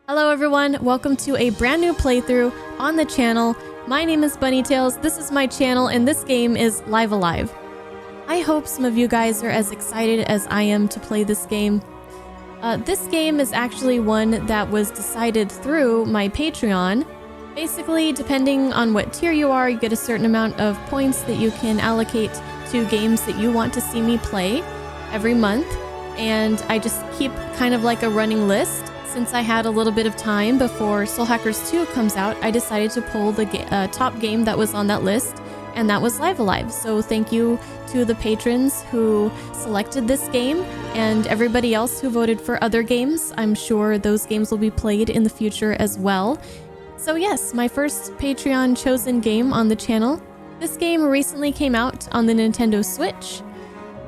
Hello everyone, welcome to a brand new playthrough on the channel. My name is bunnytails, this is my channel, and this game is Live Alive. I hope some of you guys are as excited as I am to play this game. This game is actually one that was decided through my Patreon. Basically, depending on what tier you are, you get a certain amount of points that you can allocate to games that you want to see me play every month. And I just keep kind of like a running list. Since I had a little bit of time before Soul Hackers 2 comes out, I decided to pull the top game that was on that list, and that was Live Alive. So thank you to the patrons who selected this game and everybody else who voted for other games. I'm sure those games will be played in the future as well. So yes, my first Patreon chosen game on the channel. This game recently came out on the Nintendo Switch.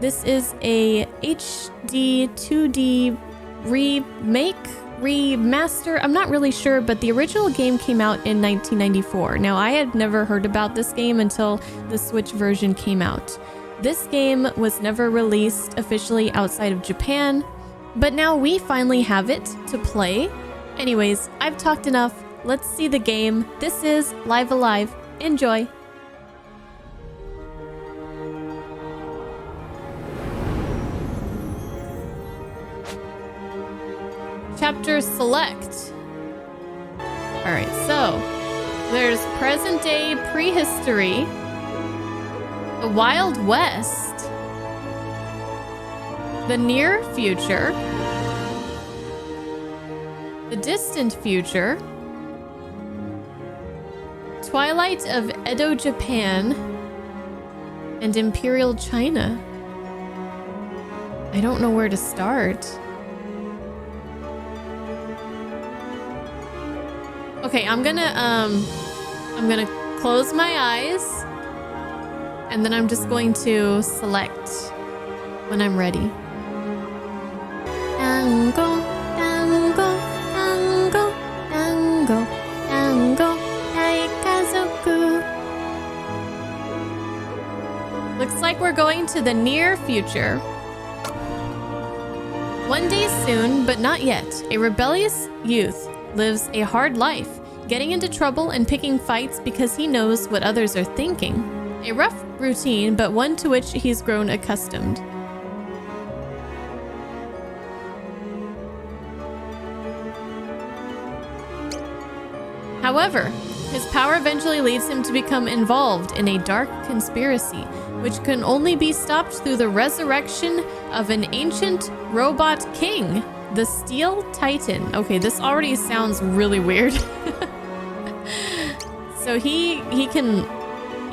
This is a HD 2D remake? Remaster? I'm not really sure, but the original game came out in 1994. Now, I had never heard about this game until the Switch version came out. This game was never released officially outside of Japan, but now we finally have it to play. Anyways, I've talked enough. Let's see the game. This is Live Alive. Enjoy! Chapter select. Alright, so there's present day prehistory, the Wild West, the near future, the distant future, Twilight of Edo Japan, and Imperial China. I don't know where to start. Okay, I'm gonna close my eyes, and then I'm just going to select when I'm ready. Dango, dango, dango, dango, dango, daikazoku. Looks like we're going to the near future. One day soon, but not yet, a rebellious youth lives a hard life, getting into trouble and picking fights because he knows what others are thinking. A rough routine, but one to which he's grown accustomed. However, his power eventually leads him to become involved in a dark conspiracy, which can only be stopped through the resurrection of an ancient robot king. The Steel Titan. Okay, this already sounds really weird. So he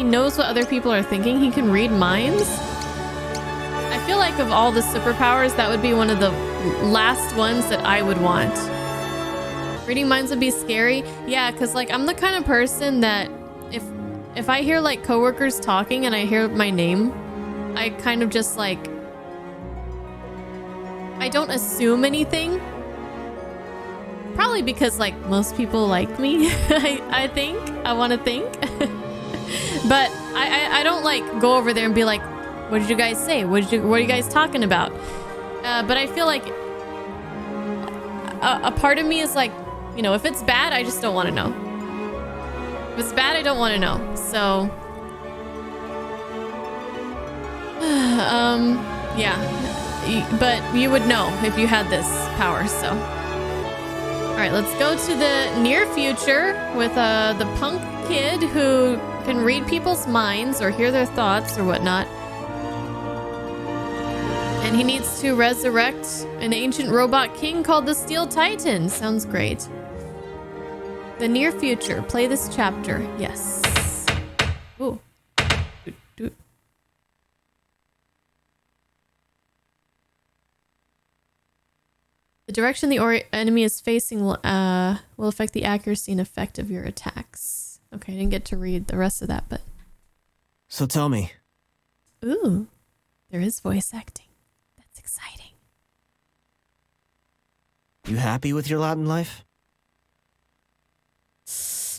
knows what other people are thinking. He can read minds. I feel like of all the superpowers, that would be one of the last ones that I would want. Reading minds would be scary. Yeah, because like I'm the kind of person that if I hear like coworkers talking and I hear my name, I kind of just like I don't assume anything. Probably because like most people like me, I think. I want to think. But I don't like go over there and be like, what did you guys say? What are you guys talking about? But I feel like a part of me is like, you know, if it's bad, I just don't want to know. If it's bad, I don't want to know. So, yeah. But you would know if you had this power, so. All right, let's go to the near future with the punk kid who can read people's minds or hear their thoughts or whatnot. And he needs to resurrect an ancient robot king called the Steel Titan. Sounds great. The near future. Play this chapter. Yes. Ooh. The direction the enemy is facing will affect the accuracy and effect of your attacks. Okay, I didn't get to read the rest of that, but... So tell me. Ooh, there is voice acting. That's exciting. You happy with your lot in life?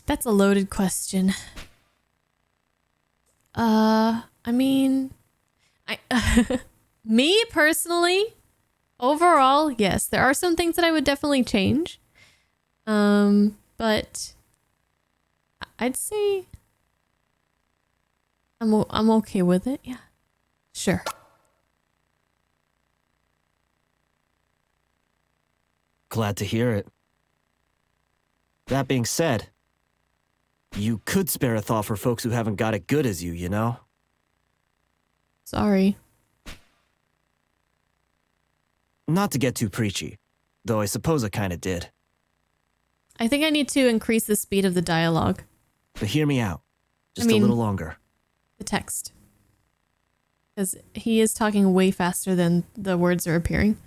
That's a loaded question. I mean... Me, personally... Overall, yes, there are some things that I would definitely change. But I'd say I'm okay with it. Yeah. Sure. Glad to hear it. That being said, you could spare a thought for folks who haven't got it good as you know? Sorry. Not to get too preachy, though I suppose I kinda did. I think I need to increase the speed of the dialogue. But hear me out. Just I mean, a little longer. The text. Because he is talking way faster than the words are appearing.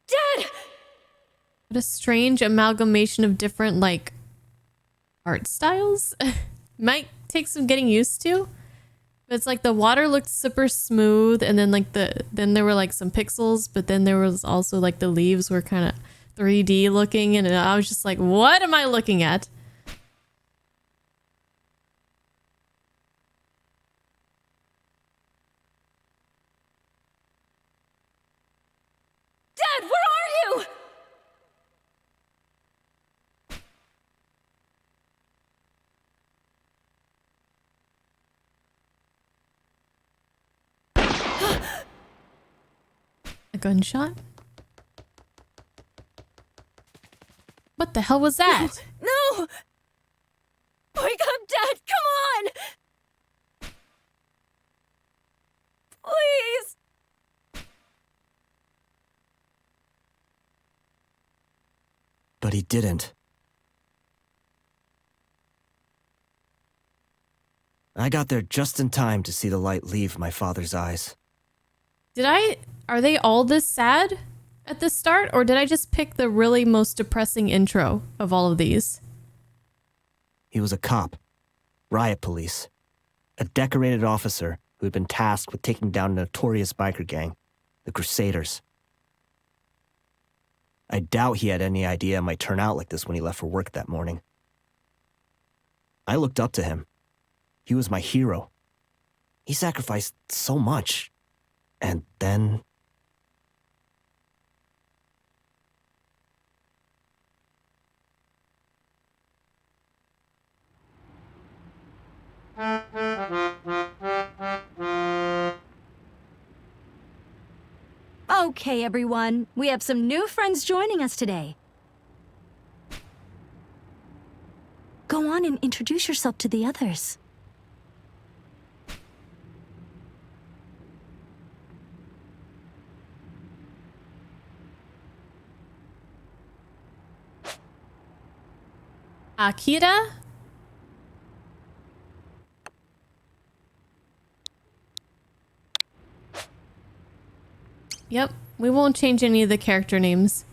Dad! What a strange amalgamation of different, like, art styles. Might take some getting used to. But it's like the water looked super smooth, and then like then there were like some pixels, but then there was also like the leaves were kind of 3D looking, and I was just like, what am I looking at? Dad, where are you? A gunshot? What the hell was that? No! Wake up, Dad! Come on! Please! But he didn't. I got there just in time to see the light leave my father's eyes. Are they all this sad at the start, or did I just pick the really most depressing intro of all of these? He was a cop, riot police, a decorated officer who had been tasked with taking down a notorious biker gang, the Crusaders. I doubt he had any idea it might turn out like this when he left for work that morning. I looked up to him. He was my hero. He sacrificed so much. And then... Okay, everyone. We have some new friends joining us today. Go on and introduce yourself to the others. Akira? Yep, we won't change any of the character names.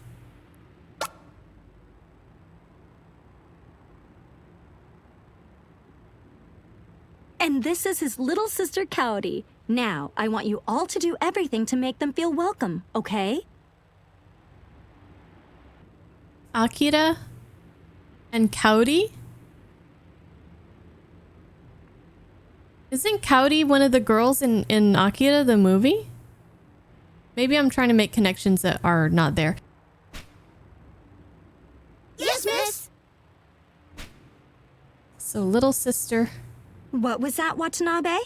And this is his little sister, Cowdy. Now, I want you all to do everything to make them feel welcome, okay? Akira and Cowdy? Isn't Cowdy one of the girls in Akira, the movie? Maybe I'm trying to make connections that are not there. Yes, miss! So, little sister. What was that, Watanabe?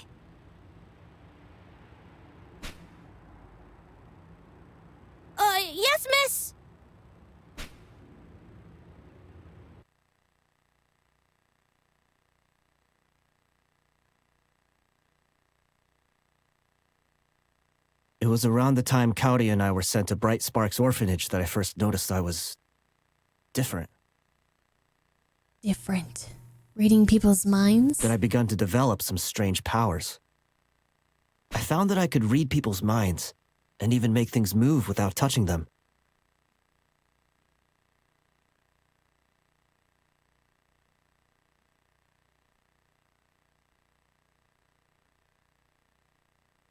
Yes, miss! It was around the time Cowdy and I were sent to Bright Spark's orphanage that I first noticed I was... different. Different. Reading people's minds? That I'd begun to develop some strange powers. I found that I could read people's minds, and even make things move without touching them.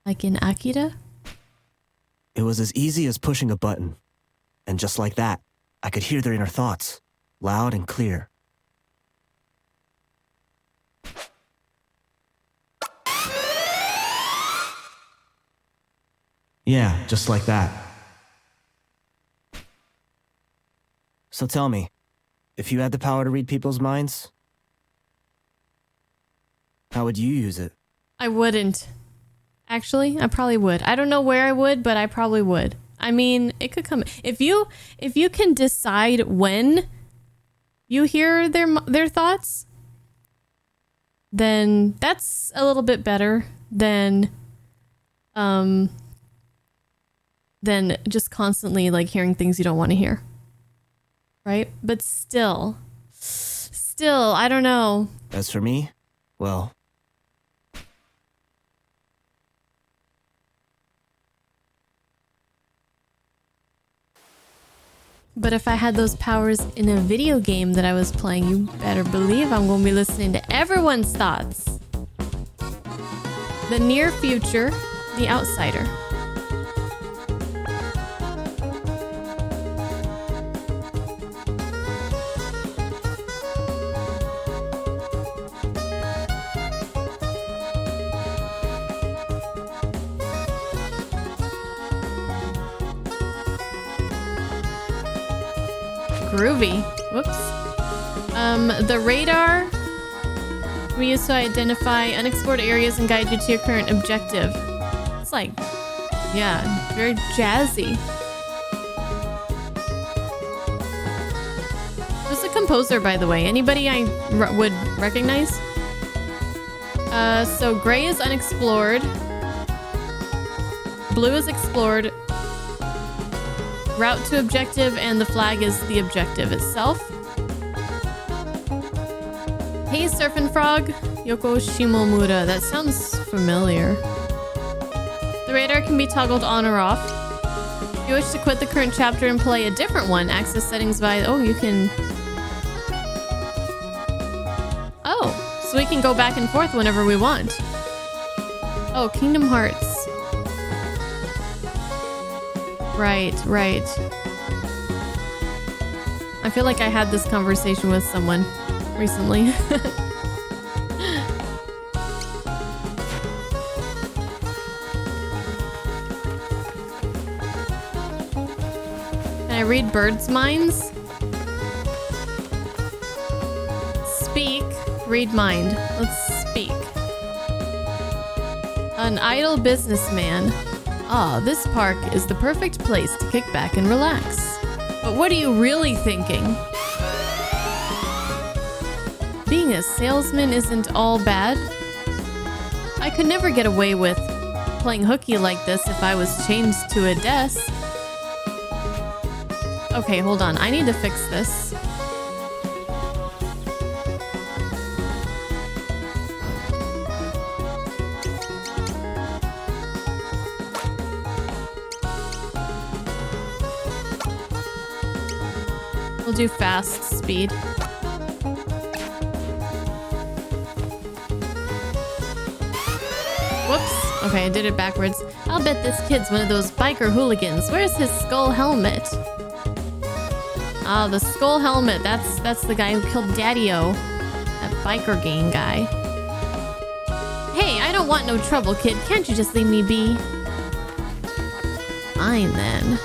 Like in Akira? It was as easy as pushing a button. And just like that, I could hear their inner thoughts, loud and clear. Yeah, just like that. So tell me, if you had the power to read people's minds, how would you use it? I wouldn't. Actually, I probably would. I don't know where I would, but I probably would. I mean, it could come if you can decide when you hear their thoughts, then that's a little bit better than just constantly like hearing things you don't want to hear. Right? But still, I don't know. As for me, well, but if I had those powers in a video game that I was playing, you better believe I'm going to be listening to everyone's thoughts. The near future, the outsider. Groovy. Whoops. The radar we use to identify unexplored areas and guide you to your current objective. It's like, yeah, very jazzy. Who's the composer, by the way? Anybody I would recognize? So gray is unexplored. Blue is explored. Route to objective, and the flag is the objective itself. Hey, Surfin' Frog. Yoko Shimomura. That sounds familiar. The radar can be toggled on or off. If you wish to quit the current chapter and play a different one, access settings via... Oh, you can... Oh, so we can go back and forth whenever we want. Oh, Kingdom Hearts. Right. I feel like I had this conversation with someone recently. Can I read birds' minds? Speak, read mind. Let's speak. An idle businessman. Ah, this park is the perfect place to kick back and relax. But what are you really thinking? Being a salesman isn't all bad. I could never get away with playing hooky like this if I was chained to a desk. Okay, hold on. I need to fix this. We'll do fast speed. Whoops. Okay, I did it backwards. I'll bet this kid's one of those biker hooligans. Where's his skull helmet? Ah, the skull helmet. That's the guy who killed Daddy-O. That biker gang guy. Hey, I don't want no trouble, kid. Can't you just leave me be? Fine, then.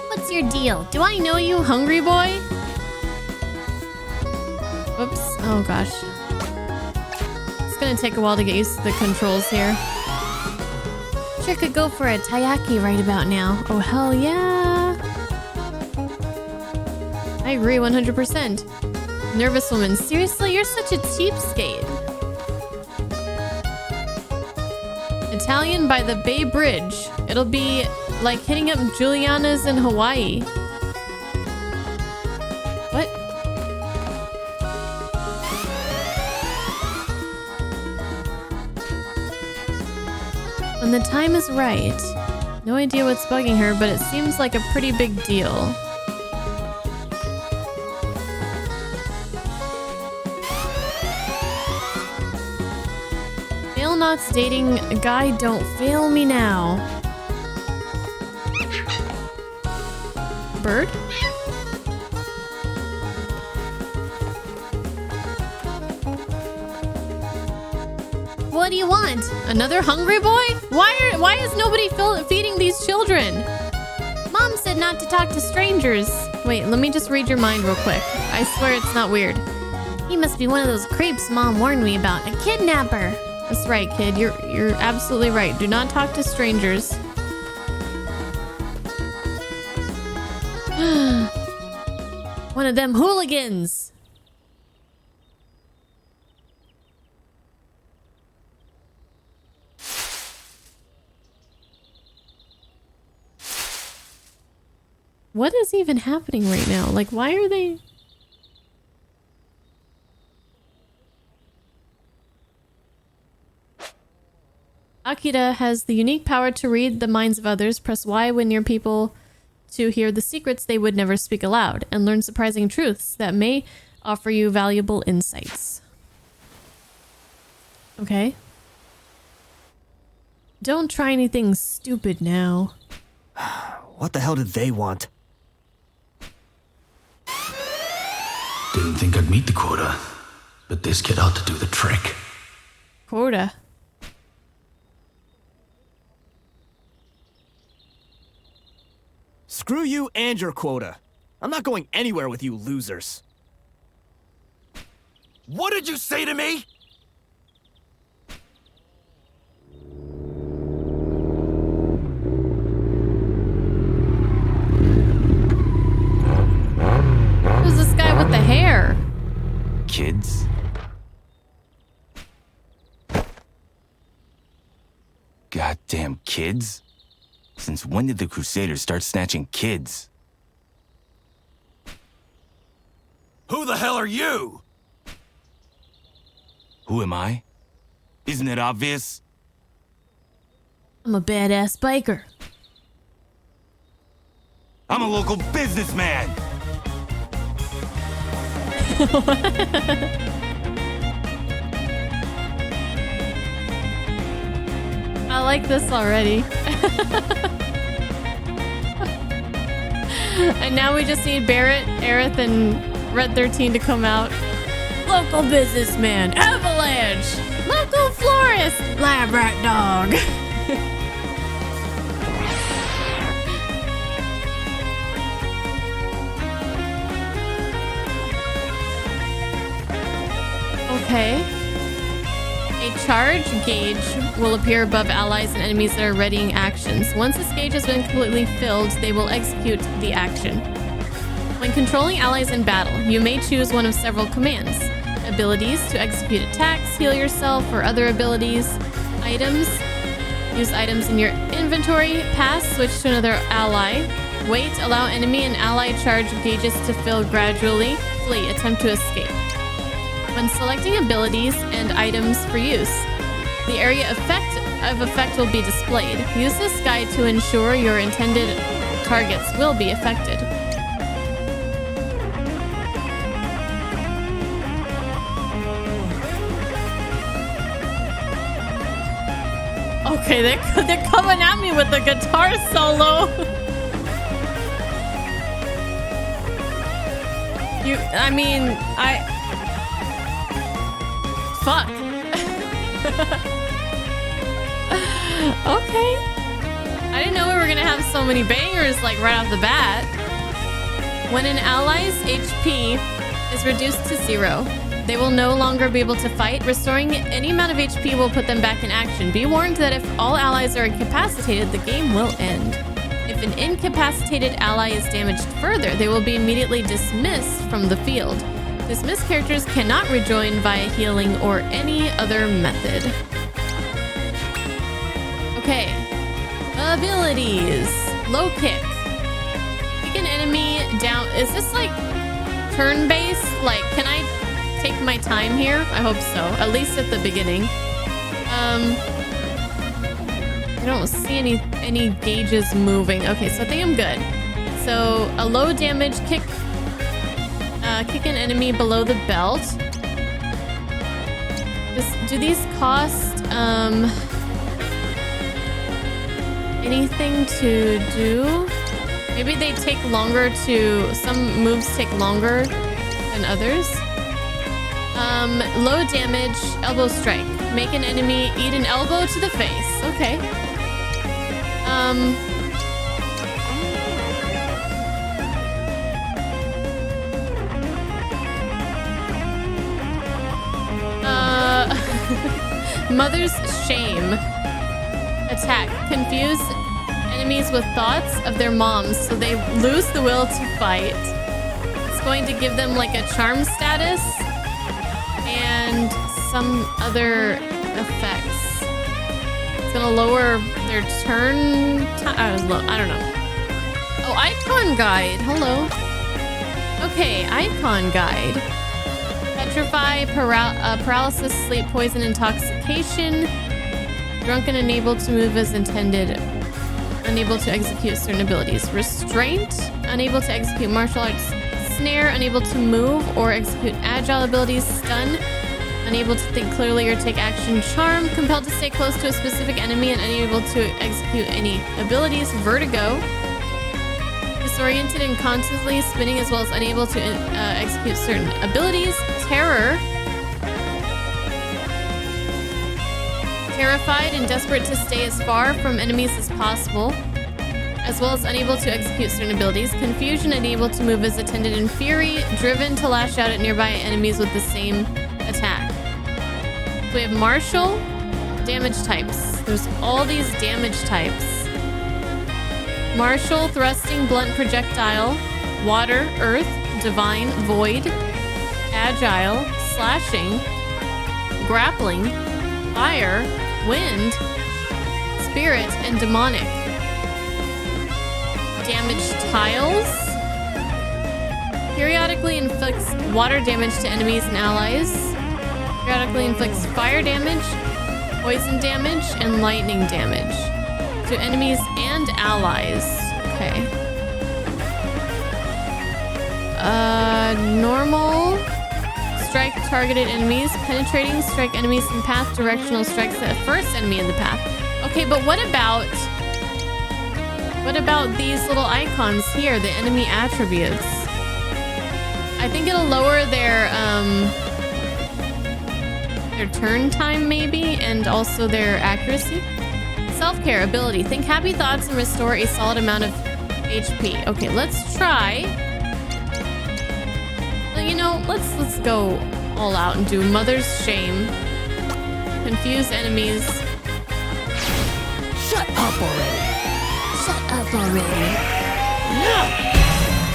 What's your deal? Do I know you, hungry boy? Whoops. Oh, gosh. It's gonna take a while to get used to the controls here. Sure could go for a taiyaki right about now. Oh, hell yeah. I agree 100%. Nervous woman. Seriously, you're such a cheapskate. Italian by the Bay Bridge. It'll be like hitting up Juliana's in Hawaii. What? When the time is right. No idea what's bugging her, but it seems like a pretty big deal. Chrononauts dating guy, don't fail me now. Bird? What do you want? Another hungry boy? Why is nobody feeding these children? Mom said not to talk to strangers. Wait, let me just read your mind real quick. I swear it's not weird. He must be one of those creeps Mom warned me about. A kidnapper. That's right, kid. You're absolutely right. Do not talk to strangers. One of them hooligans. What is even happening right now? Like, why are they... Akira has the unique power to read the minds of others. Press Y when near people to hear the secrets they would never speak aloud and learn surprising truths that may offer you valuable insights. Okay. Don't try anything stupid now. What the hell did they want? Didn't think I'd meet the quota, but this kid ought to do the trick. Quota? Screw you and your quota. I'm not going anywhere with you losers. What did you say to me? Who's this guy with the hair? Kids? Goddamn kids? Since when did the Crusaders start snatching kids? Who the hell are you? Who am I? Isn't it obvious? I'm a badass biker. I'm a local businessman! I like this already. And now we just need Barrett, Aerith, and Red 13 to come out. Local businessman, Avalanche! Local florist, lab rat dog. Okay. A charge gauge will appear above allies and enemies that are readying actions. Once this gauge has been completely filled, they will execute the action. When controlling allies in battle, you may choose one of several commands. Abilities to execute attacks, heal yourself, or other abilities. Items. Use items in your inventory. Pass, switch to another ally. Wait, allow enemy and ally charge gauges to fill gradually. Flee, attempt to escape. When selecting abilities and items for use, the area of effect will be displayed. Use this guide to ensure your intended targets will be affected. Okay, they're coming at me with the guitar solo. Fuck. Okay. I didn't know we were gonna have so many bangers like right off the bat. When an ally's HP is reduced to 0, they will no longer be able to fight. Restoring any amount of HP will put them back in action. Be warned that if all allies are incapacitated, the game will end. If an incapacitated ally is damaged further, they will be immediately dismissed from the field. Dismissed characters cannot rejoin via healing or any other method. Okay. Abilities. Low kick. Kick an enemy down. Is this like turn-based? Like, can I take my time here? I hope so. At least at the beginning. I don't see any gauges moving. Okay, so I think I'm good. So a low damage kick. Kick an enemy below the belt. Do these cost anything to do? Maybe they take longer to, some moves take longer than others. Low damage, elbow strike. Make an enemy eat an elbow to the face. Okay. Mother's shame. Attack. Confuse enemies with thoughts of their moms so they lose the will to fight. It's going to give them like a charm status and some other effects. It's gonna lower their turn time. I don't know. Oh, icon guide. Hello. Okay, icon guide. Petrify, paralysis, sleep, poison, intoxication. Drunken, unable to move as intended. Unable to execute certain abilities. Restraint, unable to execute martial arts. Snare, unable to move or execute agile abilities. Stun, unable to think clearly or take action. Charm, compelled to stay close to a specific enemy and unable to execute any abilities. Vertigo, disoriented and constantly spinning as well as unable to execute certain abilities. Terror, terrified and desperate to stay as far from enemies as possible, as well as unable to execute certain abilities. Confusion, unable to move as attended in fury, driven to lash out at nearby enemies with the same attack. We have martial, damage types. There's all these damage types. Martial, thrusting, blunt projectile, water, earth, divine, void, agile, slashing, grappling, fire, wind, spirit, and demonic. Damage tiles. Periodically inflicts water damage to enemies and allies. Periodically inflicts fire damage, poison damage, and lightning damage to enemies and allies. Okay. Normal. Strike targeted enemies. Penetrating, strike enemies in path. Directional, strikes the first enemy in the path. Okay, but what about these little icons here, the enemy attributes? I think it'll lower their turn time maybe, and also their accuracy. Self-care ability. Think happy thoughts and restore a solid amount of HP. Okay, let's try. You know, let's go all out and do Mother's Shame. Confuse enemies. Shut up already. Shut up already.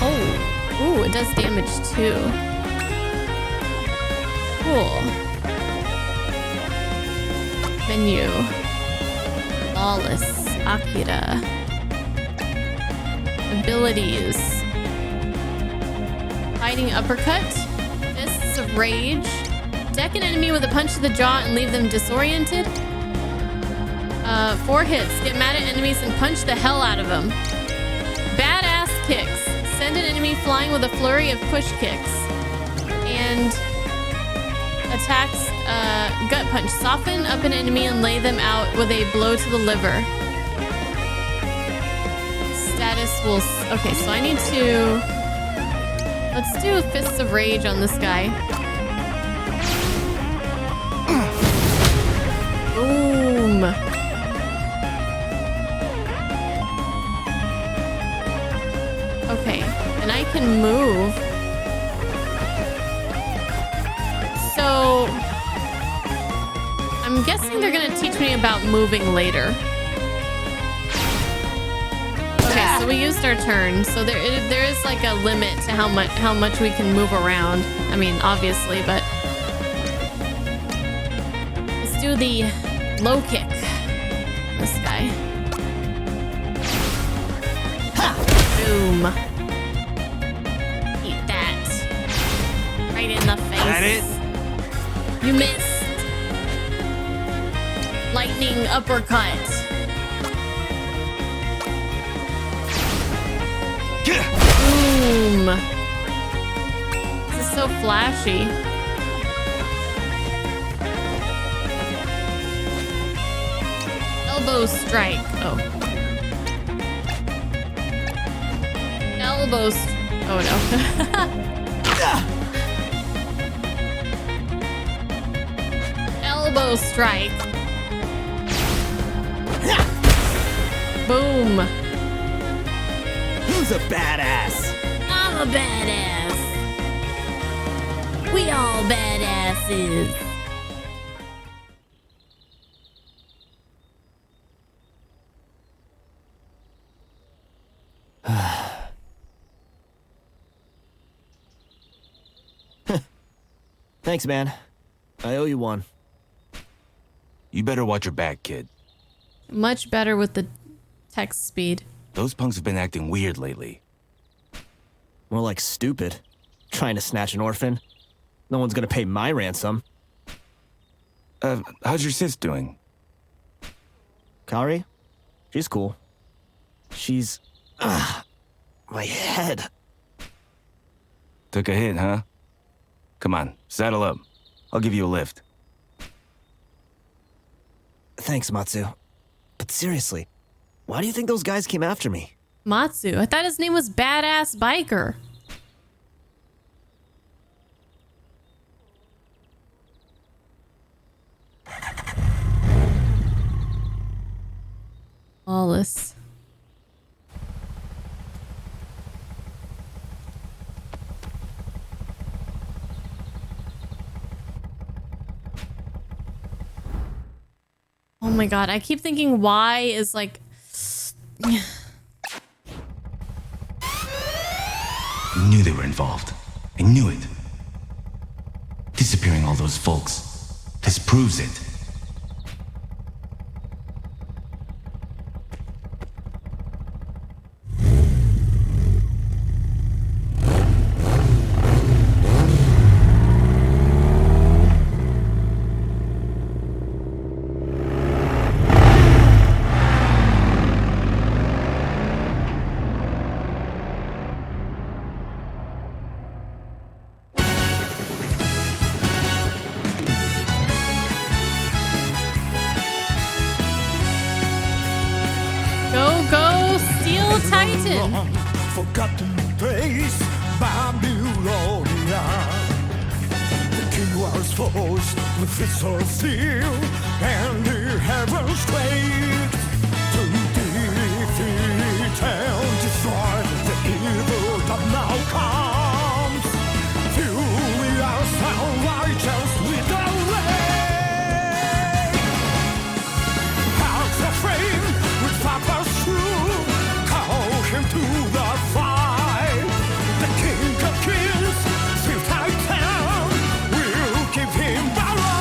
Oh. Ooh, it does damage too. Cool. Menu. Lawless. Akira. Abilities. Fighting uppercut. Fists of rage. Deck an enemy with a punch to the jaw and leave them disoriented. 4 hits. Get mad at enemies and punch the hell out of them. Badass kicks. Send an enemy flying with a flurry of push kicks. And attacks gut punch. Soften up an enemy and lay them out with a blow to the liver. Status will... Okay, so I need to... Let's do Fists of Rage on this guy. Boom. Okay, and I can move. So, I'm guessing they're gonna teach me about moving later. Okay, so we used our turn, so there is like a limit to how much we can move around. I mean, obviously, but let's do the low kick. This guy. Ha! Boom. Eat that. Right in the face. Got it? You missed. Lightning uppercut. Boom. This is so flashy. Elbow strike. Oh. Elbow. Oh no. Elbow strike. Boom. Who's a badass? I'm a badass. We all badasses. Thanks, man. I owe you one. You better watch your back, kid. Much better with the text speed. Those punks have been acting weird lately. More like stupid. Trying to snatch an orphan. No one's gonna pay my ransom. How's your sis doing? Kari? She's cool. She's... my head. Took a hit, huh? Come on, saddle up. I'll give you a lift. Thanks, Matsu. But seriously, why do you think those guys came after me? Matsu. I thought his name was Badass Biker. Lawless. Oh my god, I keep thinking Y is like... We knew they were involved. I knew it. Disappearing all those folks. This proves it. Forgotten place, Babylonia. The king was forced with his soul seal, and the heavens quaked to defeat and destroy the evil that now comes. Fuel the earth and righteous with the rain. Hearts afraid with Papa's true, call him to the fight. The king of kings, still Titan, will give him battle.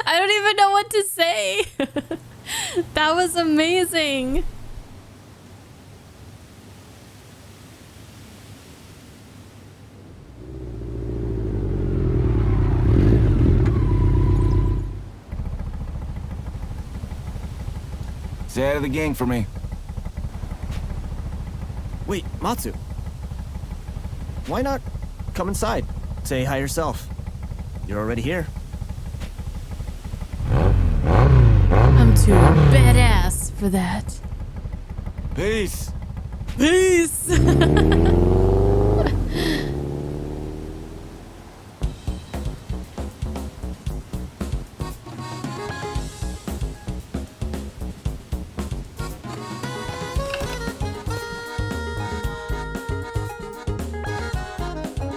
I don't even know what to say. That was amazing. Say hi to the gang for me. Wait, Matsu. Why not come inside? Say hi yourself. You're already here. I'm too badass for that. Peace. Peace.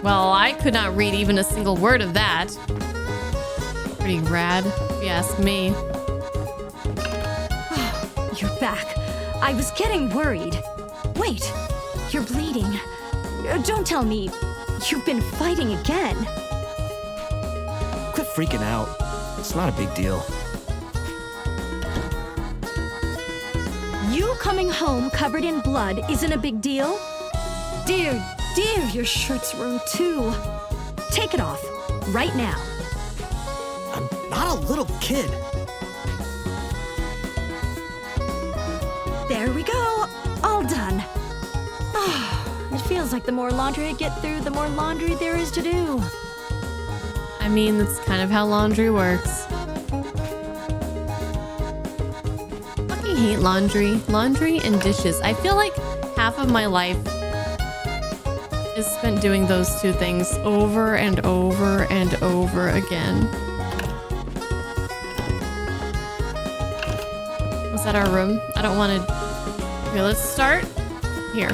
Well, I could not read even a single word of that. Pretty rad, if you ask me. You're back. I was getting worried. Wait, you're bleeding. Don't tell me you've been fighting again. Quit freaking out. It's not a big deal. You coming home covered in blood isn't a big deal? Dear, your shirt's ruined too. Take it off, right now. I'm not a little kid. There we go. All done. It feels like the more laundry I get through, the more laundry there is to do. I mean, that's kind of how laundry works. Fucking hate laundry. Laundry and dishes. I feel like half of my life is spent doing those two things over and over and over again. Was that our room? I don't want to... Here, let's start here.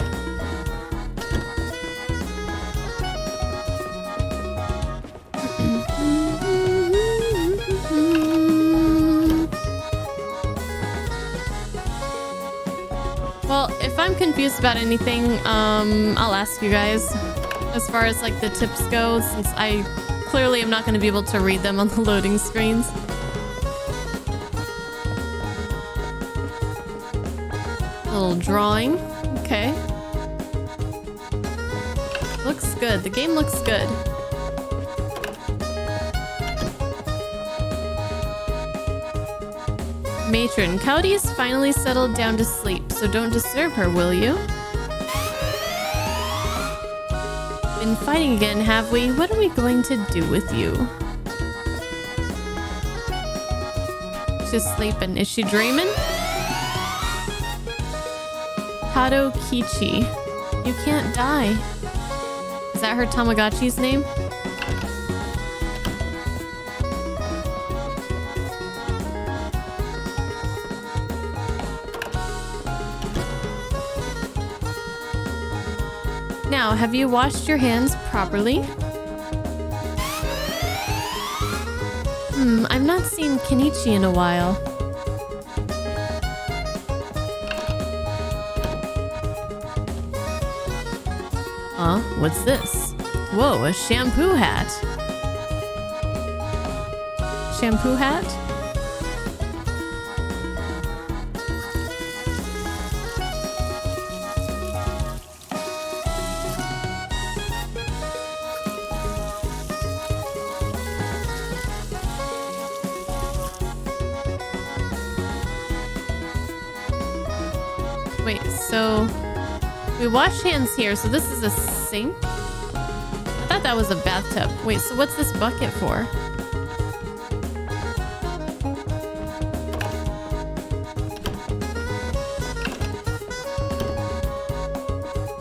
Well, if I'm confused about anything, I'll ask you guys. As far as like the tips go, since I clearly am not going to be able to read them on the loading screens. A little drawing. Okay. Looks good. The game looks good. Matron, Cowdy's finally settled down to sleep, so don't disturb her, will you? Been fighting again, have we? What are we going to do with you? She's sleeping. Is she dreaming? Tado Kichi. You can't die. Is that her Tamagotchi's name? Now, have you washed your hands properly? I've not seen Kenichi in a while. Huh? What's this? Whoa, a shampoo hat. Shampoo hat? Wait, so we wash hands here, so this is a sink? I thought that was a bathtub. Wait, so what's this bucket for?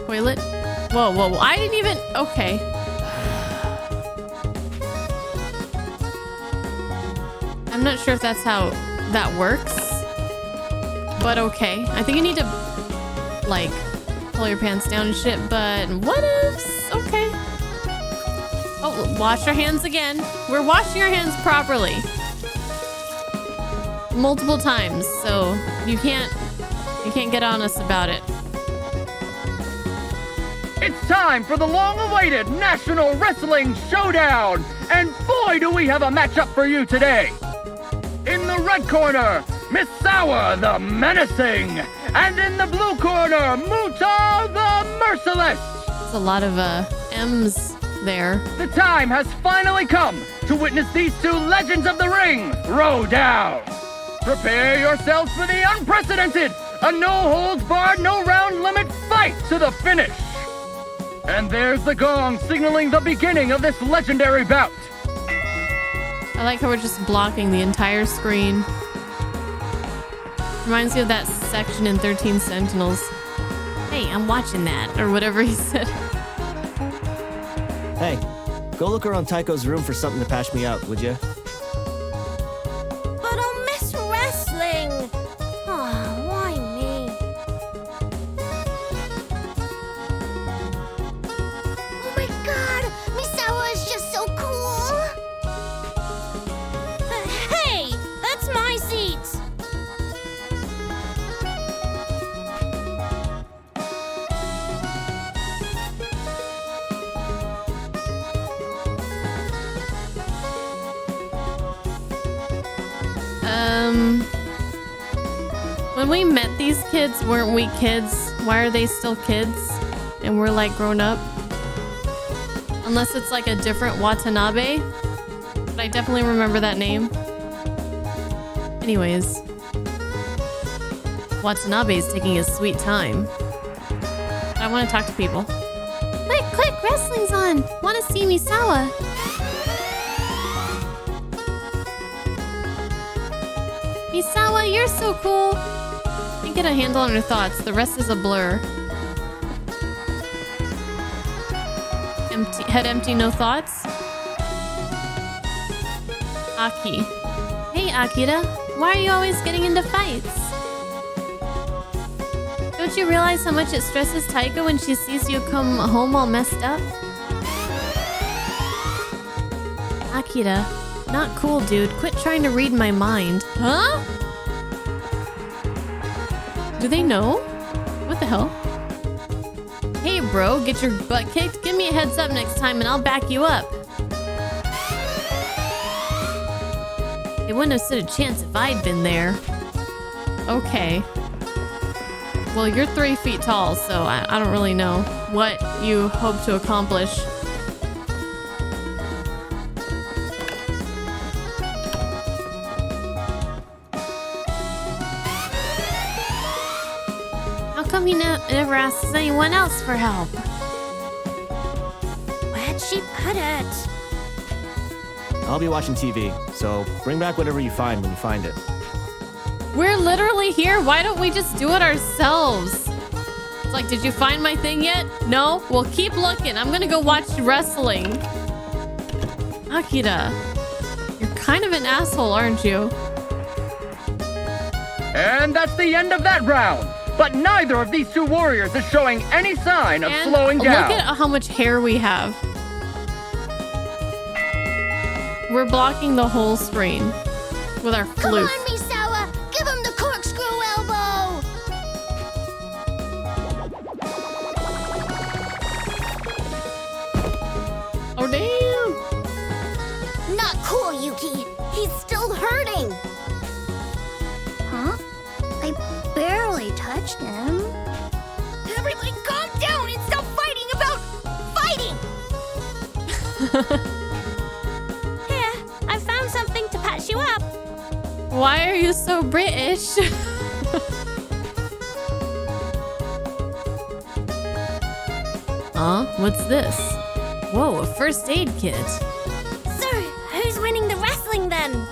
Toilet? Whoa, whoa, whoa. I didn't even... Okay. I'm not sure if that's how that works. But okay. I think you need to, like, pull your pants down and shit, but what ifs? Okay. Oh, wash our hands again. We're washing our hands properly. Multiple times, so you can't get on us about it. It's time for the long-awaited National Wrestling Showdown! And boy, do we have a matchup for you today! In the red corner, Misawa the Menacing! And in the blue corner, Muta the Merciless! There's a lot of M's there. The time has finally come to witness these two legends of the ring throw down! Prepare yourselves for the unprecedented, a no-holds-barred, no-round-limit fight to the finish! And there's the gong signaling the beginning of this legendary bout. I like how we're just blocking the entire screen. Reminds me of that section in 13 Sentinels. Hey, I'm watching that, or whatever he said. Hey, go look around Taiko's room for something to patch me out, would you? But I'll miss wrestling. Oh, why me? Oh my god, Misawa is just so cool. Hey, that's my seat. When we met these kids, weren't we kids? Why are they still kids? And we're like grown up? Unless it's like a different Watanabe. But I definitely remember that name. Anyways. Watanabe's taking his sweet time. I want to talk to people. Quick, wrestling's on. Want to see Misawa? Misawa, you're so cool. Can't get a handle on her thoughts. The rest is a blur. Head empty, no thoughts. Aki. Hey, Akira. Why are you always getting into fights? Don't you realize how much it stresses Taika when she sees you come home all messed up? Akira. Not cool, dude. Quit trying to read my mind. Huh? Do they know? What the hell? Hey, bro, get your butt kicked? Give me a heads up next time and I'll back you up. They wouldn't have stood a chance if I'd been there. Okay. Well, you're 3 feet tall, so I don't really know what you hope to accomplish. How come he never asks anyone else for help? Where'd she put it? I'll be watching TV, so bring back whatever you find when you find it. We're literally here. Why don't we just do it ourselves? It's like, did you find my thing yet? No? Well, keep looking. I'm gonna go watch wrestling. Akira, you're kind of an asshole, aren't you? And that's the end of that round. But neither of these two warriors is showing any sign of slowing down. Look at how much hair we have. We're blocking the whole screen with our Come flute. on, Misawa! Give him the corkscrew elbow! Oh, damn! Not cool, Yuki! He's still hurting! Huh? I barely touched him. Everybody calm down and stop fighting about fighting! Here, I found something to patch you up. Why are you so British? Huh? What's this? Whoa, a first aid kit. Sir, who's winning the wrestling then?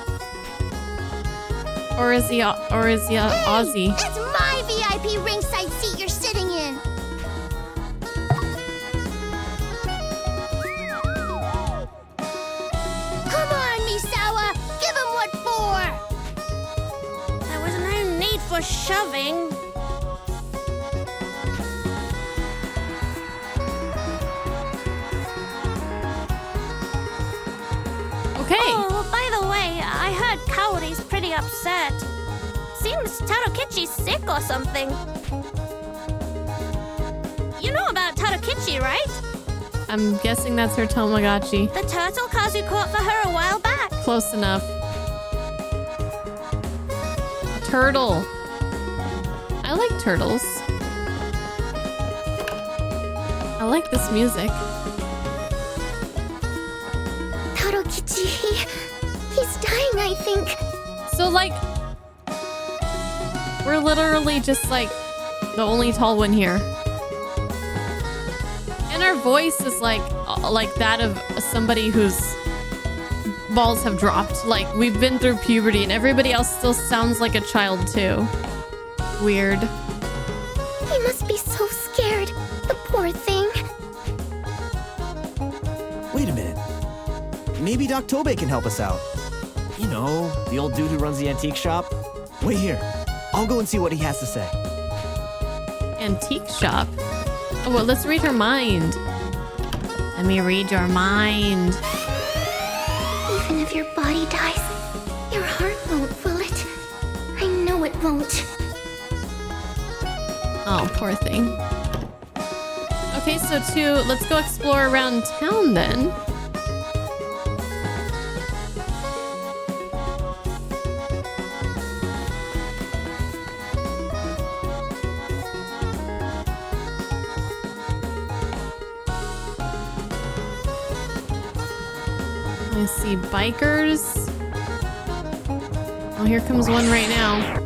Or is he Aussie? It's my VIP ringside seat you're sitting in. Come on, Misawa! Give him what for! There was no need for shoving. Okay. Oh, by the way, I heard Kaori's pretty upset. Seems Tarokichi's sick or something. You know about Tarokichi, right? I'm guessing that's her Tamagotchi. The turtle Kazu caught for her a while back. Close enough. A turtle. I like turtles. I like this music. Tarokichi, he's dying, I think. So, like, we're literally just, like, the only tall one here. And our voice is, like that of somebody whose balls have dropped. Like, we've been through puberty and everybody else still sounds like a child, too. Weird. He must be so scared. The poor thing. Wait a minute. Maybe Doc Tobey can help us out. You know, the old dude who runs the antique shop. Wait here. I'll go and see what he has to say. Antique shop? Oh, well, let's read her mind. Let me read your mind. Even if your body dies, your heart won't, will it? I know it won't. Oh, poor thing. Okay, so let's go explore around town then. I see bikers. Oh, here comes one right now.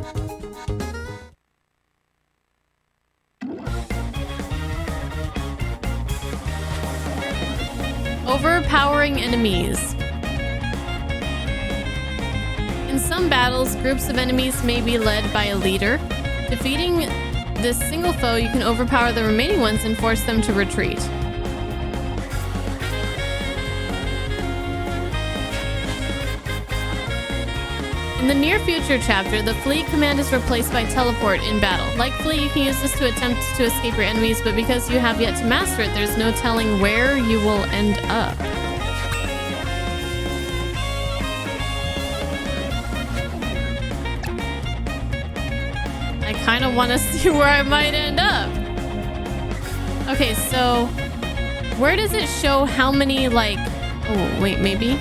Overpowering enemies. In some battles, groups of enemies may be led by a leader. Defeating this single foe, you can overpower the remaining ones and force them to retreat. In the near future chapter, the flee command is replaced by teleport in battle. Like flee, you can use this to attempt to escape your enemies, but because you have yet to master it, there's no telling where you will end up. I kind of want to see where I might end up. Okay, so where does it show how many, like, oh, wait, maybe?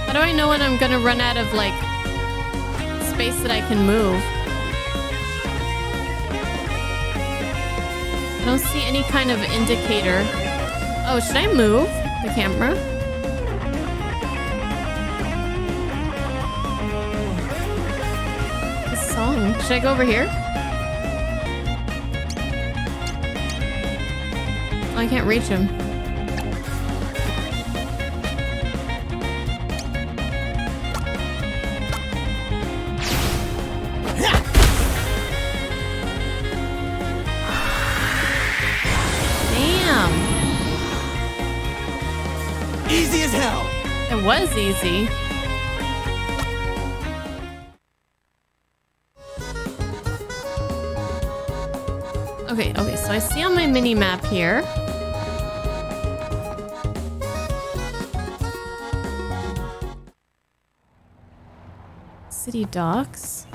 How do I know when I'm gonna run out of, like, space that I can move? I don't see any kind of indicator. Oh, should I move the camera? This song. Should I go over here? Oh, I can't reach him. Easy as hell. It was easy. Okay, so I see on my mini map here. City docks.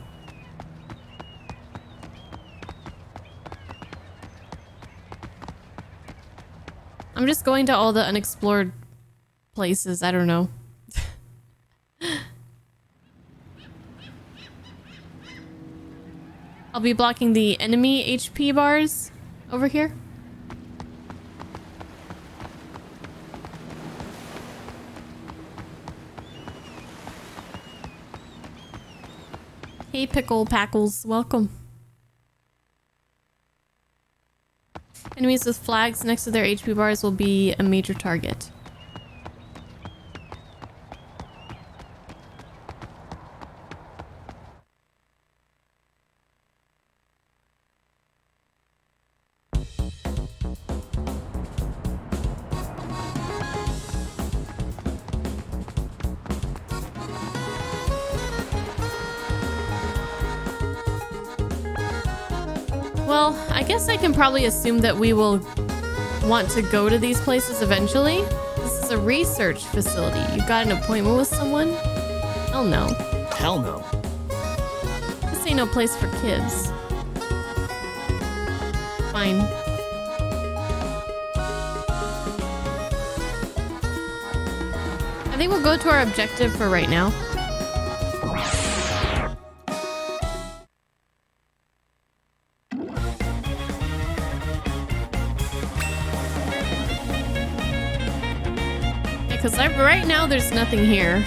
I'm just going to all the unexplored places. I don't know. I'll be blocking the enemy HP bars over here. Hey, Pickle Packles, welcome. Enemies with flags next to their HP bars will be a major target. Well, I guess I can probably assume that we will want to go to these places eventually. This is a research facility. You got an appointment with someone? Hell no. Hell no. This ain't no place for kids. Fine. I think we'll go to our objective for right now. Because right now there's nothing here.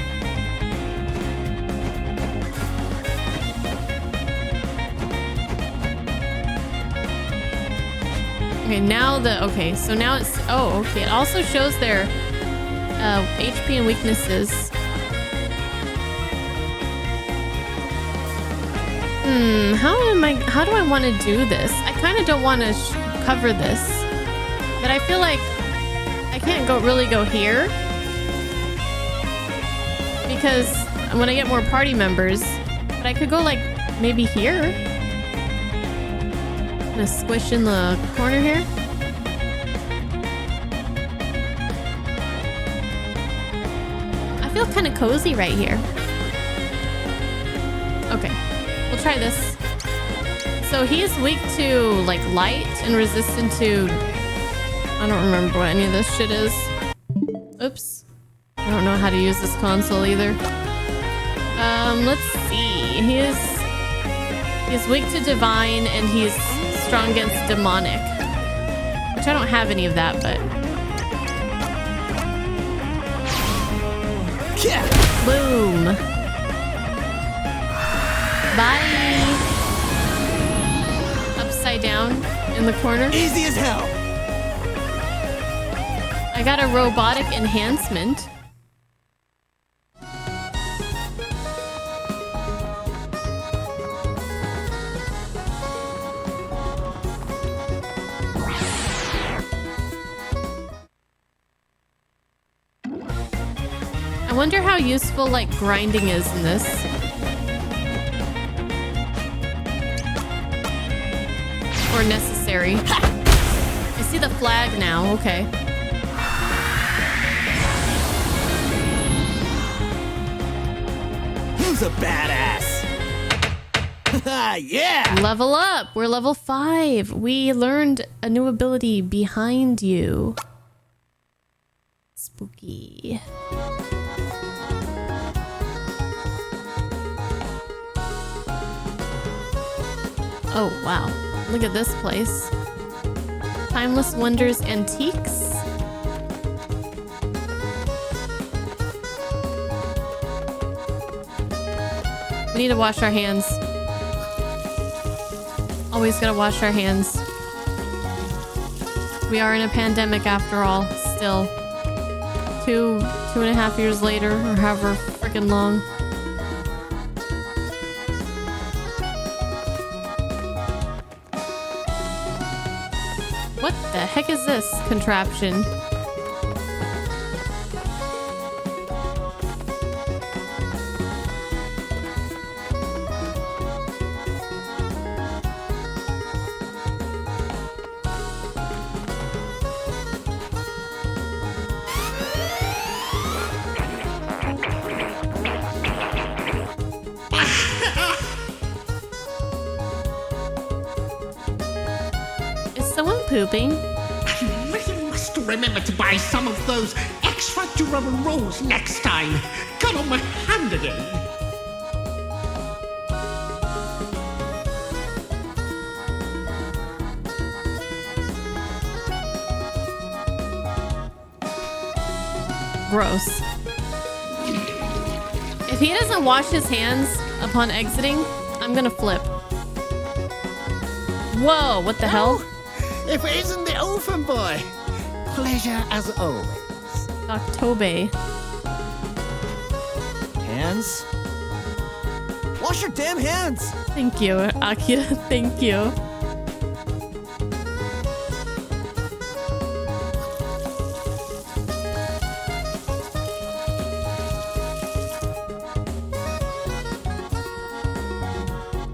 Okay, now so now it's, oh, okay. It also shows their HP and weaknesses. How do I want to do this? I kind of don't want to cover this, but I feel like I can't really go here. Because when I get more party members, but I could go like maybe here. I'm gonna squish in the corner here. I feel kind of cozy right here. Okay, we'll try this. So he is weak to like light and resistant to, I don't remember what any of this shit is. Oops. I don't know how to use this console either. Let's see. He's weak to divine and he's strong against demonic. Which I don't have any of that, but... Yeah. Boom. Bye. Upside down in the corner. Easy as hell. I got a robotic enhancement. I wonder how useful like grinding is in this. Or necessary. I see the flag now, okay. Who's a badass? Yeah! Level up! We're level 5. We learned a new ability behind you. Spooky. Oh, wow. Look at this place. Timeless Wonders Antiques. We need to wash our hands. Always gotta wash our hands. We are in a pandemic after all, still. 2.5 years later, or however freaking long. What the heck is this contraption? Pooping. I really must remember to buy some of those extra durable rolls next time. Got on my hand again. Gross. If he doesn't wash his hands upon exiting, I'm gonna flip. Whoa, what the hell? If it isn't the orphan boy. Pleasure as always. October. Hands? Wash your damn hands! Thank you, Akira. Thank you.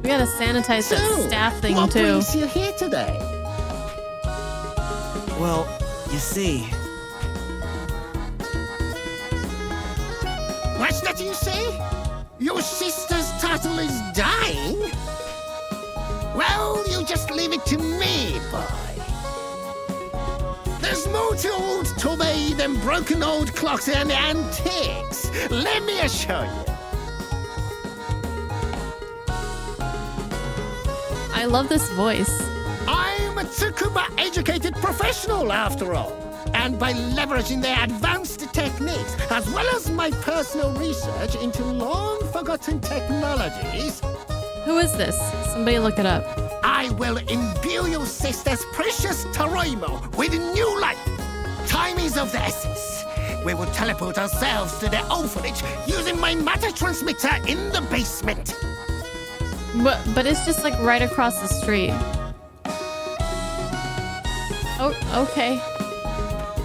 We gotta sanitize that staff thing what too. What brings you here today? Well, you see... What's that you say? Your sister's turtle is dying? Well, you just leave it to me, boy. There's more to old Tobey than broken old clocks and antiques. Let me assure you. I love this voice. I'm a Tsukuba-educated professional, after all. And by leveraging their advanced techniques, as well as my personal research into long-forgotten technologies... Who is this? Somebody look it up. I will imbue your sister's precious Toroimo with new life. Time is of the essence. We will teleport ourselves to the orphanage using my matter transmitter in the basement. But it's just like right across the street. Oh, okay.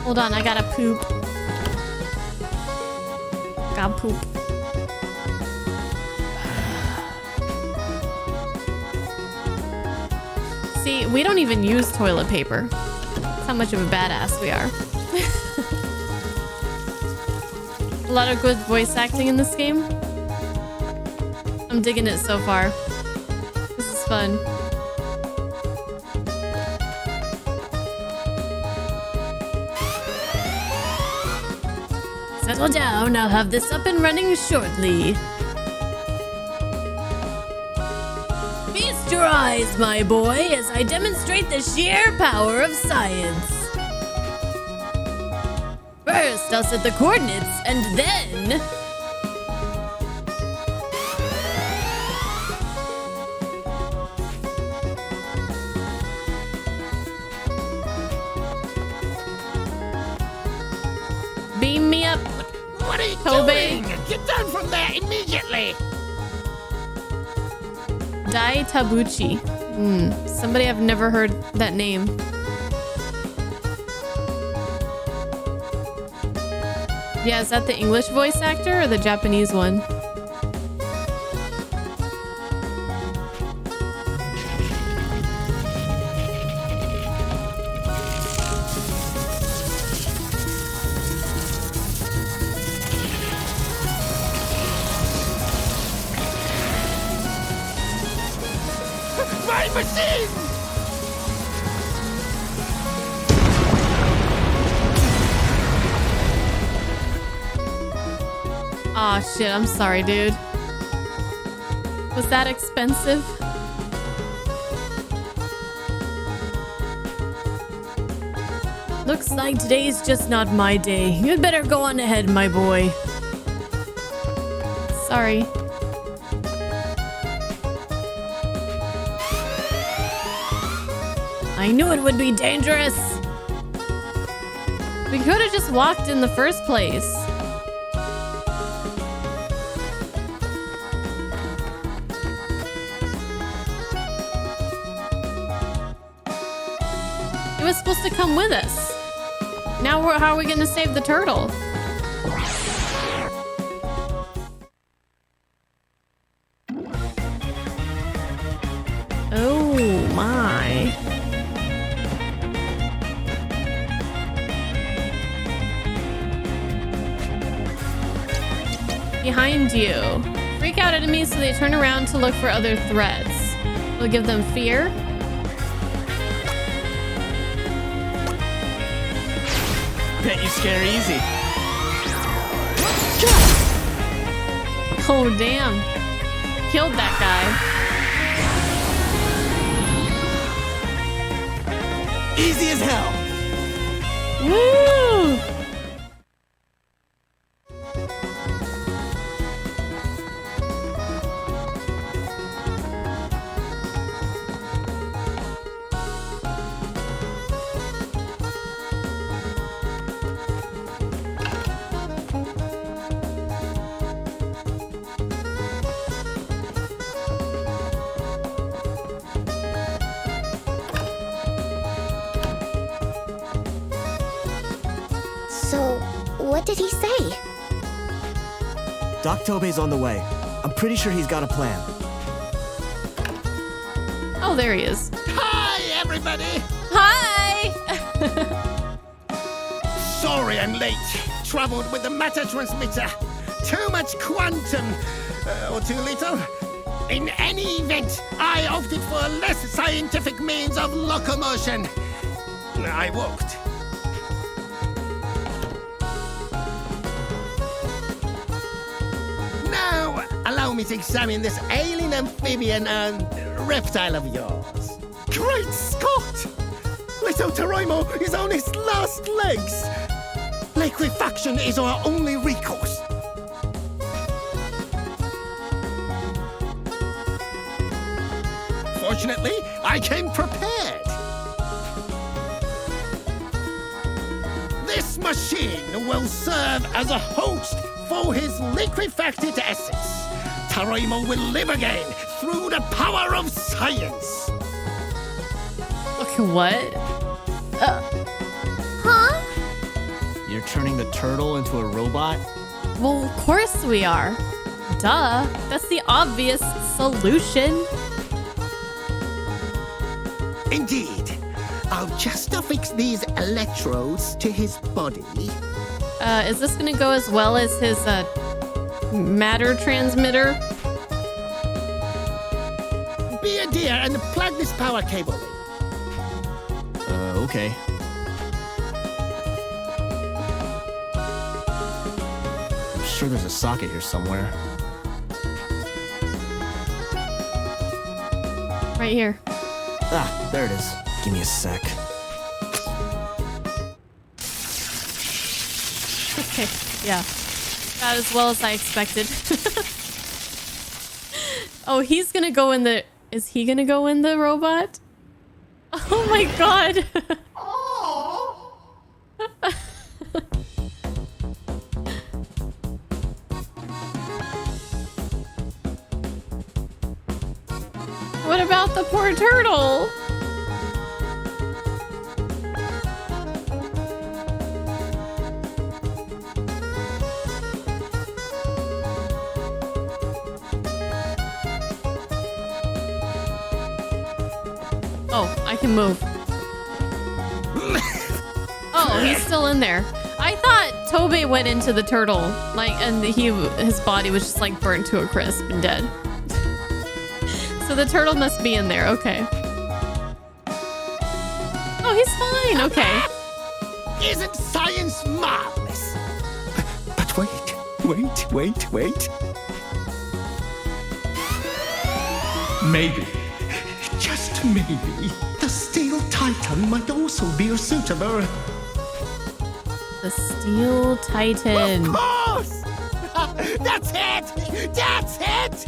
Hold on, I gotta poop. Gotta poop. See, we don't even use toilet paper. That's how much of a badass we are. A lot of good voice acting in this game. I'm digging it so far. This is fun. Settle down, I'll have this up and running shortly. Feast your eyes, my boy, as I demonstrate the sheer power of science. First, I'll set the coordinates, and then... beam me up. What are you Tobey. doing? Get down from there immediately! Dai Tabuchi. Somebody I've never heard that name. Yeah, is that the English voice actor or the Japanese one? My machine! Aw, shit, I'm sorry, dude. Was that expensive? Looks like today's just not my day. You'd better go on ahead, my boy. Sorry. I knew it would be dangerous. We could have just walked in the first place. It was supposed to come with us. Now how are we going to save the turtle? Oh my. Behind you. Freak out enemies so they turn around to look for other threats. We'll give them fear. Bet you scare easy. Oh, damn. Killed that guy. Easy as hell. Woo! So, what did he say? Doc Tobey's on the way. I'm pretty sure he's got a plan. Oh, there he is. Hi, everybody! Hi! Sorry I'm late. Traveled with the matter transmitter. Too much quantum. Or too little. In any event, I opted for a less scientific means of locomotion. I walked. Now, allow me to examine this alien amphibian and reptile of yours. Great Scott! Little Toroimo is on his last legs. Liquefaction is our only recourse. Fortunately, I came prepared. This machine will serve as a host for his liquefacted essence. Toroimo will live again through the power of science. What? Huh? You're turning the turtle into a robot? Well, of course we are. Duh. That's the obvious solution. Indeed. I'll just affix these electrodes to his body. Is this gonna go as well as his, matter transmitter? Be a dear and plug this power cable in. Okay. I'm sure there's a socket here somewhere. Right here. Ah, there it is. Give me a sec. Okay, yeah. About as well as I expected. Oh, he's gonna go in the... Is he gonna go in the robot? Oh my god! What about the poor turtle? Oh, I can move. Oh, he's still in there. I thought Tobey went into the turtle, like, and his body was just like burnt to a crisp and dead. So the turtle must be in there. Okay. Oh, he's fine. Okay. Isn't science marvelous? But wait. Maybe, just maybe, the Steel Titan might also be suitable. The Steel Titan. Of course! That's it! That's it!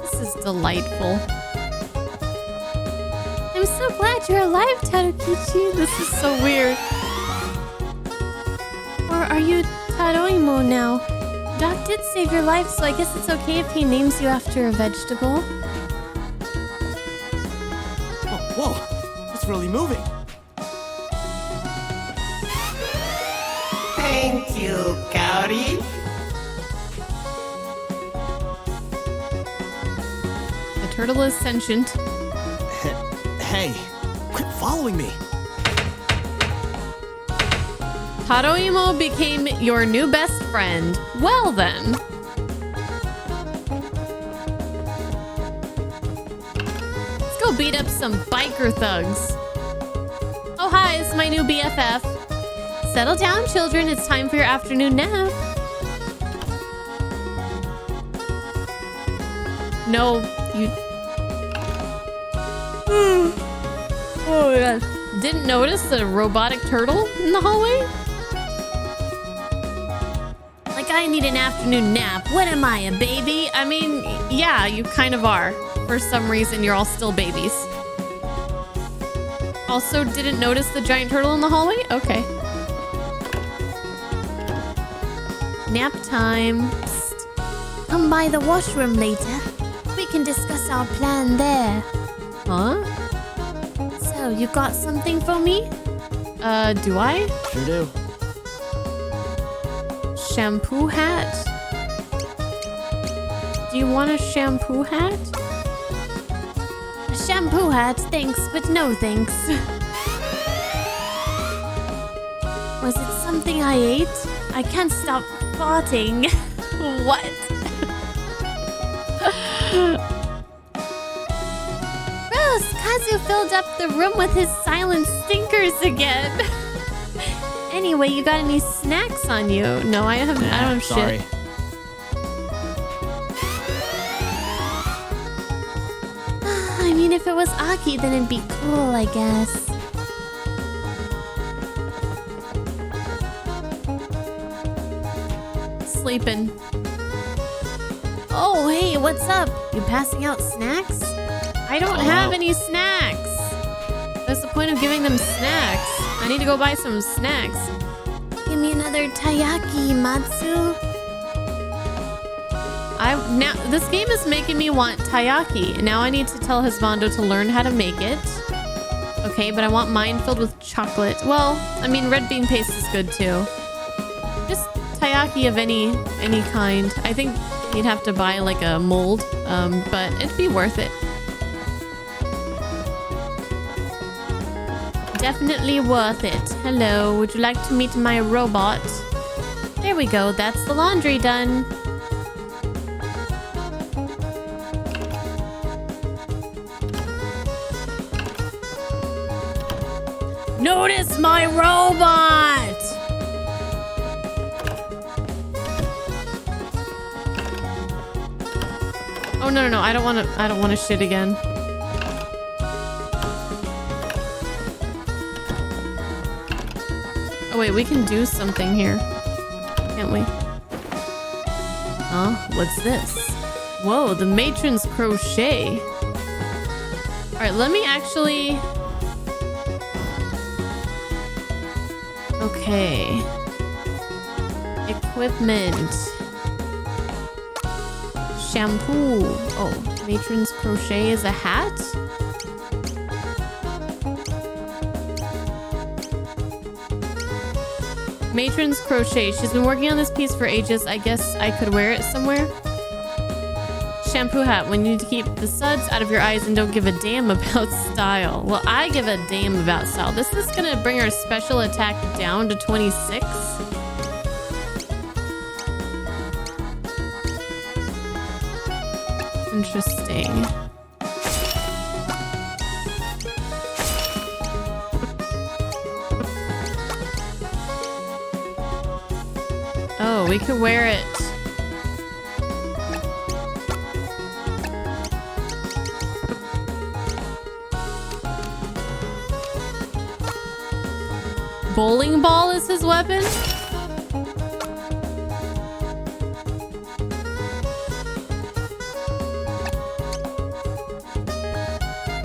This is delightful. I'm so glad you're alive, Tarukichi. This is so weird. Or are you Taroimo now? Doc did save your life, so I guess it's okay if he names you after a vegetable. Whoa, it's really moving. Thank you, Kaori. The turtle is sentient. Hey, quit following me. Taroimo became your new best friend. Well then. Let's go beat up some biker thugs. Oh hi, it's my new BFF. Settle down, children. It's time for your afternoon nap. No, you... Oh, yeah. Didn't notice the robotic turtle in the hallway? Like, I need an afternoon nap. What am I, a baby? I mean, yeah, you kind of are. For some reason, you're all still babies. Also, didn't notice the giant turtle in the hallway? Okay. Nap time. Psst. Come by the washroom later. We can discuss our plan there. Huh? So, you got something for me? Do I? Sure do. Shampoo hat? Do you want a shampoo hat? A shampoo hat, thanks, but no thanks. Was it something I ate? I can't stop farting. What? Gross! Kazu filled up the room with his silent stinkers again. Anyway, you got any snacks on you? No, I don't have sorry. shit. I mean, if it was Aki, then it'd be cool, I guess. Sleeping. Oh, hey, what's up? You passing out snacks? I don't have any snacks. What's the point of giving them snacks? I need to go buy some snacks. Give me another taiyaki, Matsu. Now this game is making me want taiyaki. Now I need to tell Husbando to learn how to make it. Okay, but I want mine filled with chocolate. Well, I mean, red bean paste is good too. Just taiyaki of any kind. I think you'd have to buy like a mold, but it'd be worth it. Definitely worth it. Hello, would you like to meet my robot? There we go, that's the laundry done. Notice my robot! Oh no, I don't wanna shit again. Oh wait, we can do something here. Can't we? Huh? What's this? Whoa, the matron's crochet. Alright, let me actually... Okay. Equipment. Shampoo. Oh, matron's crochet is a hat? Matron's crochet. She's been working on this piece for ages. I guess I could wear it somewhere. Shampoo hat. When you need to keep the suds out of your eyes and don't give a damn about style. Well, I give a damn about style. This is gonna bring our special attack down to 26. Interesting. Oh, we could wear it. Bowling ball is his weapon?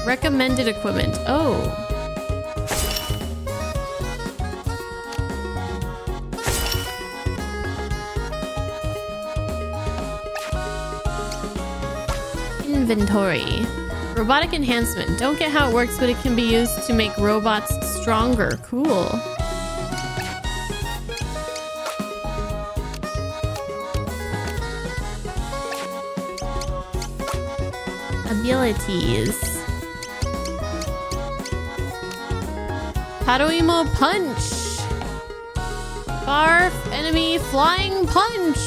Recommended equipment. Oh. Inventory. Robotic enhancement. Don't get how it works, but it can be used to make robots stronger. Cool. Abilities. Haruimo punch. Far enemy flying punch.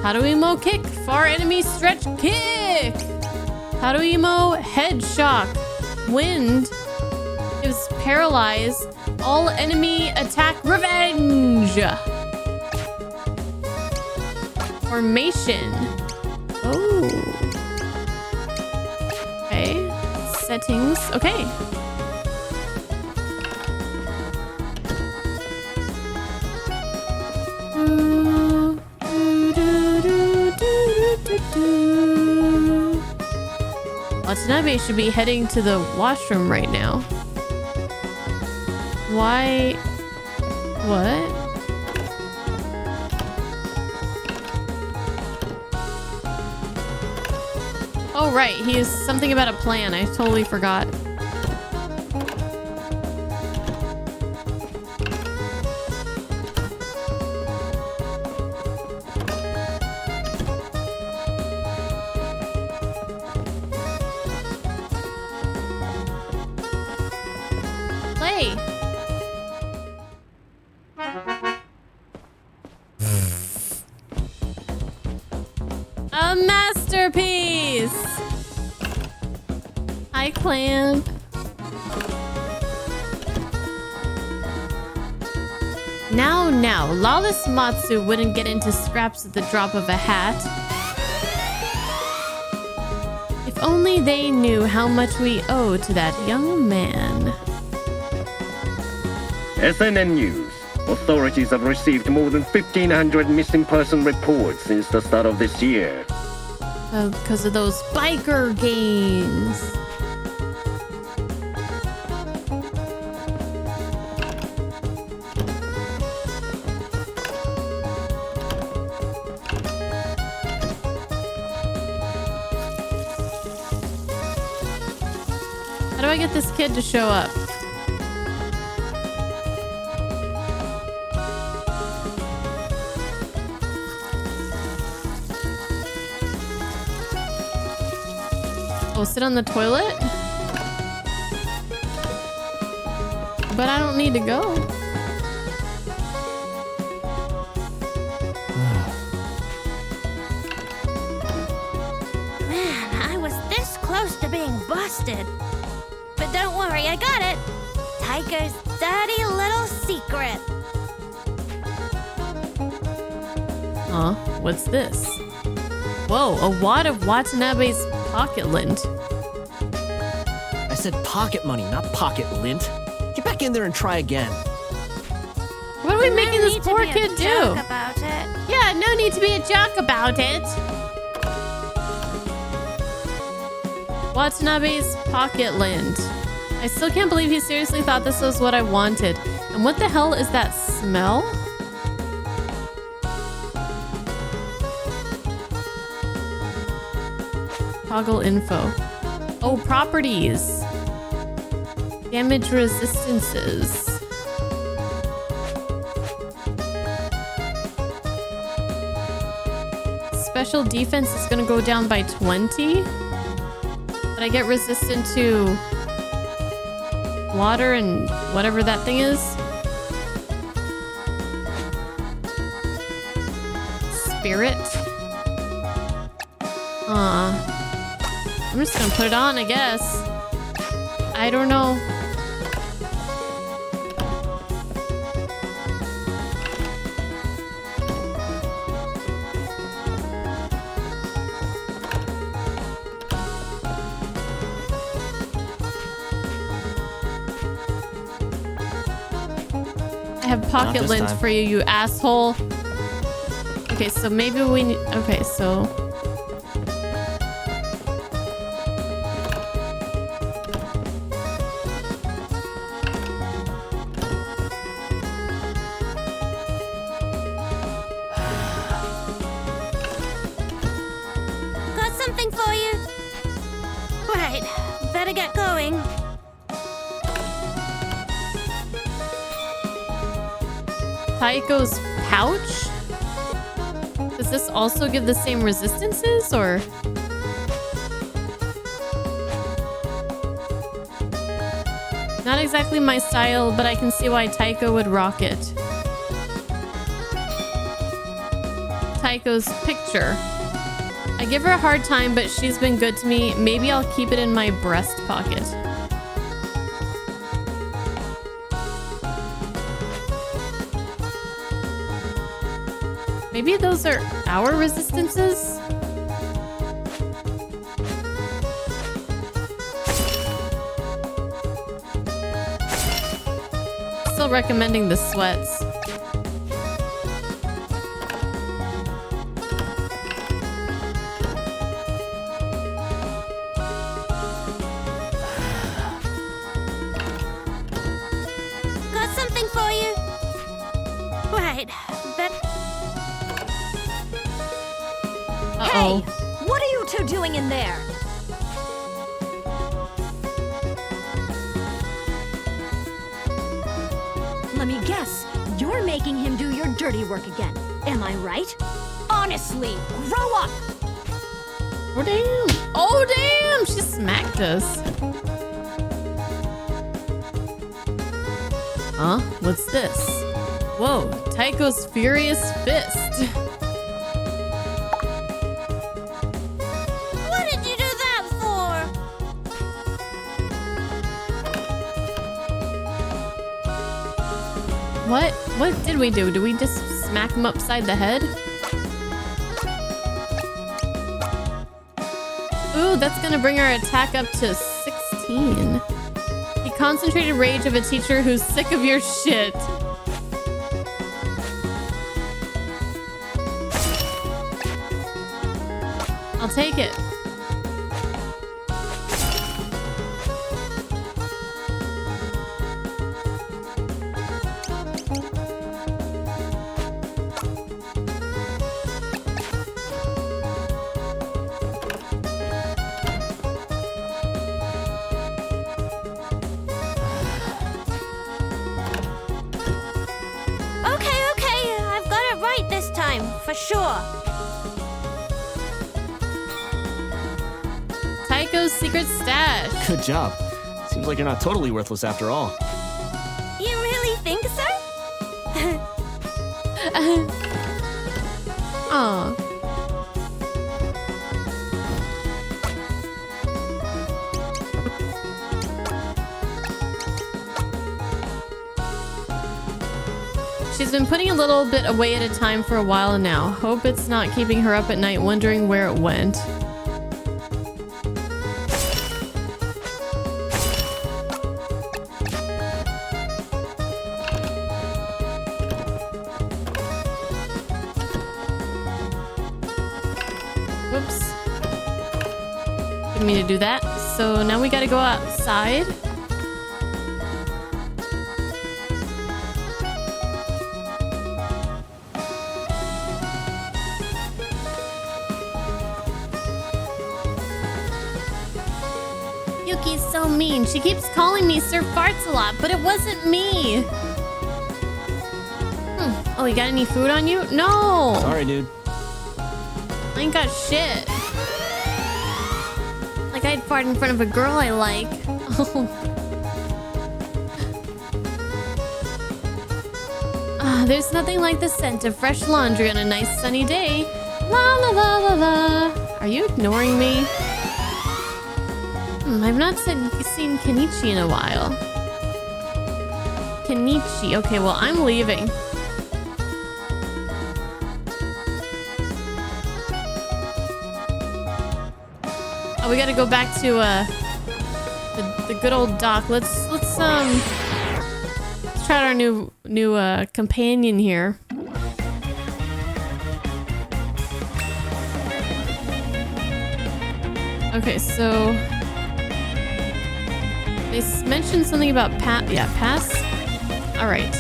Haruimo kick. Far enemy stretch kick. Haruimo head shock. Wind gives paralyze. All enemy attack revenge. Formation. Oh. Okay. Settings. Okay. Watanabe should be heading to the washroom right now. Why? What? Oh, right. He has something about a plan. I totally forgot. A masterpiece! Hi, Clamp. Now, Lawless Matsu wouldn't get into scraps at the drop of a hat. If only they knew how much we owe to that young man. SNN News. Authorities have received more than 1,500 missing person reports since the start of this year. Oh, because of those biker gangs. How do I get this kid to show up? Oh, sit on the toilet? But I don't need to go. Man, I was this close to being busted. But don't worry, I got it. Taiko's dirty little secret. Huh? What's this? Whoa, a wad of Watanabe's pocket lint. I said pocket money, not pocket lint. Get back in there and try again. What are we making this poor kid do? About it. Yeah, no need to be a jock about it. Watanabe's pocket lint. I still can't believe he seriously thought this was what I wanted. And what the hell is that smell? Toggle info. Oh, properties. Damage resistances. Special defense is gonna go down by 20. But I get resistant to water and whatever that thing is. Spirit. I'm just gonna put it on, I guess. I don't know. I have pocket lint for you, you asshole. Okay, so maybe we need... Okay, so... Got something for you. Right, better get going. Taiko's pouch? Does this also give the same resistances, or? Not exactly my style, but I can see why Taiko would rock it. Taiko's picture. I give her a hard time, but she's been good to me. Maybe I'll keep it in my breast pocket. Maybe those are our resistances? Still recommending the sweats. Got something for you. Right, Hey, what are you two doing in there? Let me guess, you're making him do your dirty work again. Am I right? Honestly, grow up! Oh damn! Oh damn! She smacked us. Huh? What's this? Whoa, Taiko's Furious Fist. what did you do that for? What did we do? Did we just smack him upside the head? Ooh, that's gonna bring our attack up to 16. The concentrated rage of a teacher who's sick of your shit. I'll take it. Okay, I've got it right this time, for sure. Taiko's secret stash. Good job. Seems like you're not totally worthless after all. You really think so? Aw. She's been putting a little bit away at a time for a while now. Hope it's not keeping her up at night wondering where it went. Whoops. Didn't mean to do that. So now we gotta go outside. Yuki's so mean. She keeps calling me Sir Farts a lot, but it wasn't me. Oh, you got any food on you? No. Sorry, dude. I ain't got shit. Like I'd fart in front of a girl I like. There's nothing like the scent of fresh laundry on a nice sunny day. La la la la la. Are you ignoring me? I've not seen Kenichi in a while. Kenichi. Okay, well, I'm leaving. Oh, we gotta go back to the good old dock. Let's try out our new companion here. Okay, so they mentioned something about pass. All right.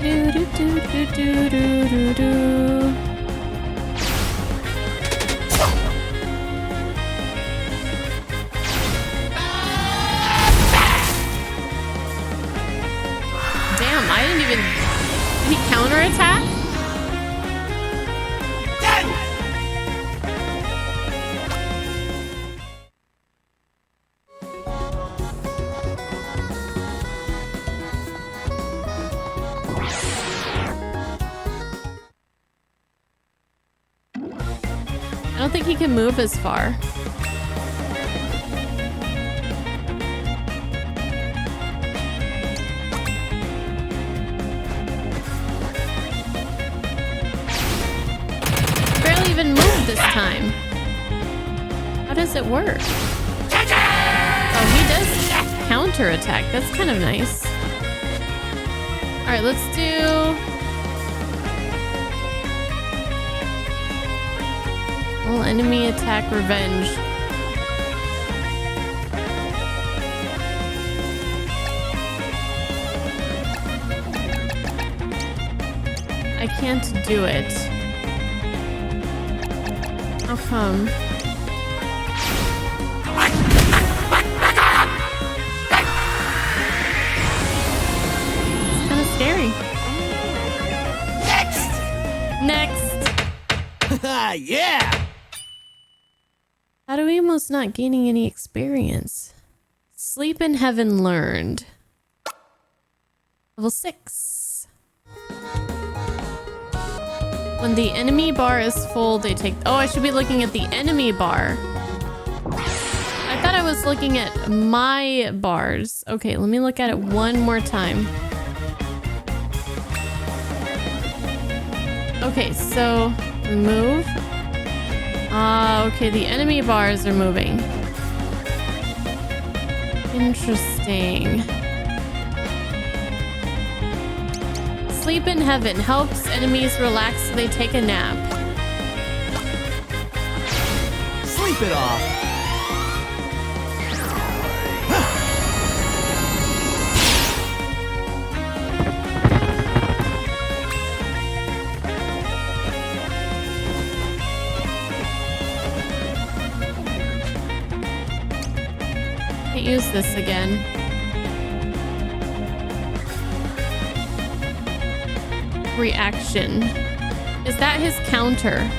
Do do do do do do do. Damn, I didn't even. Did he counterattack? I don't think he can move as far. Barely even moved this time. How does it work? Oh, he does counterattack. That's kind of nice. All right, let's do... All enemy attack revenge. I can't do it. How come? It's kind of scary. Next! Yeah! How do we almost not gaining any experience? Sleep in Heaven learned. Level 6. When the enemy bar is full, they take... Oh, I should be looking at the enemy bar. I thought I was looking at my bars. Okay, let me look at it one more time. Okay, so move. Okay, the enemy bars are moving. Interesting. Sleep in Heaven helps enemies relax so they take a nap. Sleep it off. Can't use this again. Reaction. Is that his counter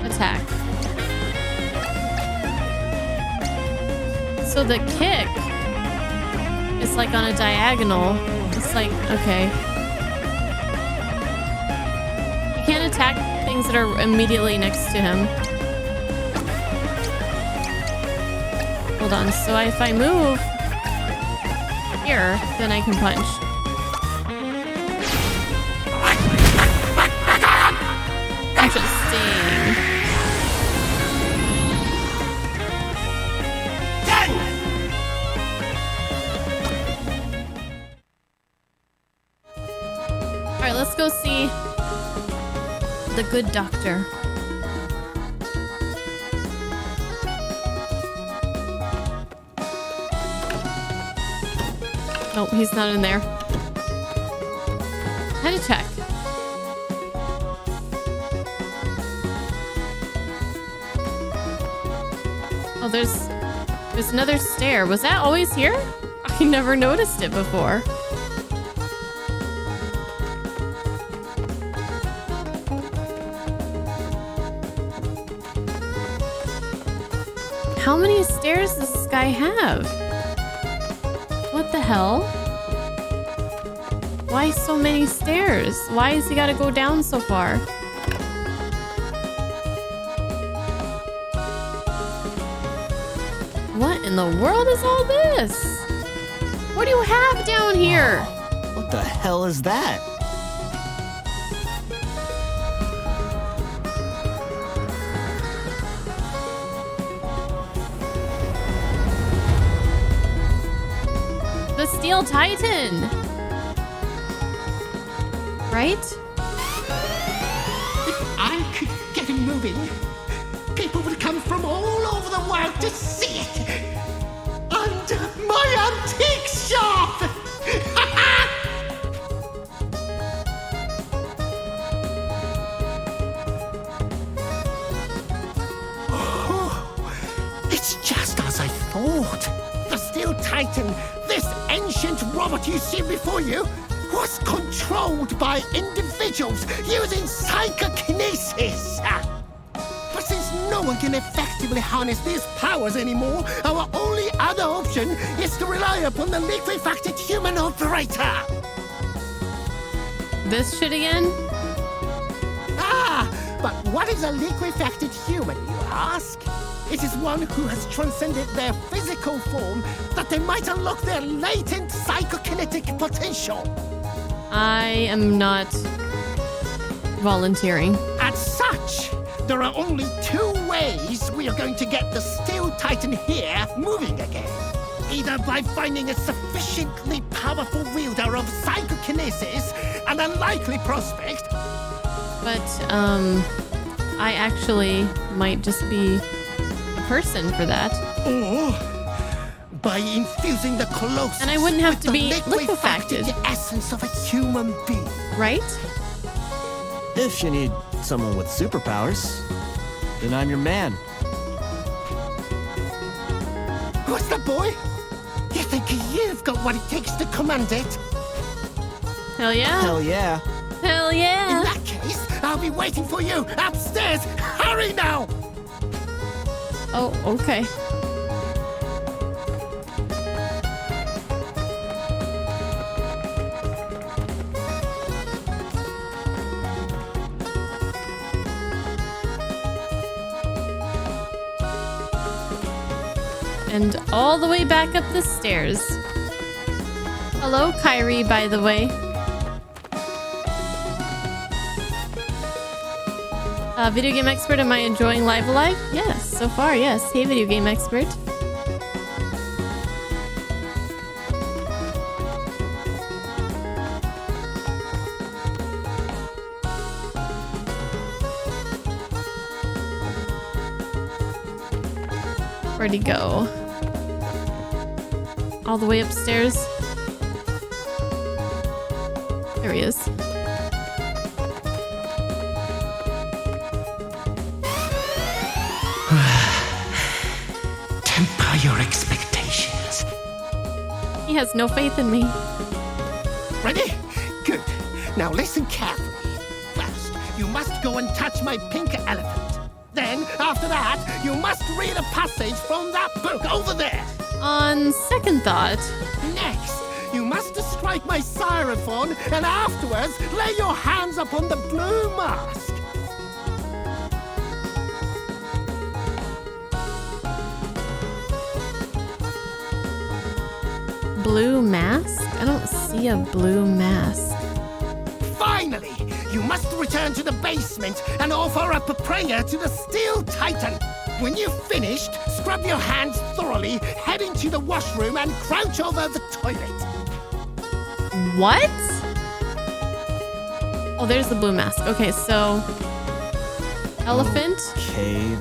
attack? So the kick is like on a diagonal. It's like, okay. You can't attack things that are immediately next to him. Hold on, so if I move here, then I can punch. Interesting. Alright, let's go see the good doctor. Nope, he's not in there. I had to check. Oh, there's another stair. Was that always here? I never noticed it before. How many stairs does this guy have? What the hell? Why so many stairs? Why has he got to go down so far? What in the world is all this? What do you have down here? What the hell is that? The Steel Titan. Right? If I could get him moving, people would come from all over the world to see it. Under my antique shop! Oh, it's just as I thought. The Steel Titan, this ancient robot you see before you, was controlled by individuals using psychokinesis. But since no one can effectively harness these powers anymore, our only other option is to rely upon the liquefacted human operator. This shit again? But what is a liquefacted human, you ask? It is one who has transcended their physical form that they might unlock their latent psychokinetic potential. I am not volunteering. As such, there are only two ways we are going to get the Steel Titan here moving again. Either by finding a sufficiently powerful wielder of psychokinesis, an unlikely prospect. But, I actually might just be a person for that. Or by infusing the Colossus and I wouldn't have with to be the liquefacted. The essence of a human being. Right? If you need someone with superpowers, then I'm your man. What's that, boy? You think you've got what it takes to command it? Hell yeah. Hell yeah. Hell yeah. In that case, I'll be waiting for you upstairs. Hurry now! Oh, okay. And all the way back up the stairs. Hello, Kyrie, by the way. Video game expert, am I enjoying Live Alive? Yes, so far, yes. Hey, video game expert. Where'd he go? All the way upstairs. There he is. Temper your expectations. He has no faith in me. Ready? Good. Now listen carefully. First, you must go and touch my pink elephant. Then, after that, you must read a passage from that book over there. On second thought. Next, you must strike my styrofoam, and afterwards, lay your hands upon the blue mask. Blue mask? I don't see a blue mask. Finally, you must return to the basement and offer up a prayer to the Steel Titan. When you've finished, scrub your hands thoroughly, head into the washroom, and crouch over the toilet. What? Oh, there's the blue mask. Okay, so... Elephant? Okay.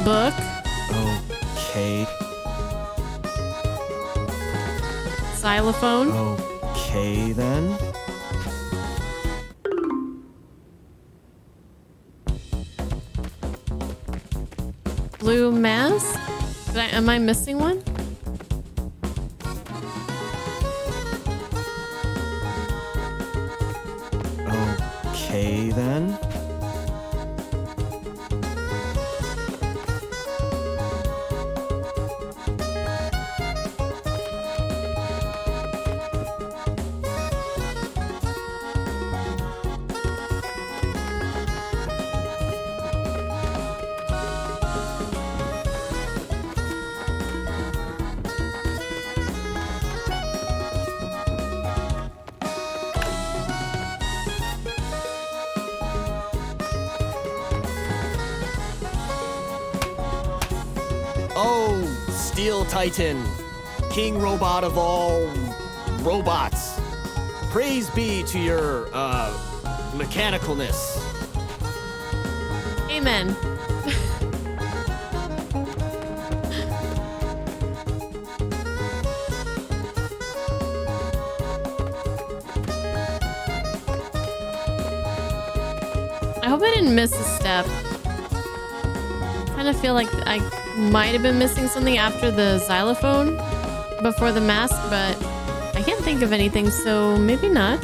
Book? Okay. Xylophone? Okay, then. blue mask? Am I missing one? Okay, then. Steel Titan, king robot of all robots. Praise be to your, mechanicalness. Amen. I hope I didn't miss a step. I feel like I might have been missing something after the xylophone before the mask, but I can't think of anything, so maybe not.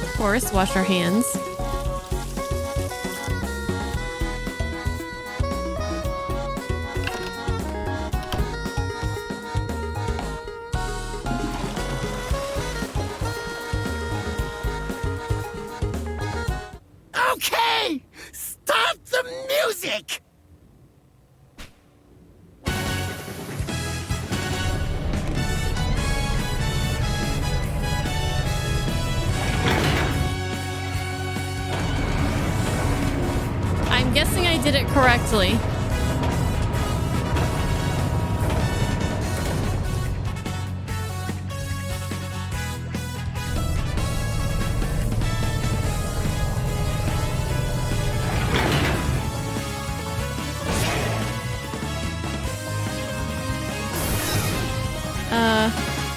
Of course, wash our hands. Okay! Start the music! I'm guessing I did it correctly.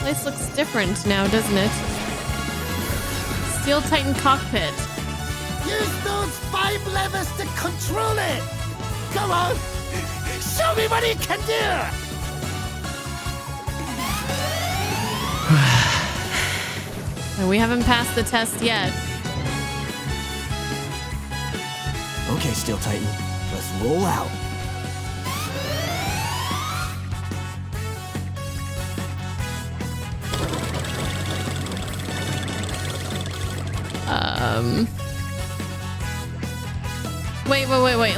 This looks different now, doesn't it? Steel Titan cockpit. Use those 5 levers to control it! Come on! Show me what you can do! We haven't passed the test yet. Okay, Steel Titan, let's roll out. Wait.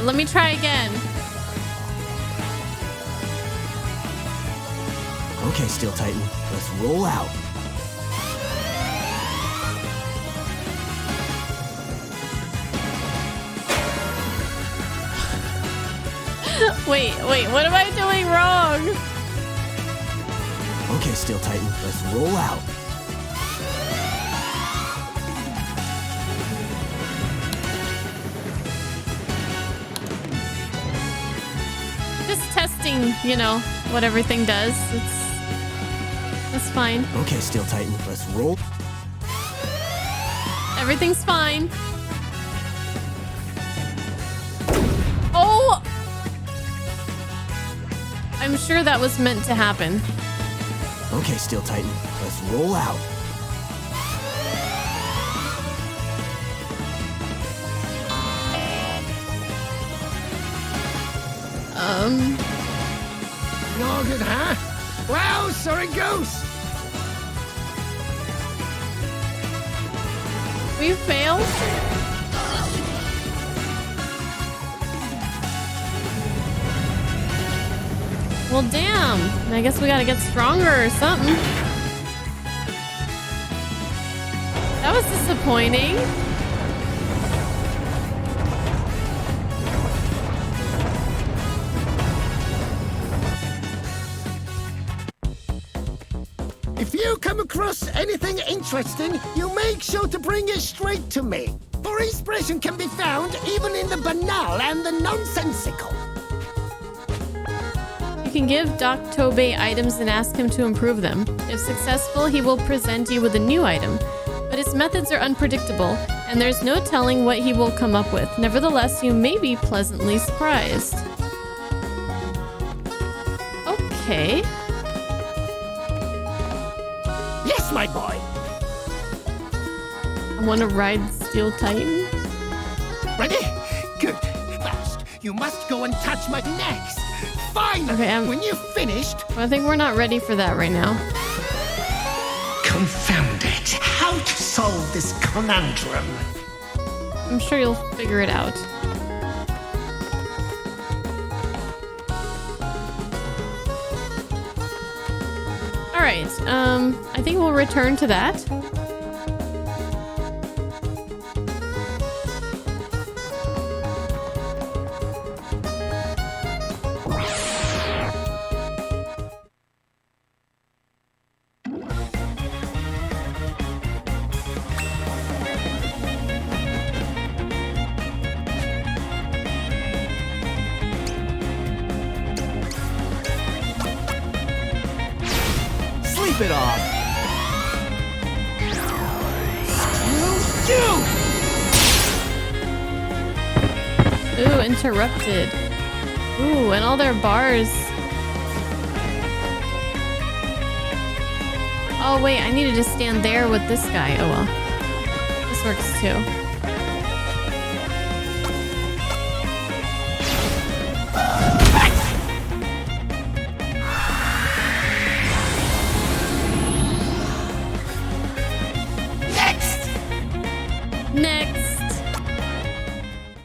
Let me try again. Okay, Steel Titan, let's roll out. Wait, what am I doing wrong? Okay, Steel Titan, let's roll out. Just testing, you know, what everything does. That's fine. Okay, Steel Titan, let's roll. Everything's fine. Oh! I'm sure that was meant to happen. Okay, Steel Titan, let's roll out. No good, huh? Wow, sorry, Goose! We failed? Well, damn. I guess we gotta get stronger or something. That was disappointing. If you come across anything interesting, you make sure to bring it straight to me. For inspiration can be found even in the banal and the nonsensical. can give Doc Tobey items and ask him to improve them. If successful, he will present you with a new item. But his methods are unpredictable, and there's no telling what he will come up with. Nevertheless, you may be pleasantly surprised. Okay. Yes, my boy. I want to ride Steel Titan. Ready? Good. First, you must go and touch my next. Fine. Okay, when you've finished. I think we're not ready for that right now. Confound it. How to solve this conundrum? I'm sure you'll figure it out. Alright, I think we'll return to that. It off. Ooh, interrupted. Ooh, and all their bars. Oh wait, I needed to stand there with this guy. Oh well. This works too.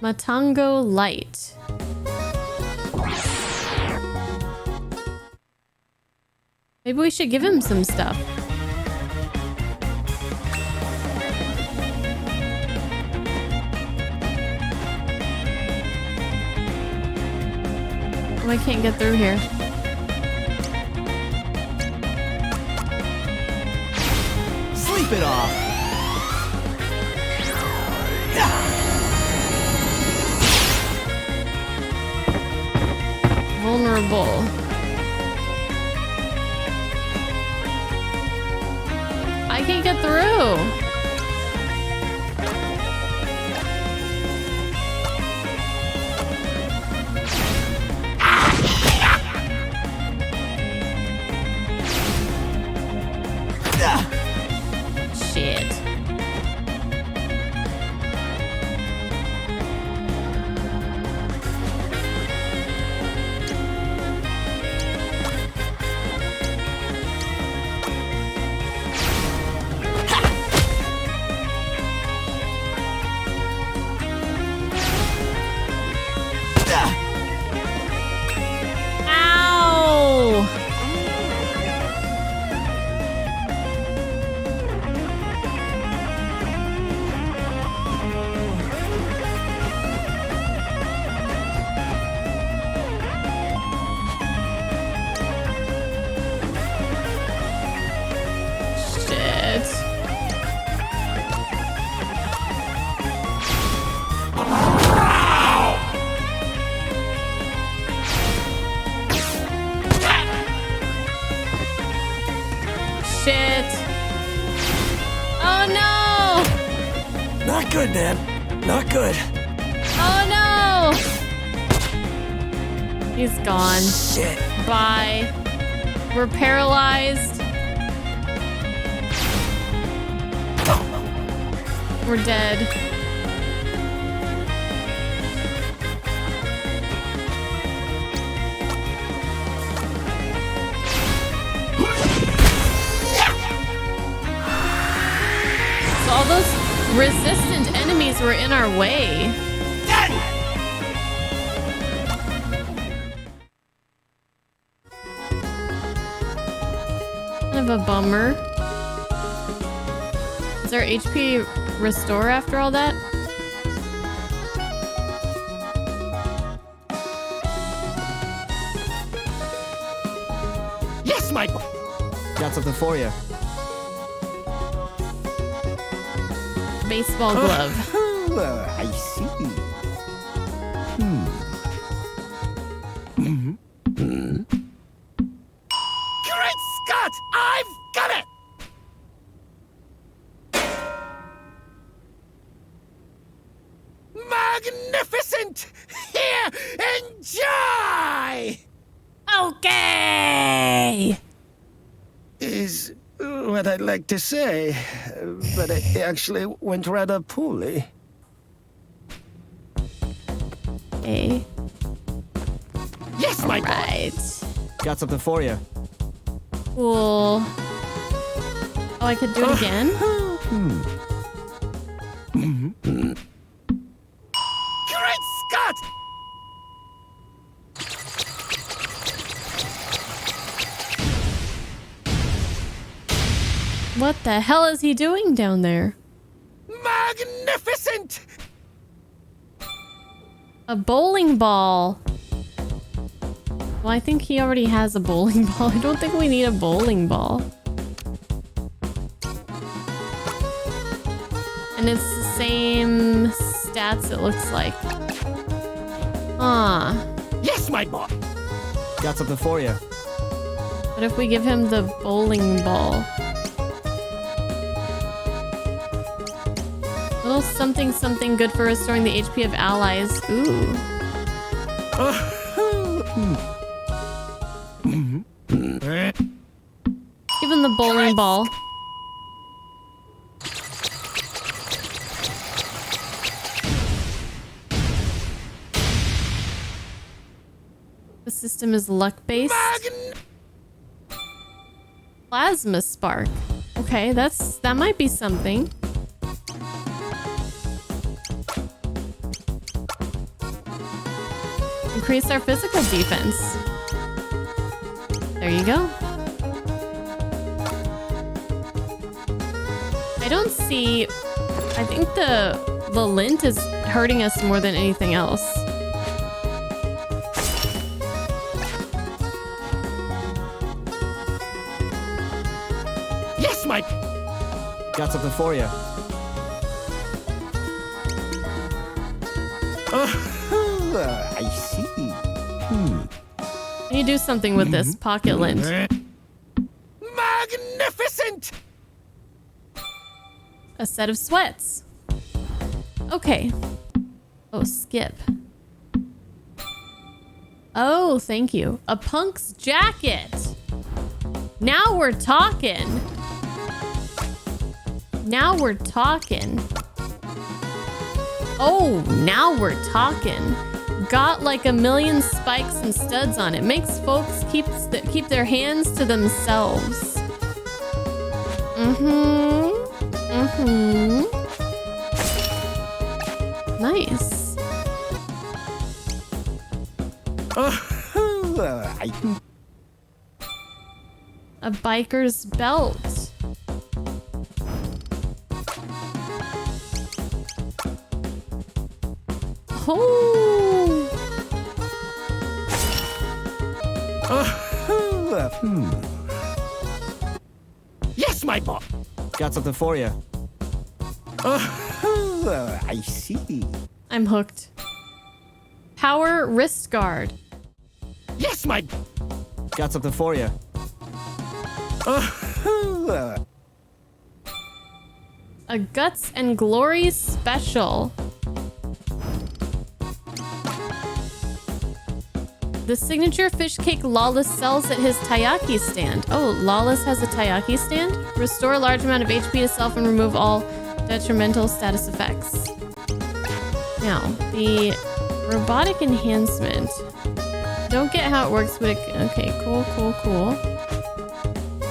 Matango Light. Maybe we should give him some stuff. Oh, I can't get through here. Sleep it off. Vulnerable. I can't get through. Shit. Not good, man. Not good. Oh no! He's gone. Shit. Bye. We're paralyzed. We're dead. So all those resistant enemies were in our way. Kind of a bummer. Is there HP restore after all that? Yes, my boy. Got something for you. Baseball glove. I see. what I'd like to say, but it actually went rather poorly. Okay. Yes, my boy. Right. Got something for you. Cool. Oh, I could do it again? Great Scott! What the hell is he doing down there? Magnificent! A bowling ball. Well, I think he already has a bowling ball. I don't think we need a bowling ball. And it's the same stats, it looks like. Huh. Yes, my boy. Got something for you. What if we give him the bowling ball? Little something something good for restoring the HP of allies. Ooh. Give him the bowling ball. The system is luck-based. Plasma spark. Okay, that might be something. Increase our physical defense. There you go. I don't see... I think the lint is hurting us more than anything else. Yes, my... Got something for you. I see. Can you do something with this pocket lint? Magnificent! A set of sweats. Okay. Oh, skip. Oh, thank you. A punk's jacket. Now we're talking. Now we're talking. Oh, now we're talking. Got like a million spikes and studs on it. Makes folks keep their hands to themselves. Nice. A biker's belt. Oh. Yes, my boy. Got something for you. I see. I'm hooked. Power wrist guard. Yes, my... Got something for you. A guts and glory special. The signature fish cake Lawless sells at his taiyaki stand. Oh, Lawless has a taiyaki stand? Restore a large amount of HP to self and remove all detrimental status effects. Now, the robotic enhancement. Don't get how it works, but it... Okay, cool.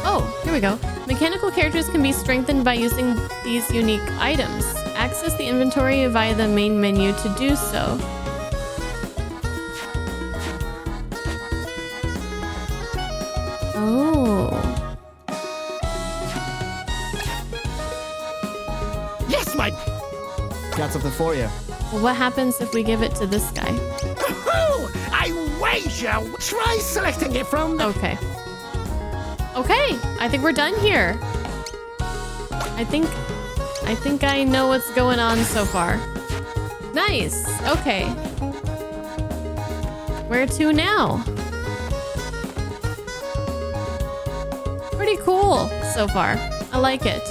Oh, here we go. Mechanical characters can be strengthened by using these unique items. Access the inventory via the main menu to do so. Oh. Yes, my... Got something for you. Well, what happens if we give it to this guy? I wager. Try selecting it from the... Okay. Okay, I think we're done here. I think I know what's going on so far. Nice. Okay. Where to now? Pretty cool so far. I like it.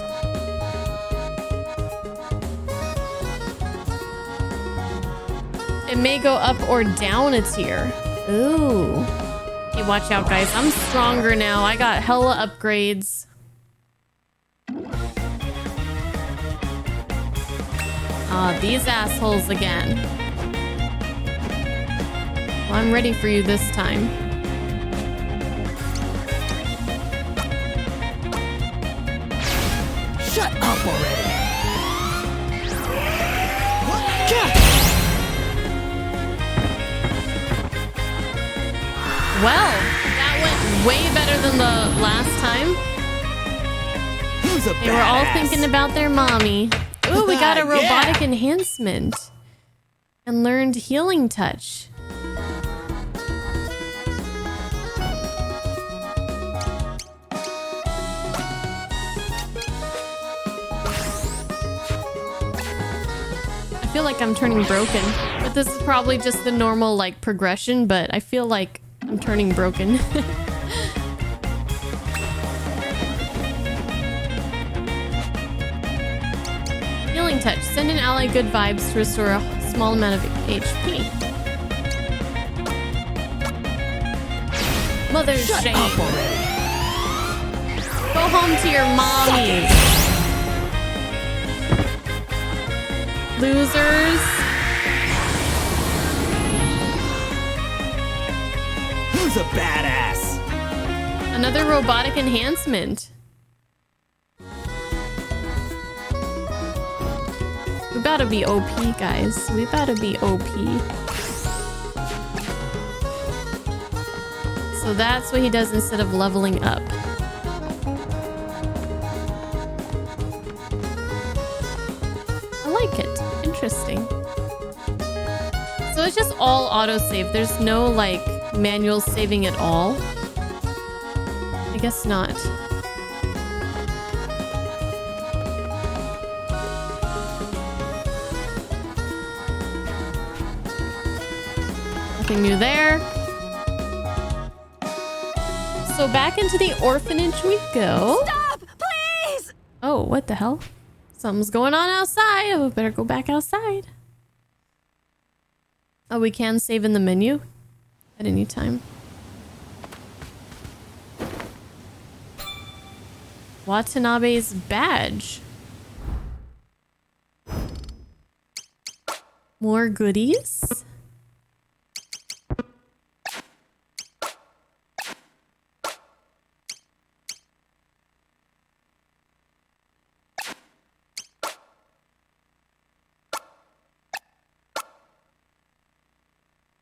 It may go up or down a tier. Ooh. Hey, watch out, guys. I'm stronger now. I got hella upgrades. Ah, these assholes again. Well, I'm ready for you this time. Shut up already! Well, that went way better than the last time. Who's a They were all badass? thinking about their mommy. Ooh, we got a robotic enhancement. And learned healing touch. I feel like I'm turning broken. But this is probably just the normal, like, progression, but I feel like I'm turning broken. Healing touch. Send an ally good vibes to restore a small amount of HP. Mother's Shut shame. up already! Go home to your mommies. Losers. Who's a badass? Another robotic enhancement. We about to be OP, guys. We about to be OP. So that's what he does instead of leveling up. I like it. Interesting. So it's just all autosave. There's no, like, manual saving at all. I guess not. Nothing new there. So back into the orphanage we go. Stop, please! Oh, what the hell? Something's going on outside. Oh, better go back outside. Oh, we can save in the menu at any time. Watanabe's badge. More goodies.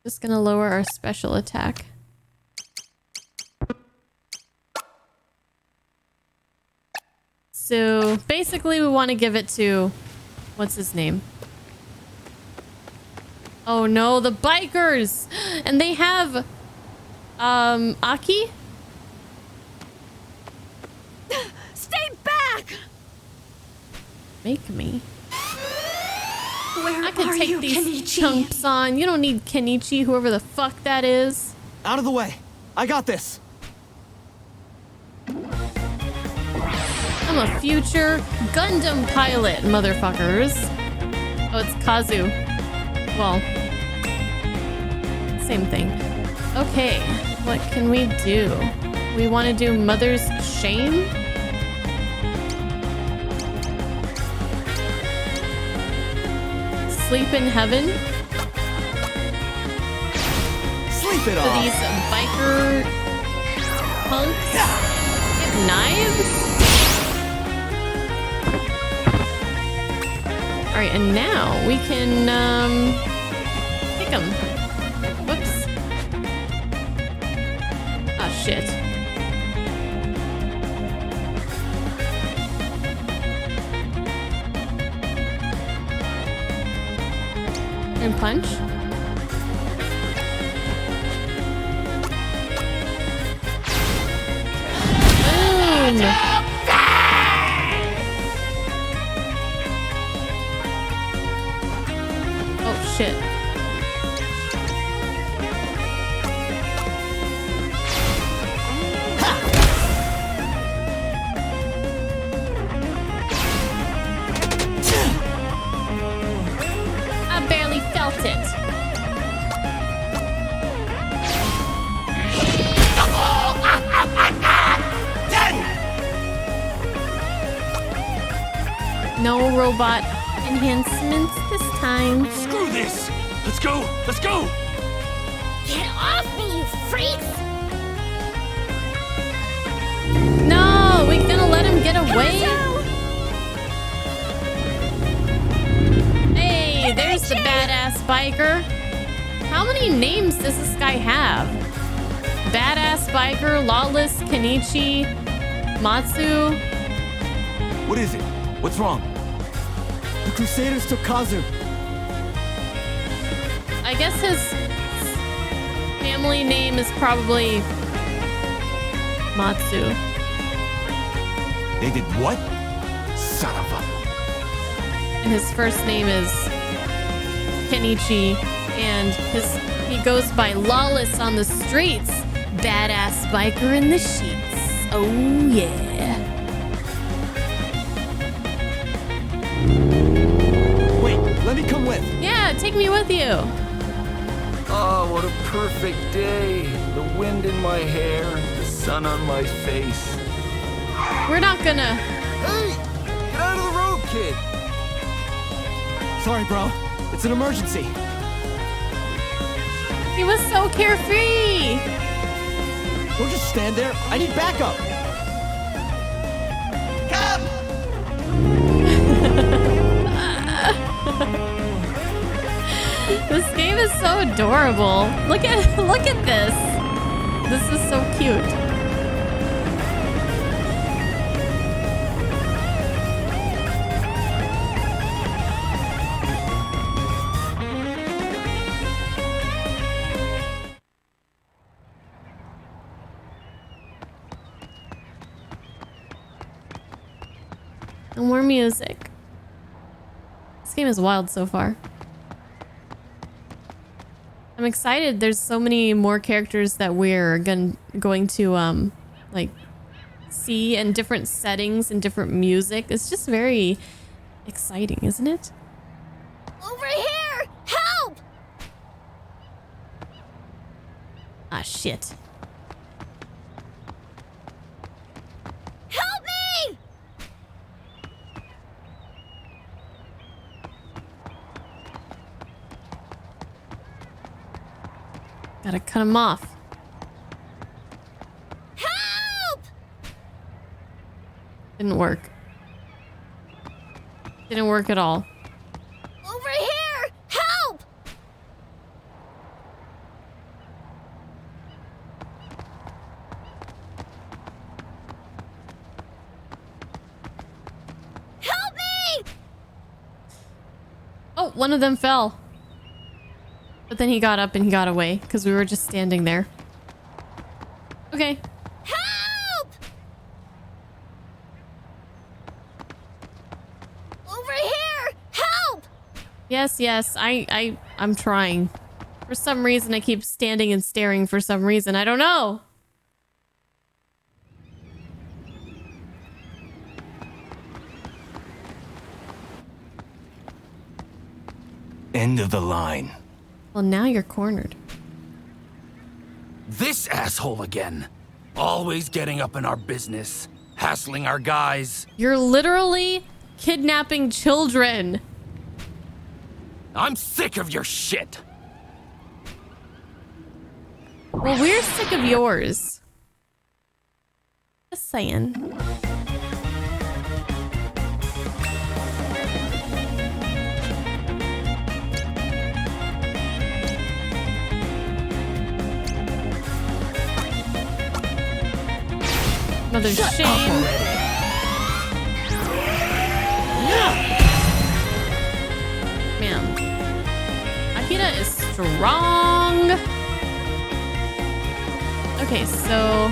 Just gonna lower our special attack. So basically we want to give it to, what's his name? Oh no, the bikers! And they have, Aki? Stay back! Make me. Where I can are take you, these Kenichi? chumps on. You don't need Kenichi, whoever the fuck that is. Out of the way. I got this. I'm a future Gundam pilot, motherfuckers. Oh, it's Kazu. Well, same thing. Okay, what can we do? We want to do Mother's Shame? Sleep in Heaven? Sleep it For off. these biker punks? Get knives? Alright, and now we can, pick them. Whoops. Ah, shit. And punch. Boom! Oh, shit. I barely felt it. No robot enhancements this time. Screw this! Let's go! Let's go! Get off me, you freaks! No, we gonna let him get away? Hey, there's the badass biker. How many names does this guy have? Badass biker, lawless, Kenichi, Matsu. What is it? What's wrong? The Crusaders took Kazu. I guess his family name is probably Matsu. They did what? Son of a... And his first name is Kenichi, and he goes by Lawless on the streets, badass biker in the sheets. Oh yeah. Wait, let me come with. Yeah, take me with you. Oh, what a perfect day. The wind in my hair, the sun on my face. We're not gonna... Hey! Get out of the road, kid! Sorry, bro. It's an emergency. He was so carefree. Don't just stand there. I need backup. This game is so adorable. Look at this. This is so cute. And more music. This game is wild so far. I'm excited. There's so many more characters that we're going to like see in different settings and different music. It's just very exciting, isn't it? Over here! Help! Ah, shit. Help me! Gotta cut him off. Help! Didn't work. Didn't work at all. Over here! Help! Help me! Oh, one of them fell. But then he got up and he got away because we were just standing there. Okay. Help! Over here! Help! Yes, yes. I'm trying. For some reason, I keep standing and staring for some reason. I don't know. End of the line. Well, now you're cornered. This asshole again. Always getting up in our business, hassling our guys. You're literally kidnapping children. I'm sick of your shit. Well, we're sick of yours. Just saying. Another shame. Man. Akira is strong. Okay, so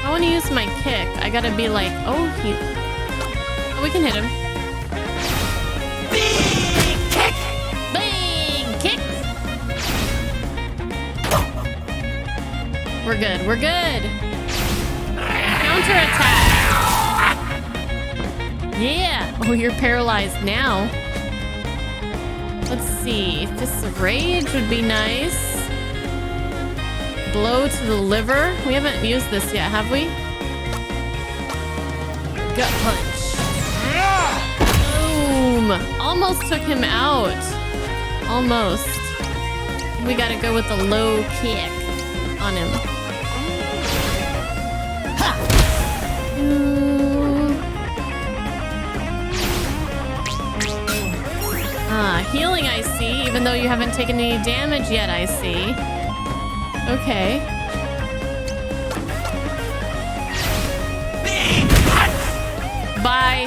I want to use my kick. I gotta be like, oh, we can hit him. Big kick! Big kick! We're good, we're good. Counterattack. Yeah. Oh, you're paralyzed now. Let's see. Fists of Rage would be nice. Blow to the liver. We haven't used this yet, have we? Gut punch. Boom! Almost took him out. Almost. We gotta go with the low kick on him. Healing, I see, even though you haven't taken any damage yet, I see. Okay. Bye.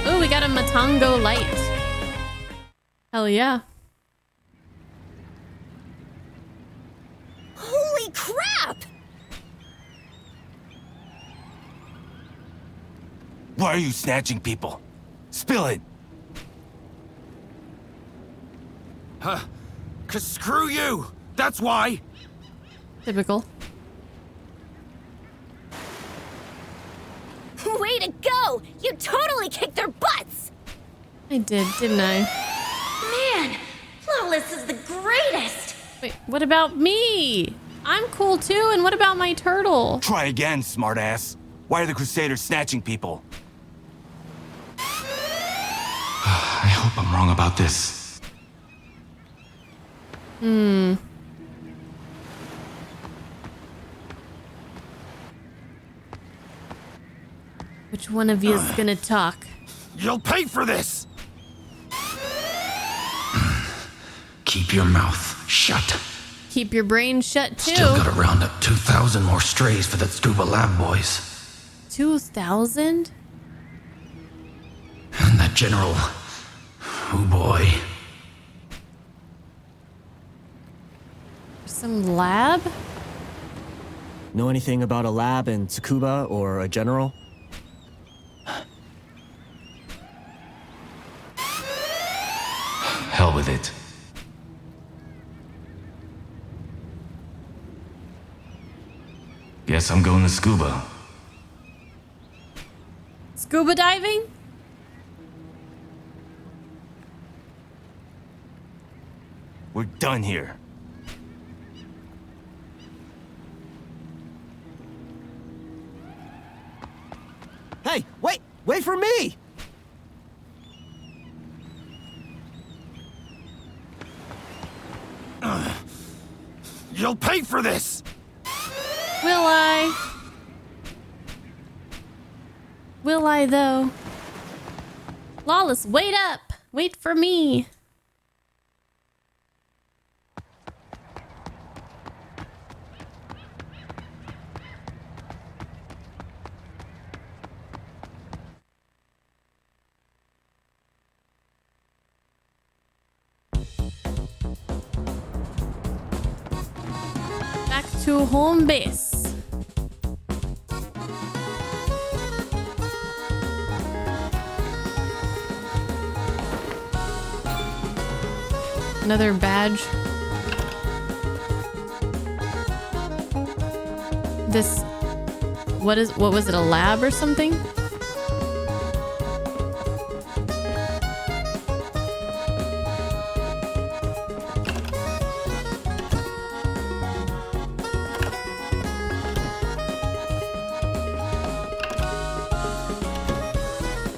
Ooh, we got a Matango light. Hell yeah. Holy crap! Why are you snatching people? Spill it! Huh? 'Cause screw you! That's why! Typical. Way to go! You totally kicked their butts! I did, didn't I? Man, Flawless is the greatest! Wait, what about me? I'm cool too, and what about my turtle? Try again, smartass. Why are the Crusaders snatching people? I hope I'm wrong about this. Which one of you is gonna talk? You'll pay for this! Keep your mouth shut. Keep your brain shut too. Still gotta round up 2,000 more strays for that scuba lab boys. 2,000? And that general... Oh boy. Some lab? Know anything about a lab in Tsukuba or a general? Hell with it. Guess I'm going to scuba. Scuba diving? We're done here. Hey, wait! Wait for me! You'll pay for this! Will I? Will I though? Lawless, wait up! Wait for me! Back to home base. Another badge. This... what was it, a lab or something?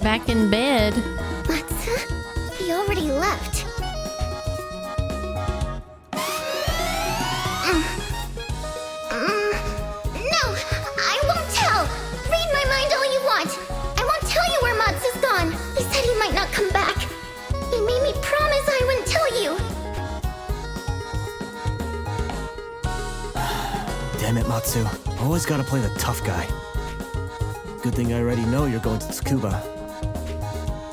Back in bed. Matsu? He already left. No! I won't tell! Read my mind all you want! I won't tell you where Matsu's gone! He said he might not come back! He made me promise I wouldn't tell you! Damn it, Matsu. Always gotta play the tough guy. Good thing I already know you're going to Tsukuba.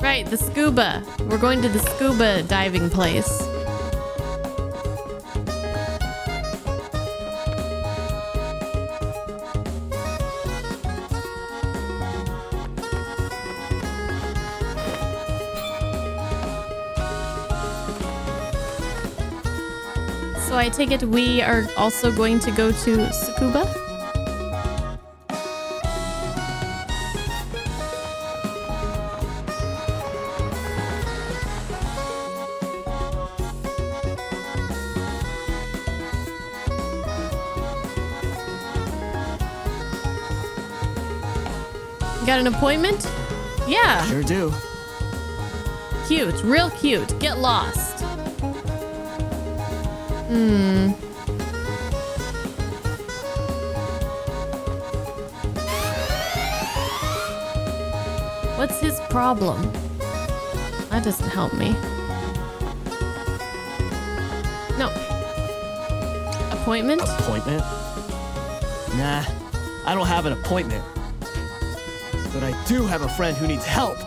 Right, the scuba. We're going to the scuba diving place. So I take it we are also going to go to Tsukuba? Got an appointment? Yeah. Sure do. Cute. Real cute. Get lost. What's his problem? That doesn't help me. No. Appointment? Appointment? Nah, I don't have an appointment. But I do have a friend who needs help.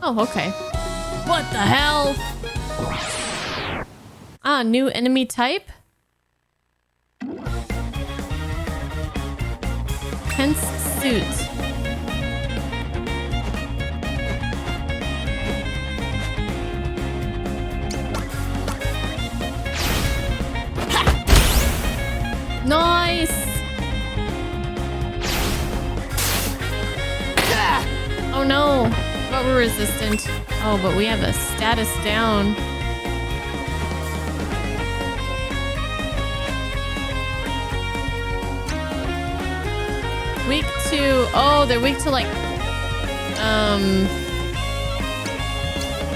Oh, okay. What the hell? Ah, new enemy type? Tense suit. Nice! Oh no, but we're resistant. Oh, but we have a status down. Weak to, oh, they're weak to like,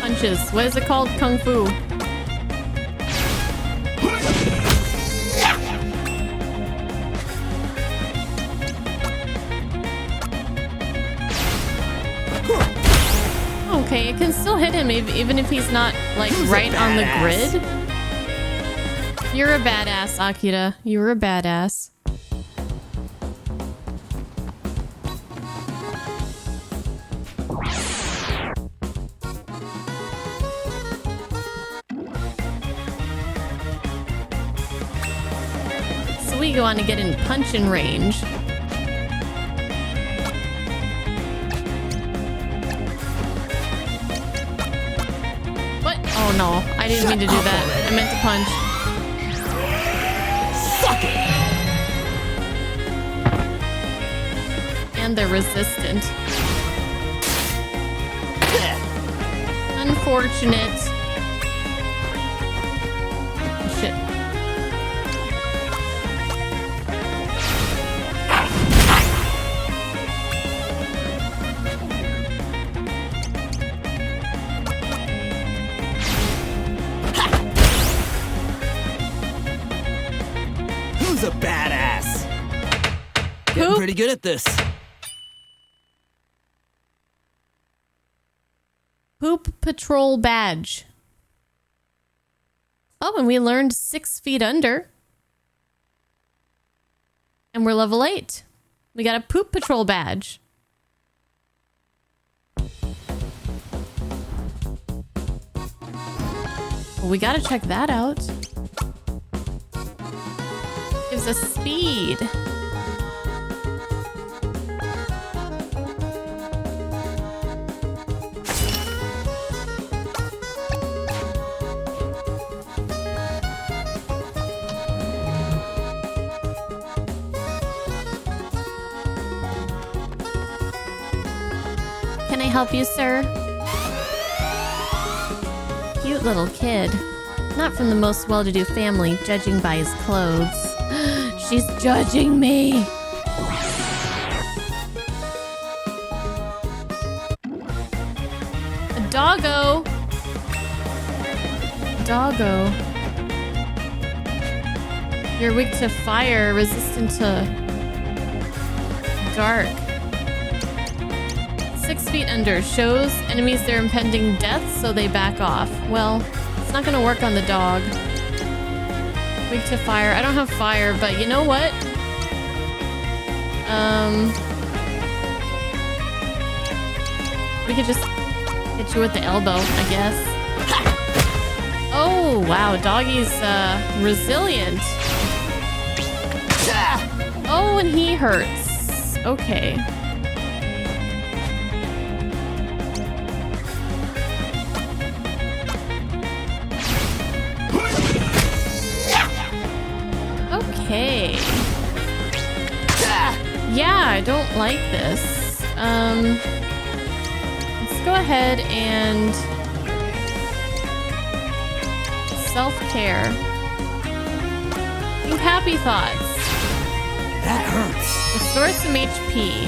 punches. What is it called? Kung Fu. Okay, it can still hit him even if he's not like right on the grid. You're a badass, Akira. You're a badass. So we go on to get in punching range. Oh no, I didn't mean to do that. I meant to punch. Suck it! And they're resistant. Unfortunate. Shit. Who's a badass? Getting pretty good at this. Poop Patrol badge. Oh, and we learned 6 feet under. And we're level 8. We got a Poop Patrol badge. Well, we gotta check that out. Gives us speed. Can I help you, sir? Cute little kid. Not from the most well-to-do family, judging by his clothes. She's judging me. A doggo. Doggo. You're weak to fire, resistant to dark. 6 feet under. Shows enemies their impending death, so they back off. Well, it's not gonna work on the dog. Weak to fire. I don't have fire, but you know what? We could just hit you with the elbow, I guess. Oh, wow. Doggy's resilient. Oh, and he hurts. Okay. Okay. Yeah, I don't like this. Let's go ahead and self-care. Think happy thoughts. That hurts. Restore some HP.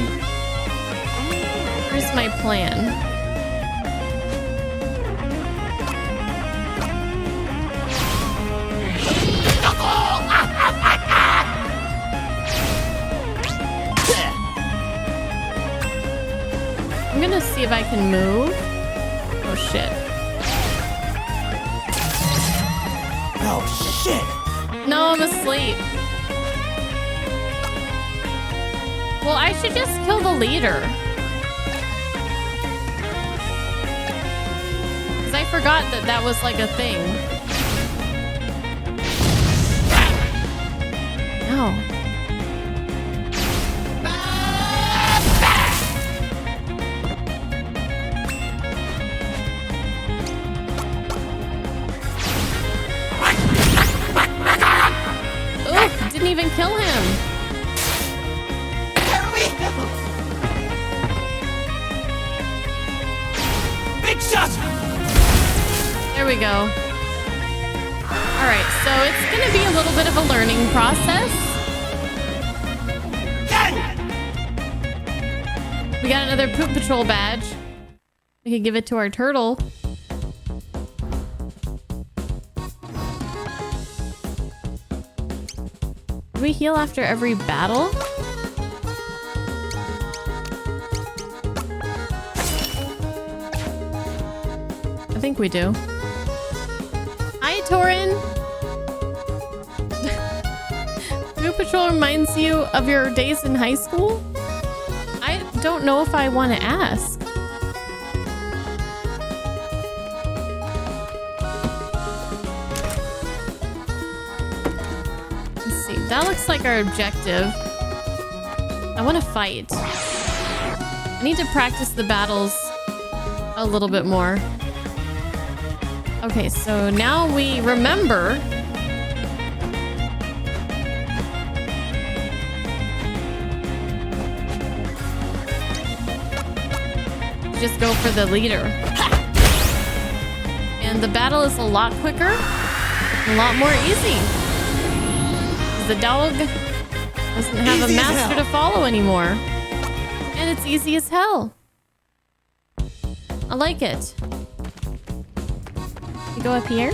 Here's my plan. I'm gonna see if I can move. Oh shit. Oh shit! No, I'm asleep. Well, I should just kill the leader. Because I forgot that that was like a thing. No. Didn't even kill him. Big shot! There we go. All right, so it's gonna be a little bit of a learning process. We got another Poop Patrol badge. We could give it to our turtle. Do we heal after every battle? I think we do. Hi, Torin! Poop Patrol reminds you of your days in high school? I don't know if I want to ask. That looks like our objective. I want to fight. I need to practice the battles a little bit more. Okay, so now we remember. Just go for the leader. And the battle is a lot quicker, a lot more easy. The dog doesn't have a master to follow anymore. And it's easy as hell. I like it. You go up here?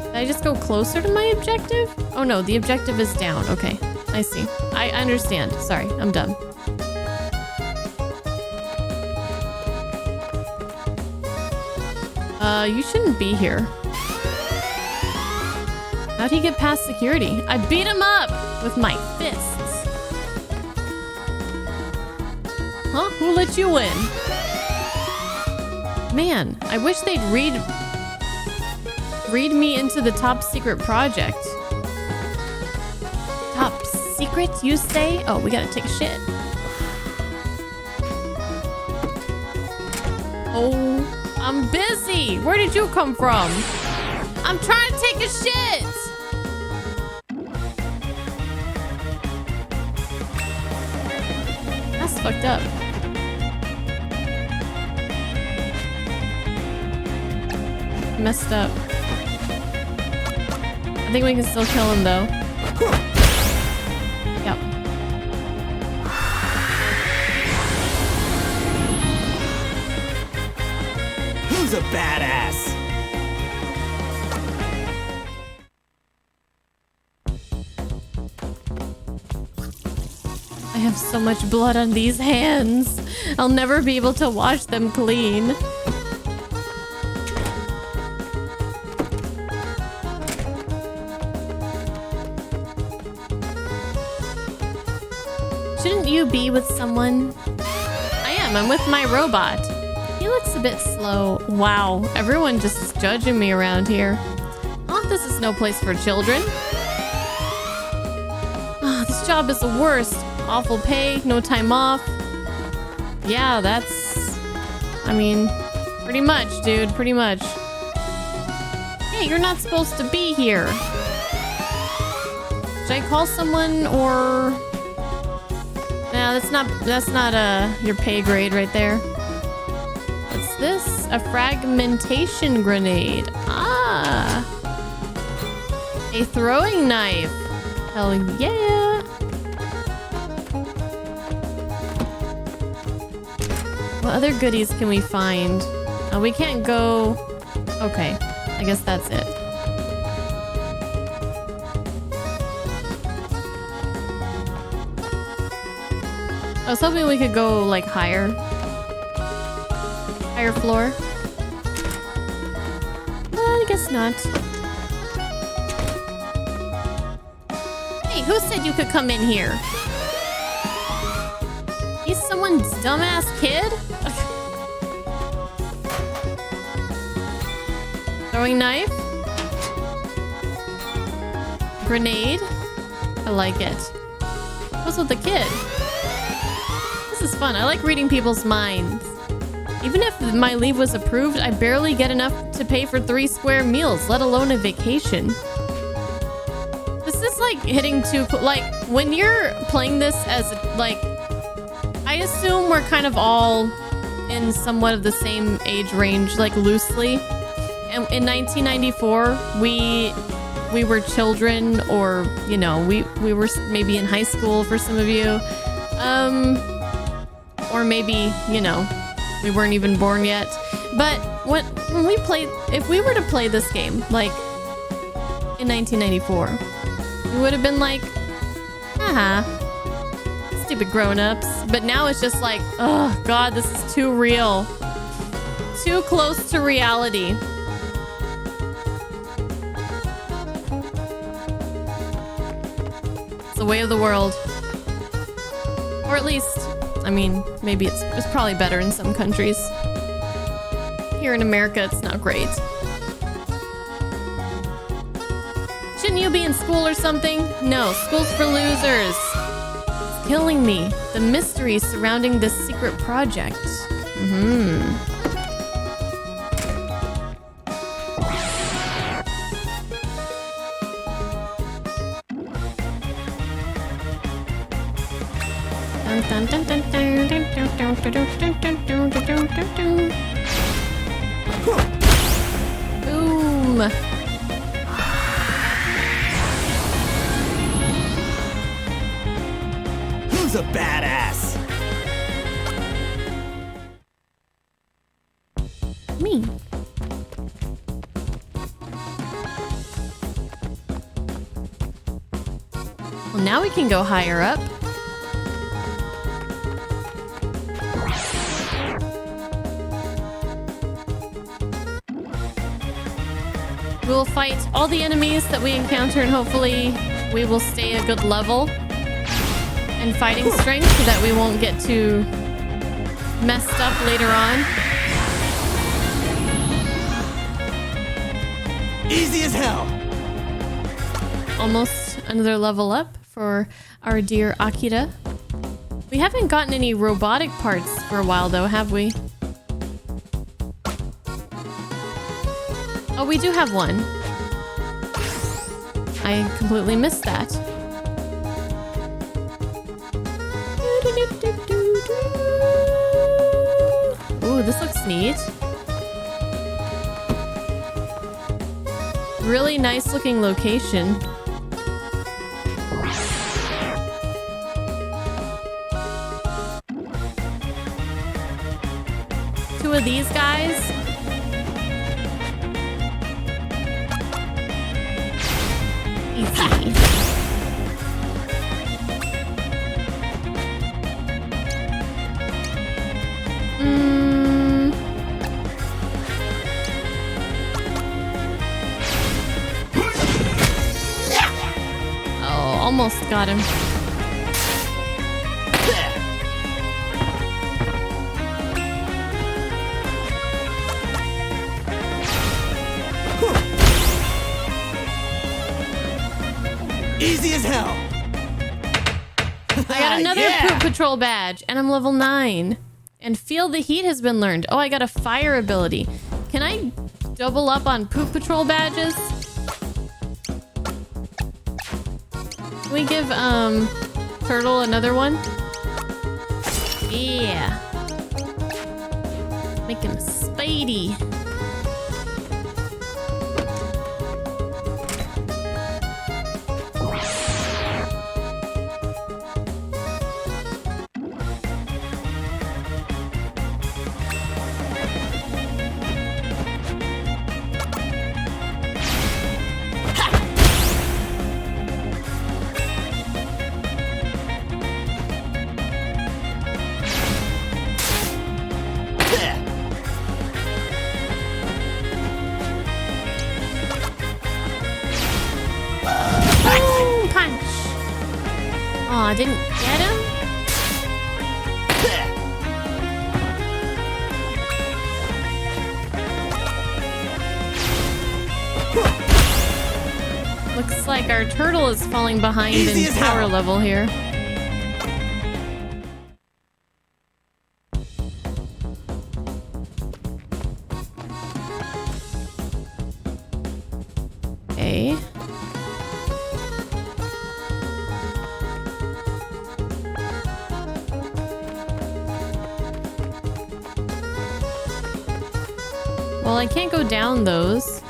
Did I just go closer to my objective? Oh no, the objective is down. Okay, I see. I understand. Sorry, I'm dumb. You shouldn't be here. How'd he get past security? I beat him up with my fists. Huh? Who let you in? Man, I wish they'd read me into the top secret project. Top secret, you say? Oh, we gotta take a shit. Oh, I'm busy. Where did you come from? I'm trying to take a shit. That's fucked up. Messed up. I think we can still kill him though. Yep. Who's a badass? I have so much blood on these hands. I'll never be able to wash them clean. Shouldn't you be with someone? I am. I'm with my robot. He looks a bit slow. Wow. Everyone just is judging me around here. Oh, this is no place for children. Oh, this job is the worst. Awful pay, no time off. Yeah, that's... I mean, pretty much, dude. Pretty much. Hey, you're not supposed to be here. Should I call someone or... Nah, that's not your pay grade right there. What's this? A fragmentation grenade. Ah. A throwing knife. Hell yeah. What other goodies can we find? We can't go... Okay, I guess that's it. I was hoping we could go like higher. Higher floor. I guess not. Hey, who said you could come in here? He's someone's dumbass kid? Throwing knife? Grenade? I like it. What's with the kid? This is fun. I like reading people's minds. Even if my leave was approved, I barely get enough to pay for 3 square meals, let alone a vacation. This is like hitting too... Like, when you're playing this as, like... I assume we're kind of all in somewhat of the same age range, like loosely. And in 1994, we were children, or, you know, we were maybe in high school for some of you. Or maybe, you know, we weren't even born yet. But when we played, if we were to play this game, like, in 1994, we would have been like, haha, stupid grown-ups. But now it's just like, oh god, this is too real. Too close to reality. It's the way of the world. Or at least, I mean, maybe it's probably better in some countries. Here in America, it's not great. Shouldn't you be in school or something? No, school's for losers. It's killing me. The mystery surrounding this secret project. Boom. Who's a badass? Me. Well, now we can go higher up. We will fight all the enemies that we encounter, and hopefully we will stay a good level and fighting strength so that we won't get too messed up later on. Easy as hell. Almost another level up for our dear Akira. We haven't gotten any robotic parts for a while though, have we? Oh, we do have one. I completely missed that. Ooh, this looks neat. Really nice looking location. Two of these guys. Easy. Oh, almost got him. Easy as hell. I got another Poop Patrol badge, and I'm level 9. And Feel the Heat has been learned. Oh, I got a fire ability. Can I double up on Poop Patrol badges? Can we give Turtle another one? Yeah. Make him Spidey. Aw, didn't get him? Looks like our turtle is falling behind in power level here. Okay. Well, I can't go down those.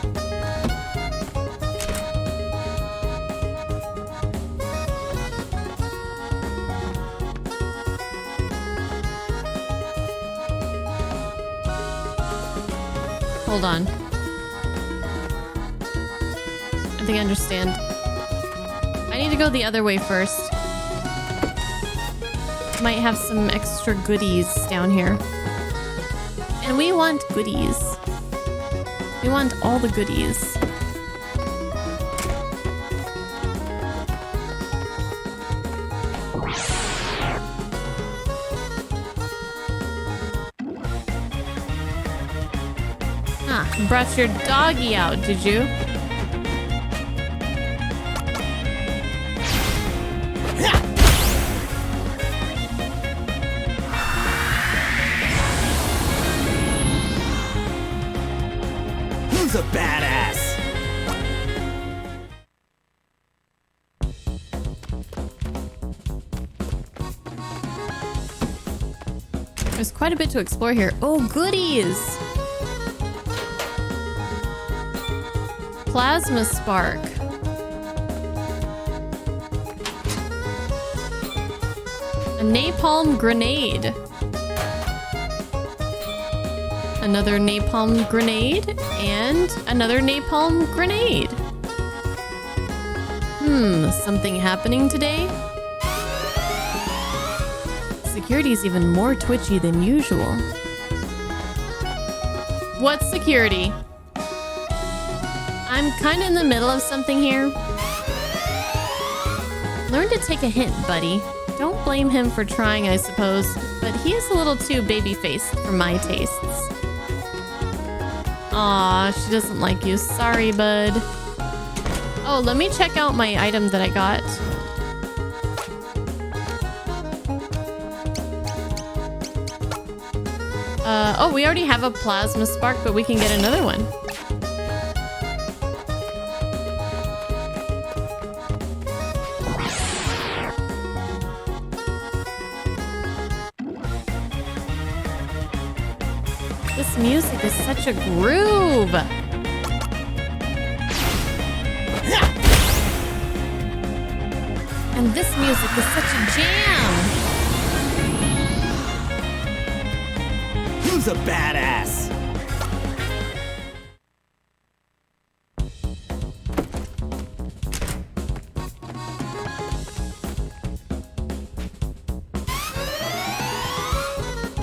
Hold on. I think I understand. I need to go the other way first. Might have some extra goodies down here. And we want goodies. We want all the goodies. Brought your doggy out, did you? Who's a badass? There's quite a bit to explore here. Oh, goodies! Plasma spark. A napalm grenade. Another napalm grenade and another napalm grenade. Something happening today? Security's even more twitchy than usual. What's security? I'm kind of in the middle of something here. Learn to take a hint, buddy. Don't blame him for trying, I suppose, but he is a little too baby-faced for my tastes. Aw, she doesn't like you. Sorry, bud. Oh, let me check out my item that I got. Oh, we already have a plasma spark, but we can get another one. This music is such a groove. And this music is such a jam. Who's a badass?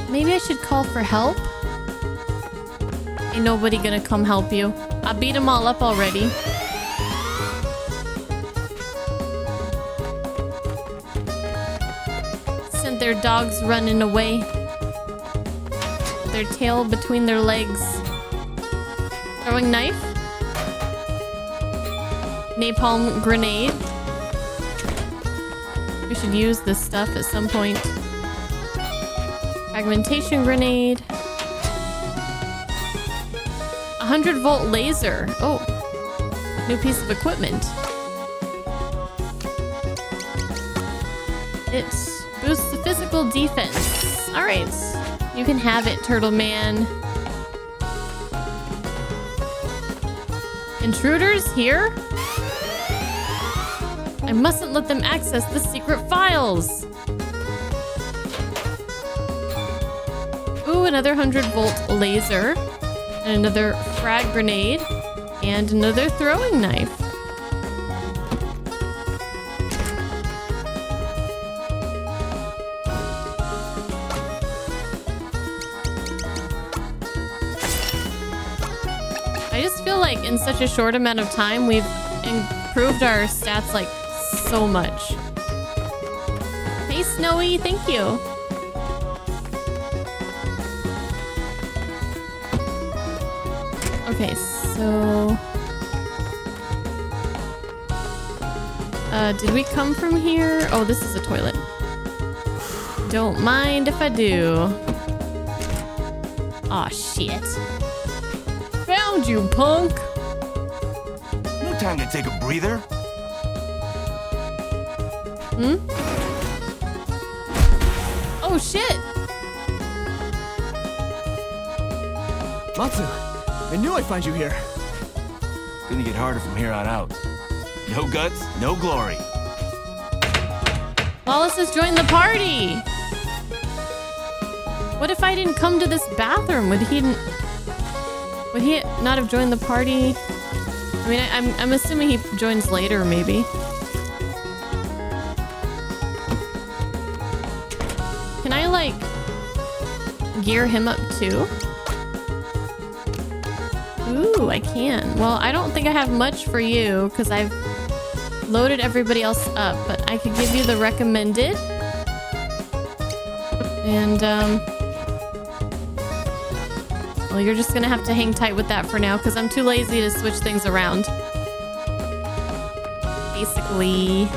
Maybe I should call for help? Ain't nobody gonna come help you. I beat them all up already. Sent their dogs running away. Their tail between their legs. Throwing knife. Napalm grenade. We should use this stuff at some point. Fragmentation grenade. 100-volt laser. Oh, new piece of equipment. It boosts the physical defense. All right, you can have it, Turtle Man. Intruders here? I mustn't let them access the secret files. Ooh, another 100-volt laser. And another frag grenade. And another throwing knife. I just feel like in such a short amount of time, we've improved our stats like so much. Snowy. Thank you. Okay, so... did we come from here? Oh, this is a toilet. Don't mind if I do. Aw, shit. Found you, punk! No time to take a breather. Hmm? Oh, shit! Matsu, I knew I'd find you here. Gonna get harder from here on out. No guts, no glory. Wallace has joined the party! What if I didn't come to this bathroom? Would he not have joined the party? I mean, I'm assuming he joins later, maybe. Can I, like, gear him up too? Ooh, I can. Well, I don't think I have much for you because I've loaded everybody else up, but I could give you the recommended. And, well, you're just gonna have to hang tight with that for now because I'm too lazy to switch things around. Basically.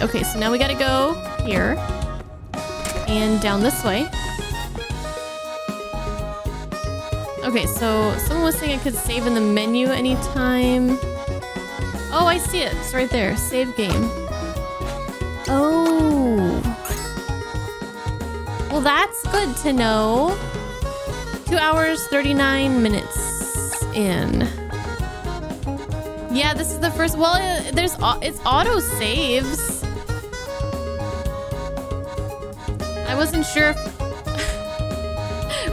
Okay, so now we gotta go here. And down this way. Okay, so someone was saying I could save in the menu anytime. Oh, I see it. It's right there. Save game. Oh. Well, that's good to know. 2 hours, 39 minutes in. Yeah, this is the first. Well, it's auto saves. I wasn't sure if...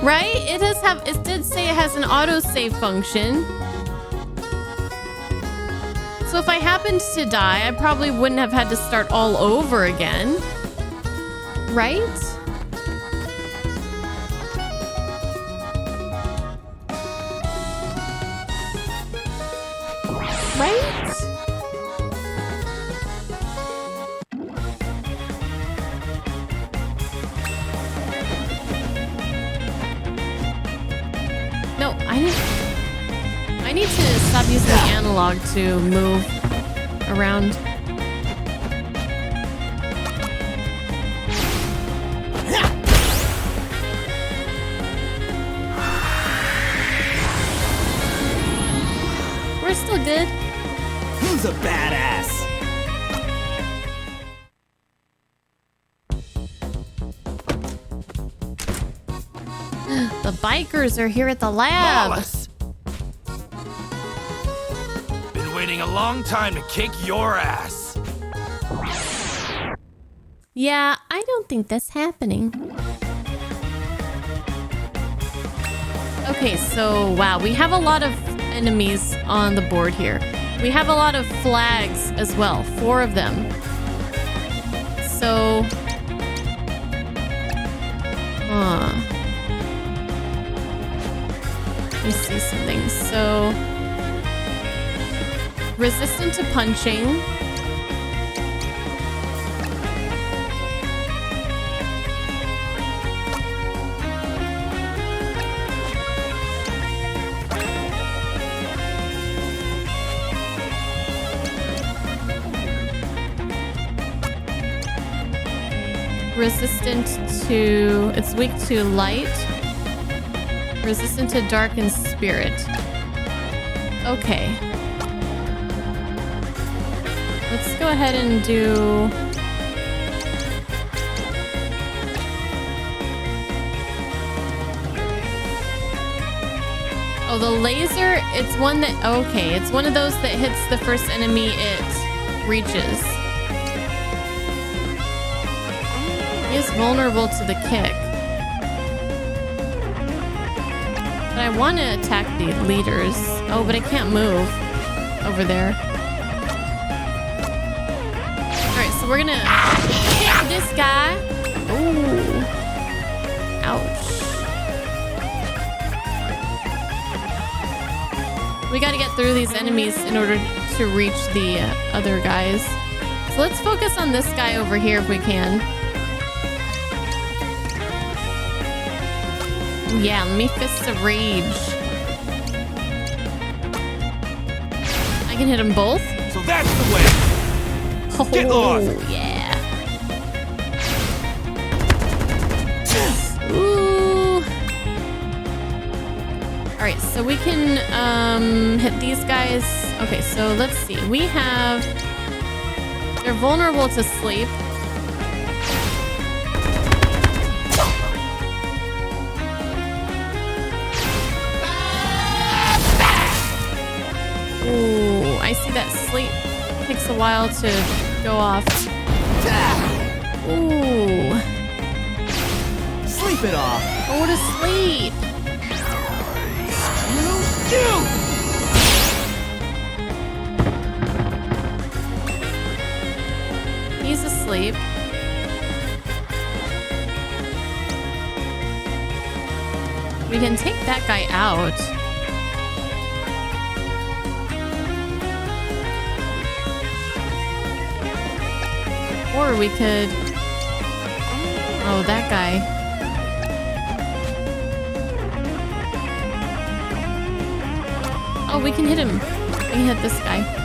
Right? It did say it has an autosave function. So if I happened to die, I probably wouldn't have had to start all over again. Right? Right? No, I need to stop using the analog to move around. We're still good. Who's a badass? The bikers are here at the lab. Wallace! Been waiting a long time to kick your ass. Yeah, I don't think that's happening. Okay, so wow, we have a lot of enemies on the board here. We have a lot of flags as well, 4 of them. So, let me see something. So, resistant to punching. Resistant to, it's weak to light. Resistant to dark and spirit. Okay. Let's go ahead and do... Oh, the laser, it's one that, okay, it's one of those that hits the first enemy it reaches. He is vulnerable to the kick. But I want to attack the leaders. Oh, but I can't move over there. Alright, so we're gonna hit this guy. Ooh. Ouch. We gotta get through these enemies in order to reach the other guys. So let's focus on this guy over here if we can. Yeah, let me Fists of Rage. I can hit them both? So that's the way! Oh, Get lost! Yeah. Ooh. Alright, so we can hit these guys. Okay, so let's see. We have... They're vulnerable to sleep. Ooh, I see that sleep takes a while to go off. Ooh. Sleep it off. Go to sleep. He's asleep. We can take that guy out. Or we could... Oh, that guy. Oh, we can hit him. We can hit this guy.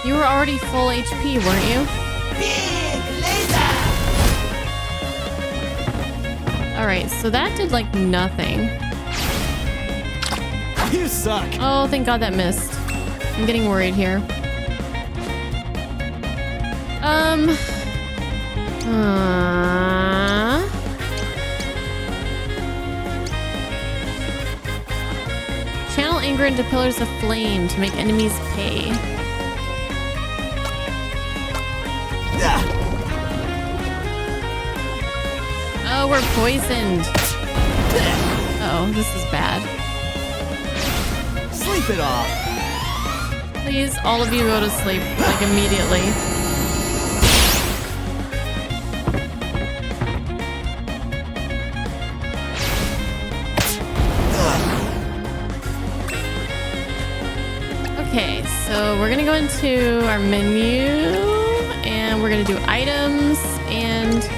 You were already full HP, weren't you? Big laser! Alright, so that did like nothing. You suck. Oh, thank God that missed. I'm getting worried here. Channel anger into pillars of flame to make enemies pay. Oh, we're poisoned. Uh-oh, this is bad. Sleep it off. Please, all of you go to sleep, like, immediately. Okay, so we're gonna go into our menu, and we're gonna do items, and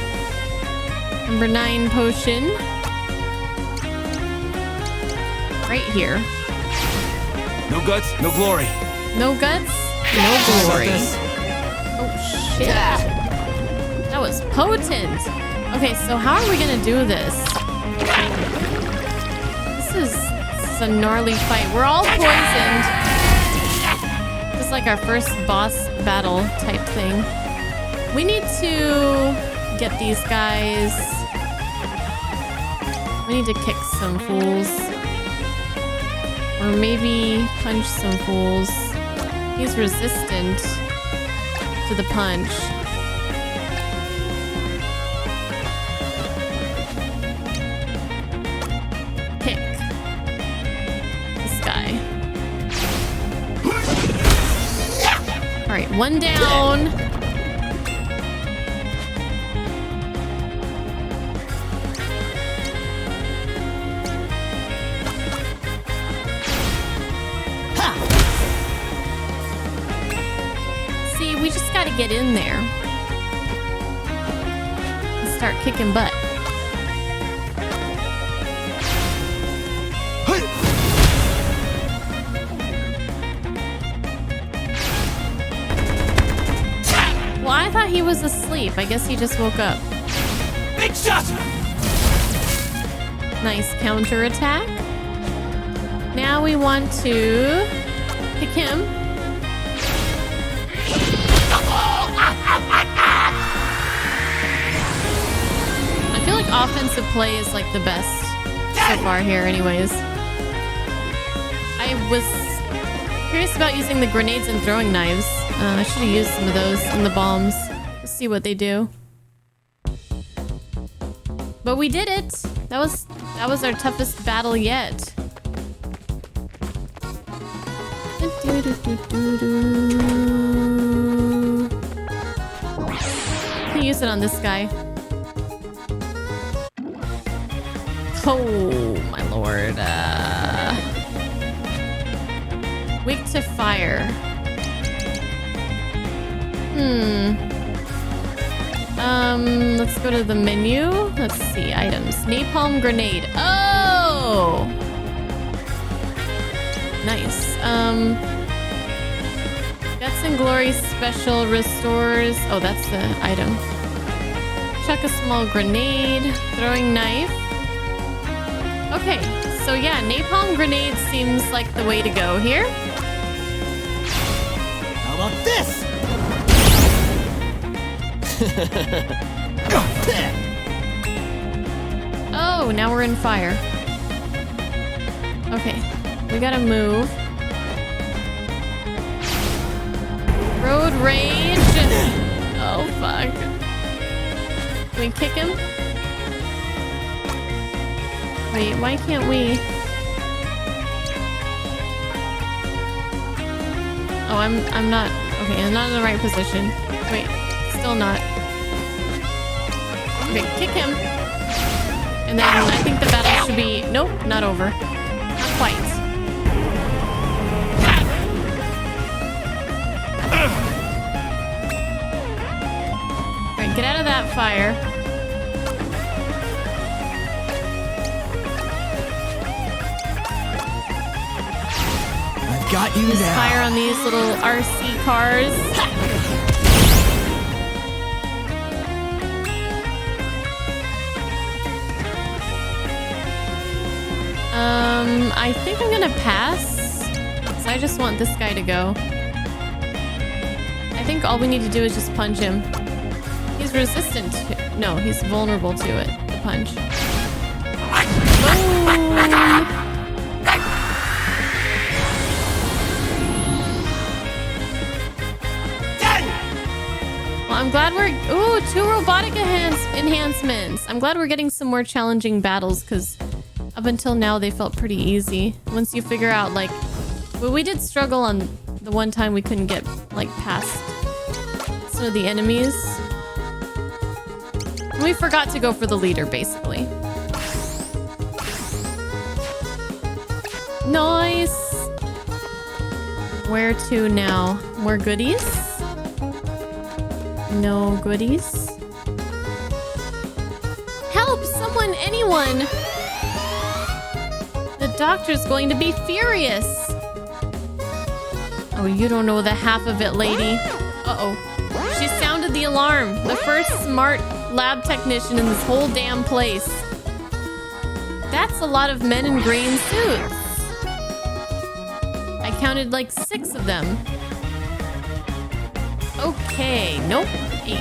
number 9 potion. Right here. No guts, no glory. No guts, no glory. Oh shit. That was potent. Okay, so how are we gonna do this? This is a gnarly fight. We're all poisoned. Just like our first boss battle type thing. We need to get these guys. We need to kick some fools. Or maybe punch some fools. He's resistant to the punch. Kick. This guy. Alright, one down. We just gotta get in there and start kicking butt. Well, I thought he was asleep. I guess he just woke up. Big shot! Nice counter attack. Now we want to kick him. I feel like offensive play is like the best so far here anyways. I was curious about using the grenades and throwing knives. I should have used some of those in the bombs. Let's see what they do. But we did it. That was That was our toughest battle yet. Can use it on this guy. Oh my lord. Weak to fire. Let's go to the menu. Let's see, items. Napalm grenade. Oh! Nice. Guts and Glory special restores. Oh, that's the item. Chuck a small grenade. Throwing knife. Okay, so yeah, napalm grenade seems like the way to go here. How about this? Oh, now we're in fire. Okay, we gotta move. Road rage. Oh, fuck. Can we kick him? Wait, why can't we? Oh, I'm not. Okay, I'm not in the right position. Wait, still not. Okay, kick him. And then I think the battle should be... Nope, not over. Not quite. Alright, get out of that fire. I've got you Just now. fire on these little RC cars. I think I'm gonna pass. So I just want this guy to go. I think all we need to do is just punch him. He's resistant to... No, he's vulnerable to it. The punch. Boom! Well, I'm glad we're... Ooh, 2 robotic enhancements. I'm glad we're getting some more challenging battles, because up until now they felt pretty easy. Once you figure out, like... Well, we did struggle on the one time we couldn't get, like, past some of the enemies. We forgot to go for the leader, basically. Nice! Where to now? More goodies? No goodies. Help! Someone! Anyone! The doctor's going to be furious! Oh, you don't know the half of it, lady. Uh-oh. She sounded the alarm. The first smart lab technician in this whole damn place. That's a lot of men in green suits. I counted like 6 of them. Okay, nope. 8.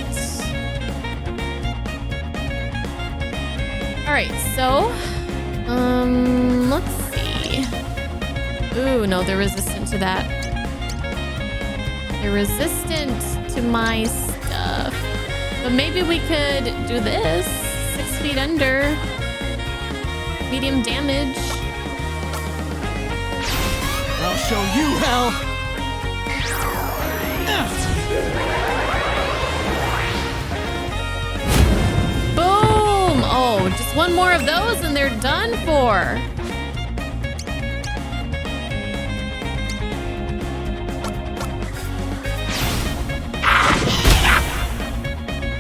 Alright, so... let's see. Ooh, no, they're resistant to that. They're resistant to my stuff. But maybe we could do this. 6 feet under. Medium damage. I'll show you hell. Boom! Oh, just one more of those and they're done for.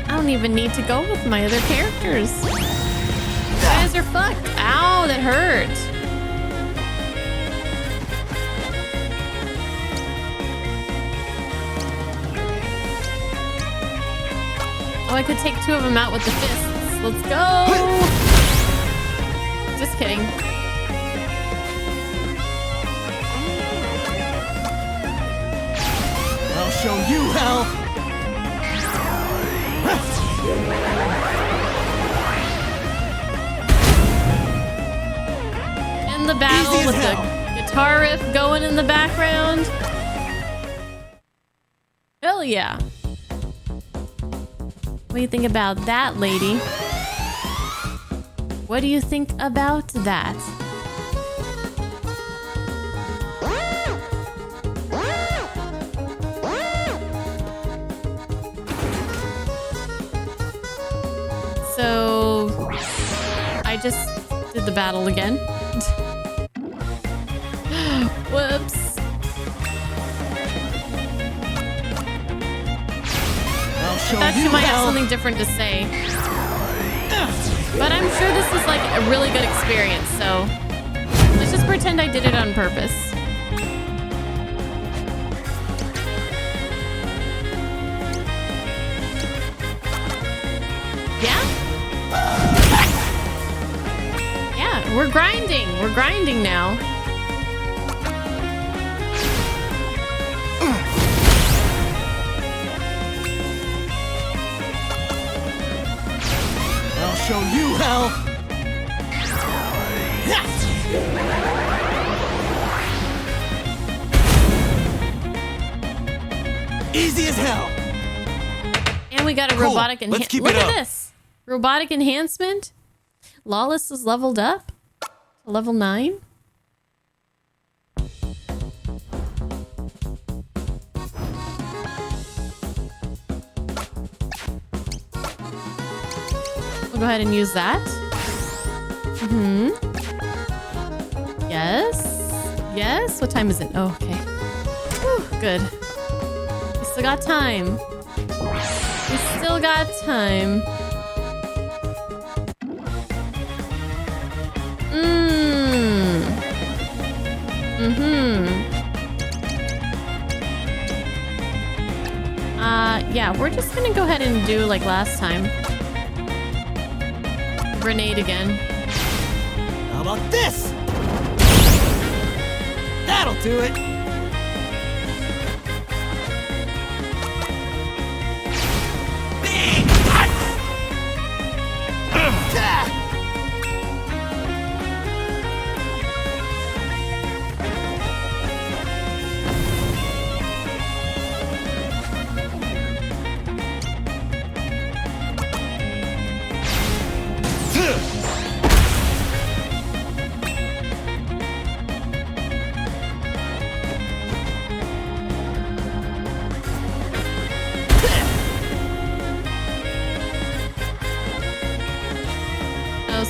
I don't even need to go with my other characters. You guys are fucked. Ow, that hurt. Oh, I could take 2 of them out with the fists. Let's go! Just kidding. I'll show you hell. End the battle with the guitar riff going in the background. Hell yeah. What do you think about that, lady? What do you think about that? So I just did the battle again. Whoops. I thought you might have something different to say. But I'm sure this is like a really good experience, so let's just pretend I did it on purpose. Yeah? Yeah, we're grinding. We're grinding now. I'll show you hell. Easy as hell. And we got a robotic enhancement. Look at this. Robotic enhancement. Lawless is leveled up to level 9. We'll go ahead and use that. Yes. Yes. What time is it? Oh, okay. Whew, good. We still got time. We still got time. Yeah, we're just gonna go ahead and do like last time. Grenade again. How about this? That'll do it.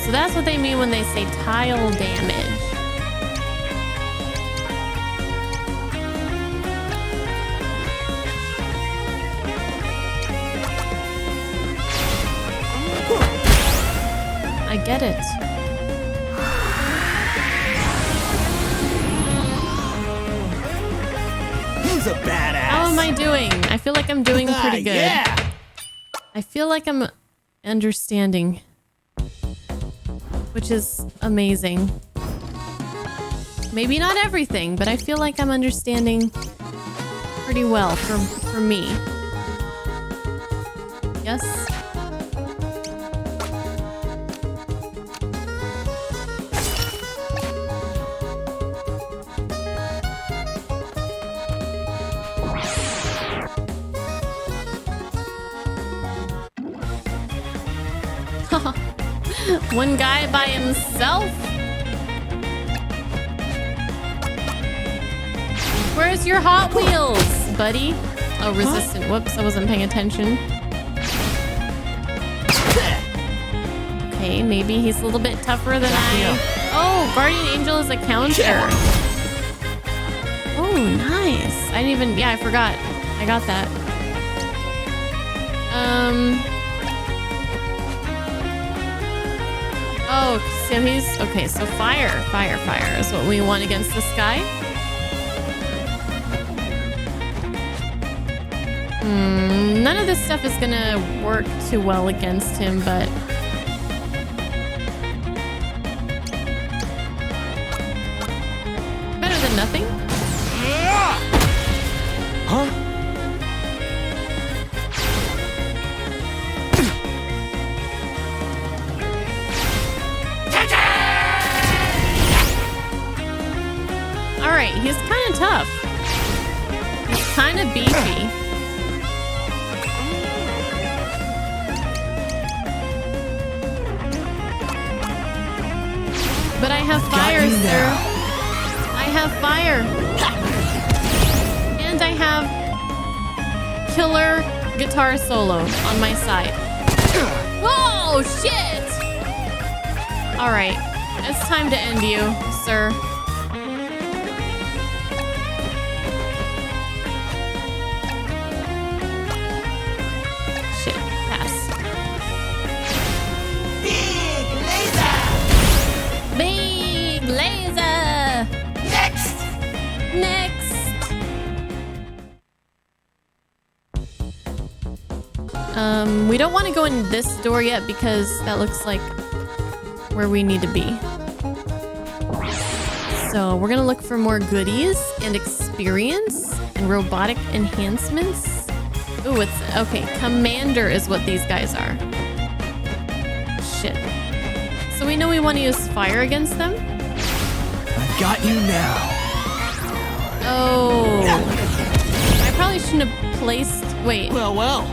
So that's what they mean when they say tile damage. I get it. Who's a badass? How am I doing? I feel like I'm doing pretty good. Yeah. I feel like I'm understanding, which is amazing. Maybe not everything, but I feel like I'm understanding pretty well for me. Yes? One guy by himself? Where's your Hot Wheels, buddy? Oh, resistant. Whoops, I wasn't paying attention. Okay, maybe he's a little bit tougher than I... Oh, Guardian Angel is a counter. Oh, nice. I didn't even... Yeah, I forgot. I got that. Oh, so he's... Okay, so fire is what we want against this guy. None of this stuff is gonna work too well against him, but... Better than nothing. Huh? Alright, he's kind of tough. He's kind of beefy. But I have fire, sir. I have fire. And I have killer guitar solo on my side. Oh, shit! Alright. It's time to end you, sir. Shit. Pass. Big laser! Big laser! Next! We don't want to go in this door yet because that looks like where we need to be. So we're gonna look for more goodies and experience and robotic enhancements. Ooh, it's okay. Commander is what these guys are. Shit. So we know we want to use fire against them. I got you now. Oh. I probably shouldn't have placed... Wait. Well.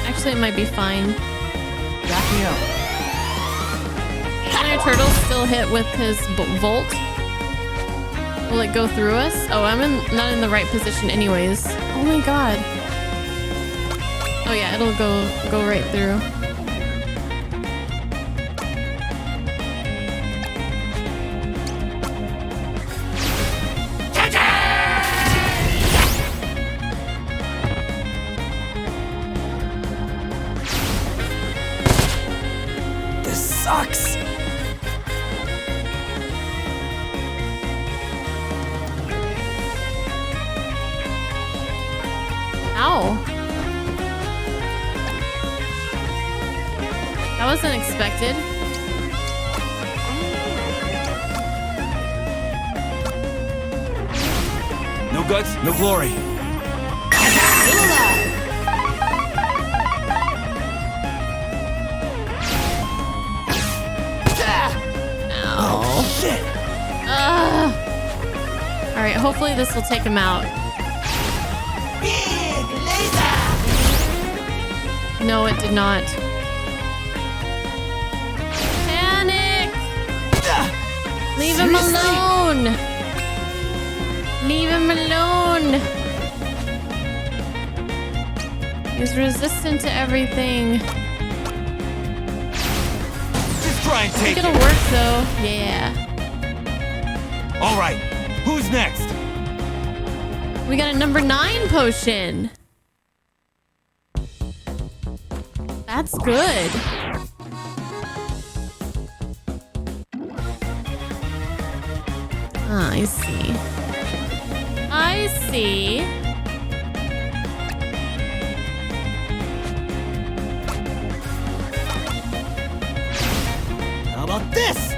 Actually, it might be fine. Back me up. Can our turtle still hit with his volt? Will it go through us? Oh, I'm not in the right position anyways. Oh my god. Oh yeah, it'll go right through. Sucks. Ow. That wasn't expected. No guts, no glory. Oh, shit. Alright, hopefully this will take him out. Big laser! No, it did not. Panic! Leave him alone! Leave him alone! He's resistant to everything. Just try and I take think it. it'll work though. Yeah. All right, who's next? We got a number 9 potion. That's good. Ah, I see. I see. How about this?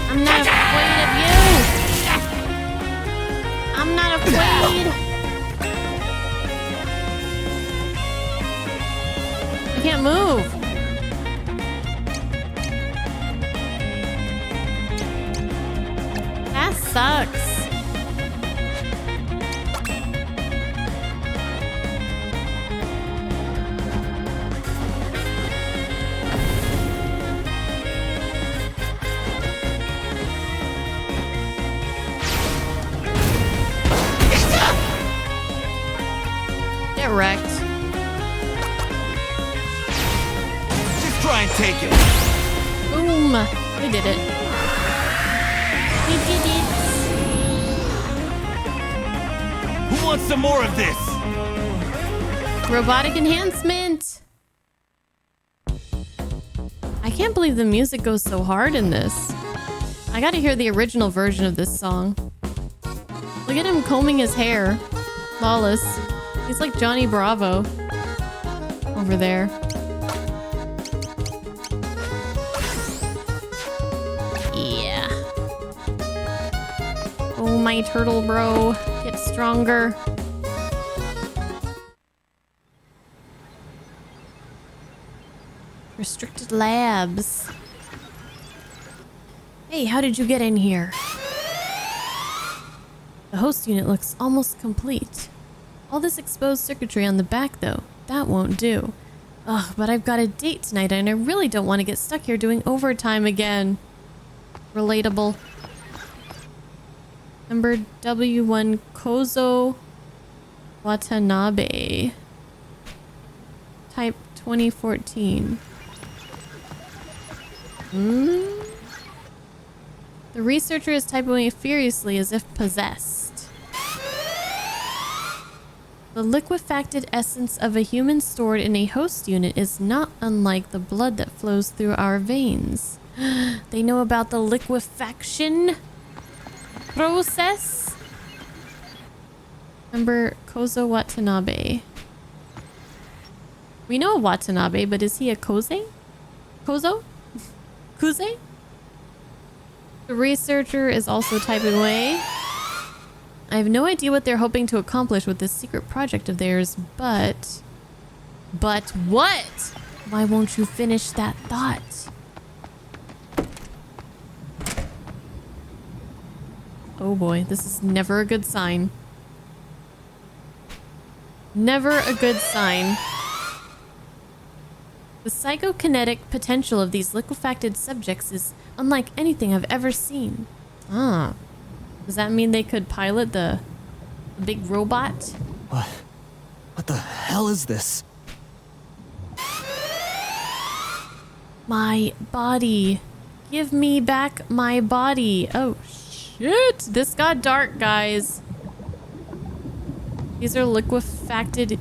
I'm not afraid of you. I'm not afraid. I can't move. That sucks. Get wrecked. Just try and take it. Boom. We did it. We did it. Who wants some more of this? Robotic enhancement. I can't believe the music goes so hard in this. I gotta hear the original version of this song. Look at him combing his hair. Flawless. He's like Johnny Bravo. Over there. Yeah. Oh, my turtle bro. Get stronger. Restricted labs. Hey, how did you get in here? The host unit looks almost complete. All this exposed circuitry on the back, though, that won't do. Ugh, but I've got a date tonight and I really don't want to get stuck here doing overtime again. Relatable. Number W1 Kozo Watanabe. Type 2014. The researcher is typing away furiously as if possessed. The liquefacted essence of a human stored in a host unit is not unlike the blood that flows through our veins. They know about the liquefaction process? Remember Kozo Watanabe. We know a Watanabe, but is he a Koze? Kozo? Kuze? The researcher is also typing away. I have no idea what they're hoping to accomplish with this secret project of theirs, but what? Why won't you finish that thought? Oh boy, this is never a good sign. Never a good sign. The psychokinetic potential of these liquefacted subjects is unlike anything I've ever seen. Ah. Does that mean they could pilot the big robot? What the hell is this? My body. Give me back my body. Oh, shit. This got dark, guys. These are liquefacted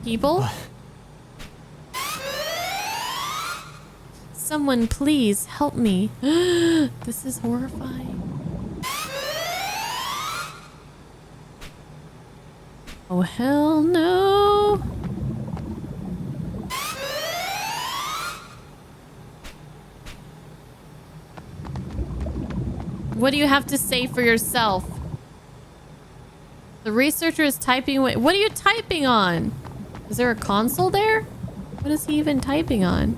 people? Someone please help me. This is horrifying. Oh, hell no. What do you have to say for yourself? The researcher is typing away. What are you typing on? Is there a console there? What is he even typing on?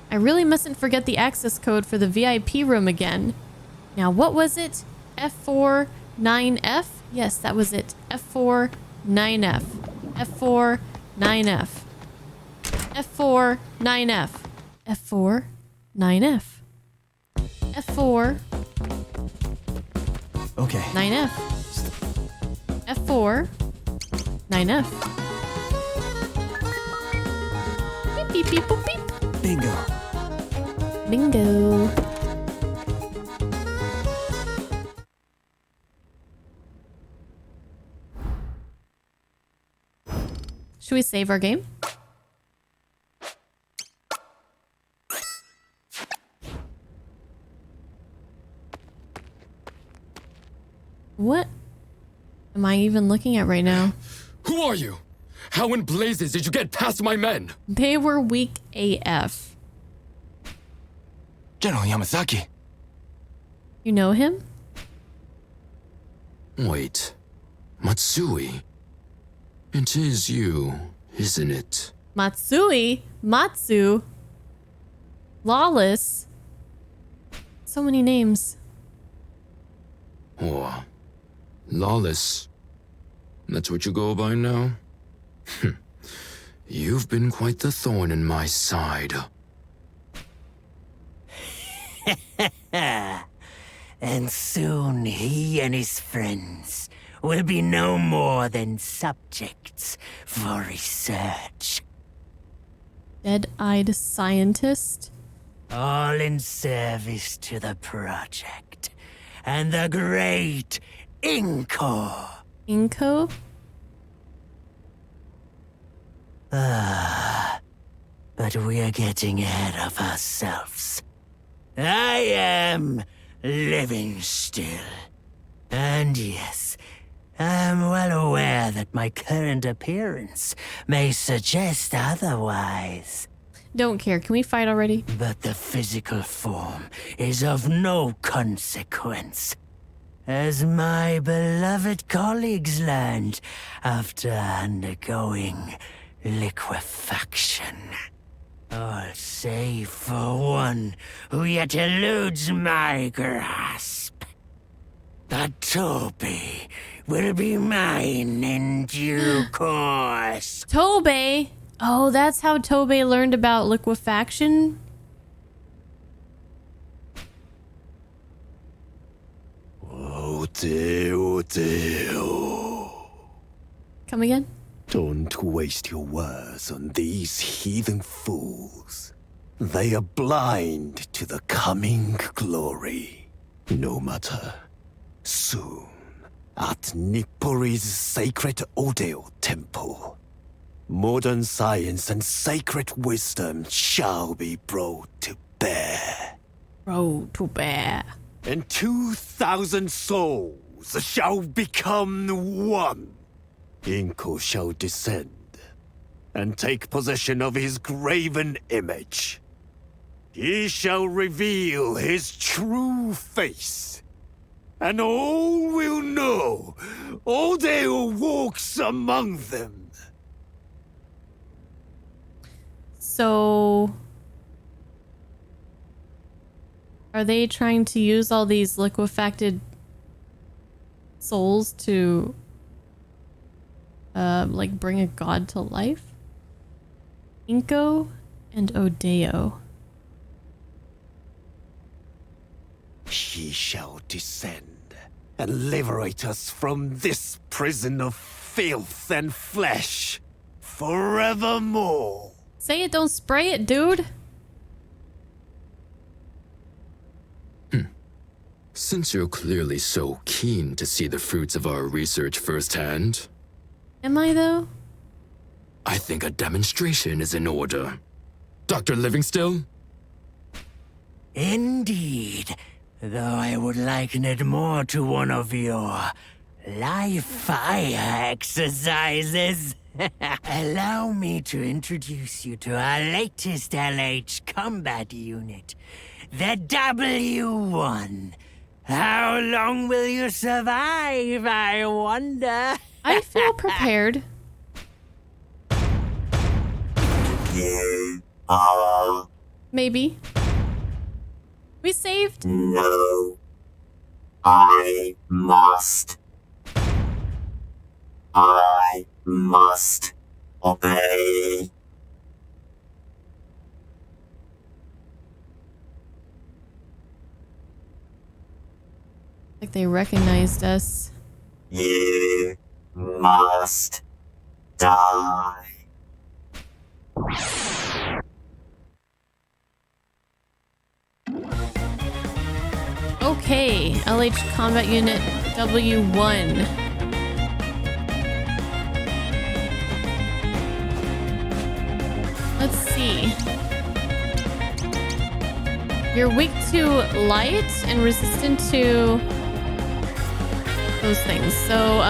I really mustn't forget the access code for the VIP room again. Now, what was it? F49F? Yes, that was it. F49F. F49F. F49F. F49F. F4. Okay. 9F. F4. 9F. Beep, beep, beep, boop, beep. Bingo. Bingo. Should we save our game? What am I even looking at right now? Who are you? How in blazes did you get past my men? They were weak AF. General Yamazaki. You know him? Wait. Matsui? It is you, isn't it? Matsui? Matsu? Lawless? So many names. Oh. Lawless. That's what you go by now? You've been quite the thorn in my side. And soon he and his friends will be no more than subjects for research. Dead-eyed scientist? All in service to the project and the great Inko. Inko? But we are getting ahead of ourselves. I am living still. And yes, I'm well aware that my current appearance may suggest otherwise. Don't care. Can we fight already? But the physical form is of no consequence. As my beloved colleagues learned after undergoing liquefaction. All save for one who yet eludes my grasp. But Toby will be mine in due course. Tobey? Oh, that's how Tobey learned about liquefaction? Oh dear, oh dear. Come again? Don't waste your words on these heathen fools. They are blind to the coming glory. No matter. Soon, at Nippori's sacred Odeo temple, modern science and sacred wisdom shall be brought to bear. Brought to bear. And 2,000 souls shall become one. Inko shall descend and take possession of his graven image. He shall reveal his true face, and all will know Odeo walks among them. So, are they trying to use all these liquefacted souls to like bring a god to life? Inko and Odeo. He shall descend and liberate us from this prison of filth and flesh forevermore. Say it, don't spray it, dude. Since you're clearly so keen to see the fruits of our research firsthand, Am I though? I think a demonstration is in order. Dr. Livingstone? Indeed, though I would liken it more to one of your live fire exercises. Allow me to introduce you to our latest LH combat unit, the W1. How long will you survive, I wonder? I feel prepared. Maybe. We saved? No. I must. I must obey. Like they recognized us. You must die. Okay, LH Combat Unit W1. Let's see. You're weak to light and resistant to those things. So,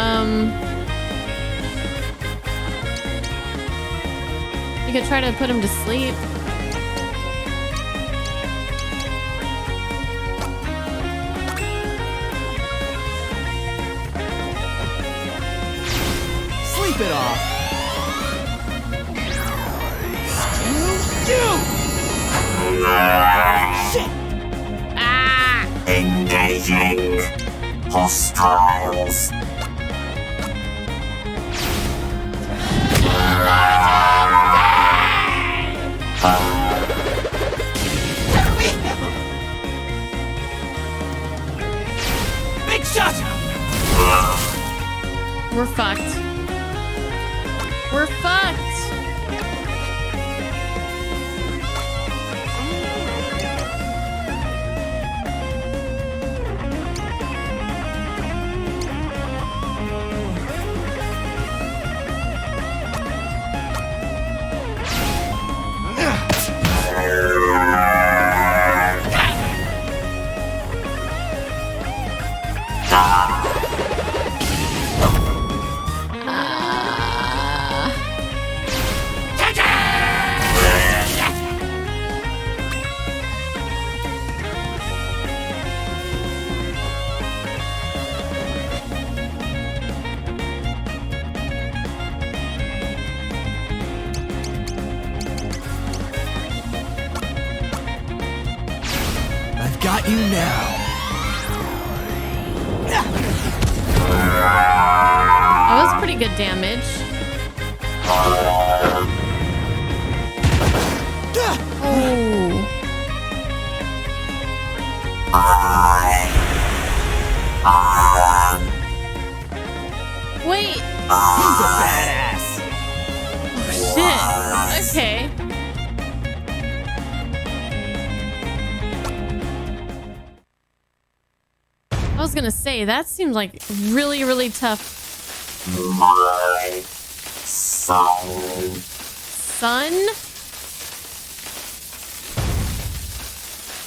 you could try to put him to sleep. Sleep it off. Shit! Engaging hostiles. Big shot! We're fucked. We're fucked. got you now. That was pretty good damage. Oh. Wait. He's a badass. Oh, shit. Okay. I was gonna say, that seems like really, really tough. My son. Son?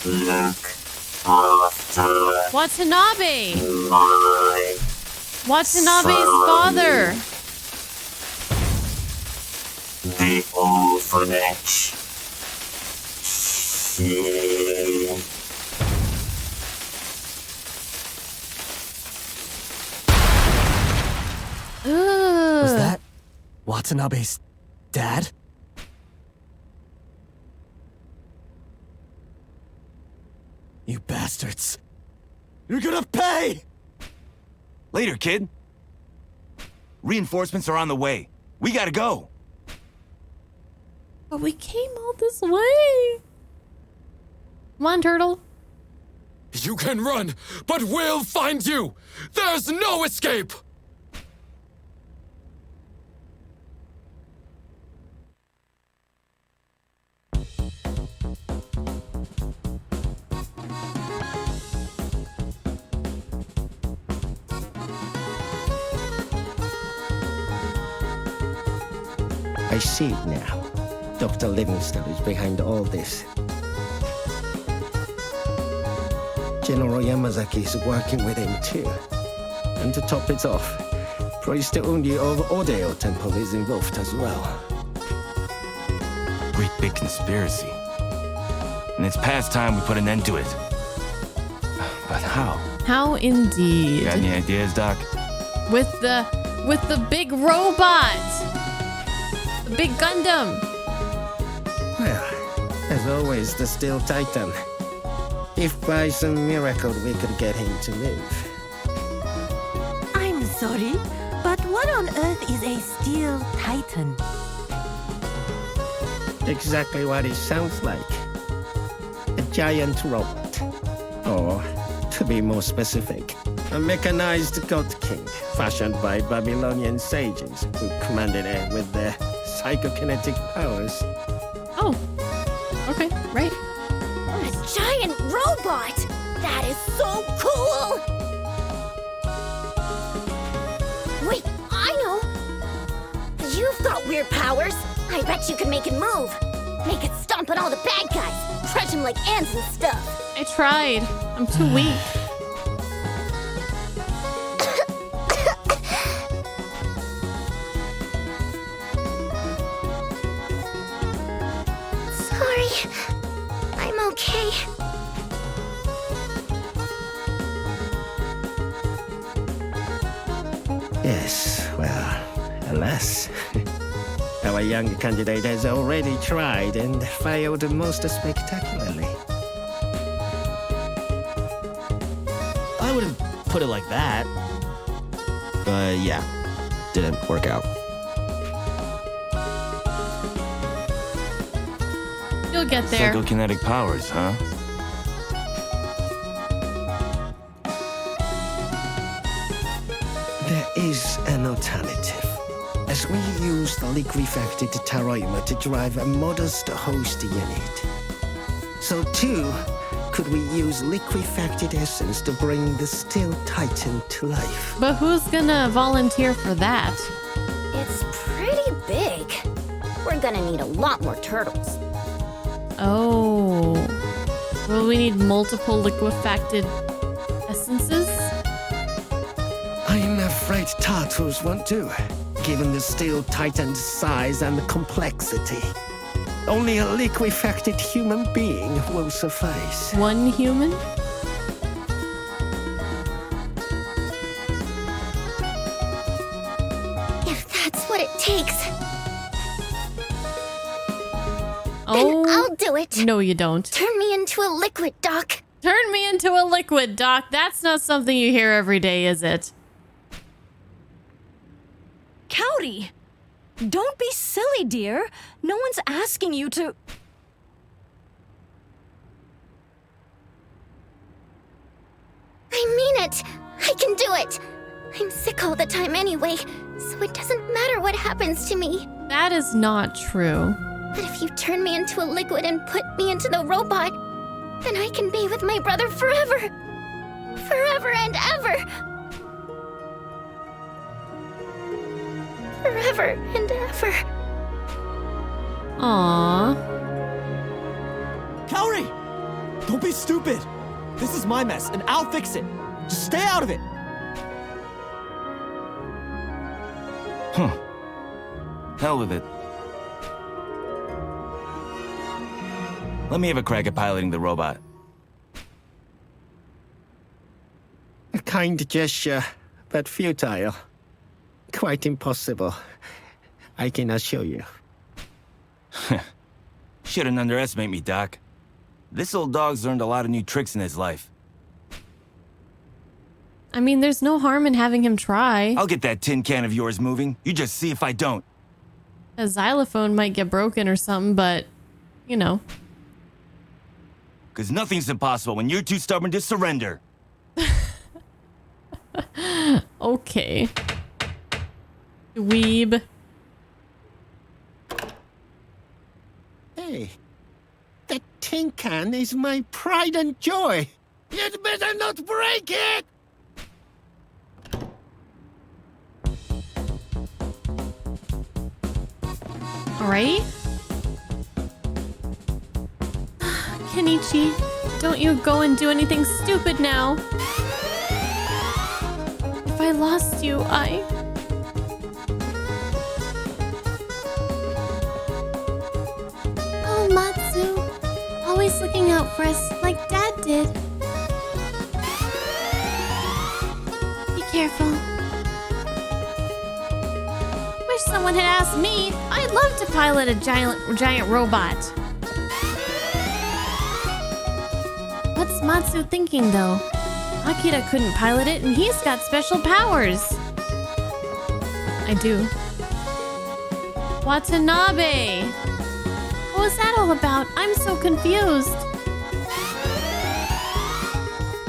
Look after Watanabe! my Watanabe's son. father! The orphanage. He Was that Watanabe's dad? You bastards. You're gonna pay! Later, kid. Reinforcements are on the way. We gotta go. But we came all this way. Come on, turtle. You can run, but we'll find you! There's no escape! I see it now. Dr. Livingston is behind all this. General Yamazaki is working with him too. And to top it off, Priest Undi of Odeo Temple is involved as well. Great big conspiracy. And it's past time we put an end to it. But how? How indeed. Got any ideas, Doc? With the big robot. The big Gundam. Well, as always, the Steel Titan. If by some miracle we could get him to move. I'm sorry, but what on earth is a Steel Titan? Exactly what it sounds like. A giant robot. Or, to be more specific, a mechanized god king fashioned by Babylonian sages who commanded it with their psychokinetic powers. Oh, okay, right. A giant robot! That is so cool! Wait, I know! You've got weird powers. I bet you can make it move. Make it stomp on all the bad guys. Crush them like ants and stuff. I tried. I'm too weak. Sorry. I'm okay. Yes, well, alas. Our young candidate has already tried and failed most spectacularly. I wouldn't put it like that. But yeah, didn't work out. You'll get there. Psychokinetic powers, huh? There is an alternative. As we use the liquefacted Taroima to drive a modest host unit. So too, could we use liquefacted essence to bring the Steel Titan to life? But who's gonna volunteer for that? It's pretty big. We're gonna need a lot more turtles. Oh. Will we need multiple liquefacted essences? I'm afraid turtles won't do, given the Steel Titan's size and complexity. Only a liquefacted human being will suffice. One human? If that's what it takes, Oh. then I'll do it. No, you don't. Turn me into a liquid, Doc. Turn me into a liquid, Doc. That's not something you hear every day, is it? Cowdy! Don't be silly, dear. No one's asking you to... I mean it! I can do it! I'm sick all the time anyway, so it doesn't matter what happens to me. That is not true. But if you turn me into a liquid and put me into the robot, then I can be with my brother forever. Forever and ever. Forever and ever. Aww. Kaori! Don't be stupid! This is my mess, and I'll fix it. Just stay out of it. Hell with it. Let me have a crack at piloting the robot. A kind gesture, but futile. Quite impossible. I can assure you. Shouldn't underestimate me, Doc. This old dog's learned a lot of new tricks in his life. I mean, there's no harm in having him try. I'll get that tin can of yours moving. You just see if I don't. A xylophone might get broken or something, but, you know. Because nothing's impossible when you're too stubborn to surrender. Okay. Dweeb. Hey, that tin can is my pride and joy. You'd better not break it! Alright. Kenichi, don't you go and do anything stupid now. If I lost you, Oh, Matsu. Always looking out for us like Dad did. Be careful. Wish someone had asked me. I'd love to pilot a giant robot. What's Matsu thinking, though? Akira couldn't pilot it, and he's got special powers. I do. Watanabe! What was that all about? I'm so confused.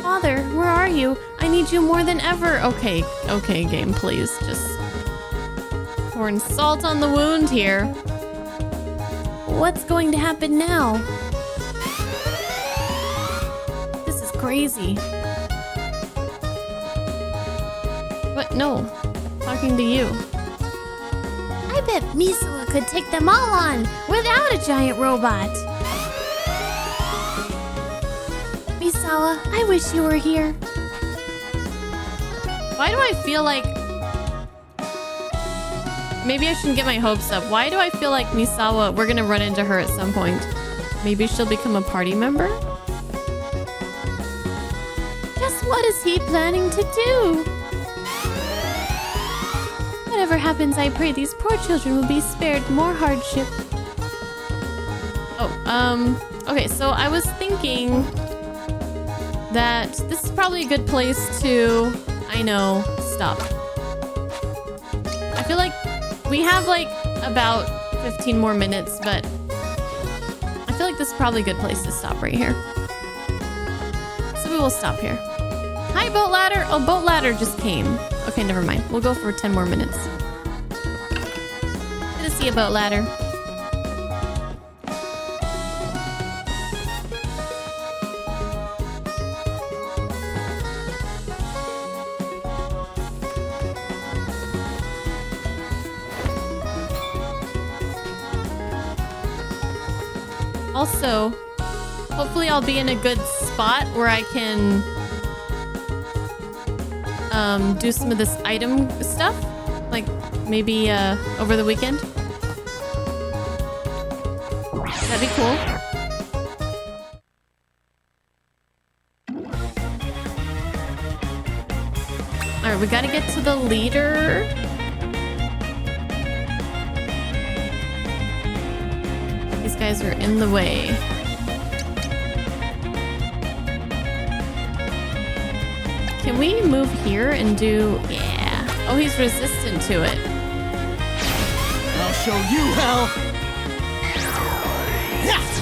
Father, where are you? I need you more than ever. Okay, game, please. Just pouring salt on the wound here. What's going to happen now? This is crazy. But no, talking to you. I bet Misawa could take them all on without a giant robot. Misawa, I wish you were here. Why do I feel like... Maybe I shouldn't get my hopes up. Why do I feel like Misawa, we're gonna run into her at some point? Maybe she'll become a party member? Just what is he planning to do? Whatever happens, I pray these poor children will be spared more hardship. Okay, so I was thinking that this is probably a good place to, stop. I feel like we have like about 15 more minutes, but I feel like this is probably a good place to stop right here. So we will stop here. Hi, boat ladder. Oh, boat ladder just came. Okay, never mind. We'll go for 10 more minutes. Good to see you, boat ladder. Also, hopefully I'll be in a good spot where I can do some of this item stuff, like maybe over the weekend. That'd be cool. All right, we gotta get to the leader. These guys are in the way. Can we move here and do... Yeah. Oh, he's resistant to it. I'll show you hell. Let's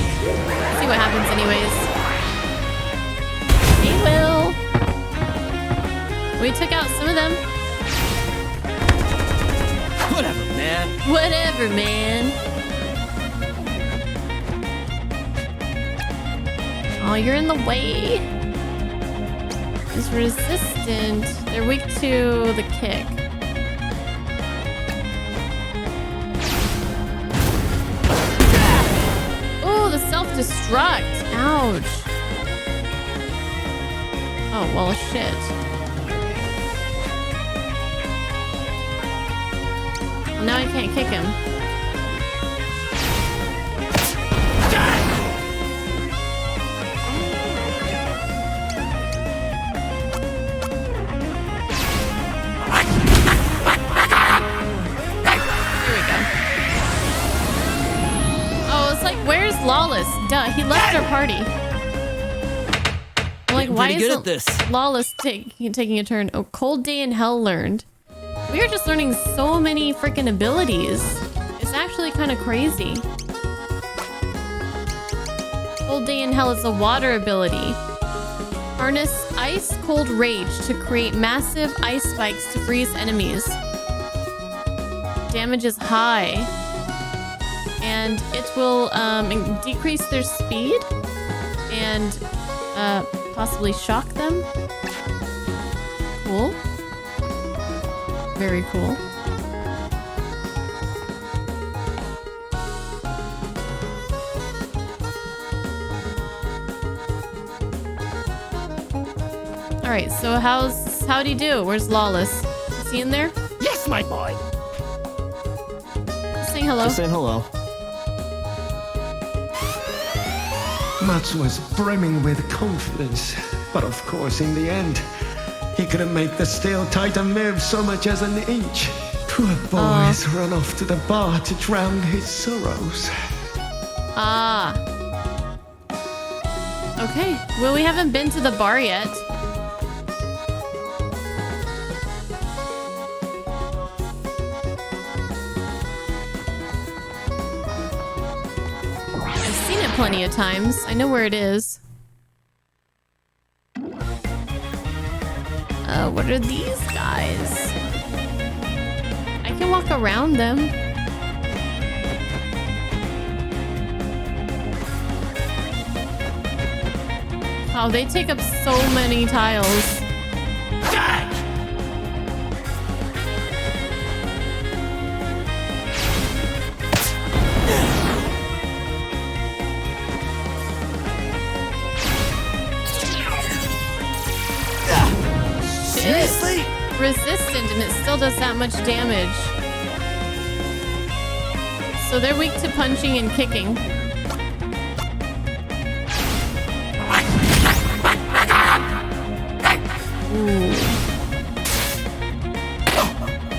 see what happens anyways. He will. We took out some of them. Whatever, man. Whatever, man. Oh, you're in the way. He's resistant. They're weak to the kick. Oh, the self-destruct. Ouch. Oh, well, shit. Now I can't kick him. Where's Lawless? Duh, he left our party. I'm like, why isn't Lawless taking a turn? Oh, Cold Day in Hell learned. We are just learning so many freaking abilities. It's actually kind of crazy. Cold Day in Hell is a water ability. Harness Ice Cold Rage to create massive ice spikes to freeze enemies. Damage is high. And it will decrease their speed and possibly shock them. Cool. Very cool. All right, so how'd he do? Where's Lawless? Is he in there? Yes, my boy. Saying hello. Just saying hello. Mats was brimming with confidence, but of course in the end, he couldn't make the Steel Titan move so much as an inch. Poor boys run off to the bar to drown his sorrows. Ah. Okay, well, we haven't been to the bar yet. Plenty of times. I know where it is. What are these guys? I can walk around them. Oh, they take up so many tiles. Seriously? Resistant and it still does that much damage. So they're weak to punching and kicking. Ooh.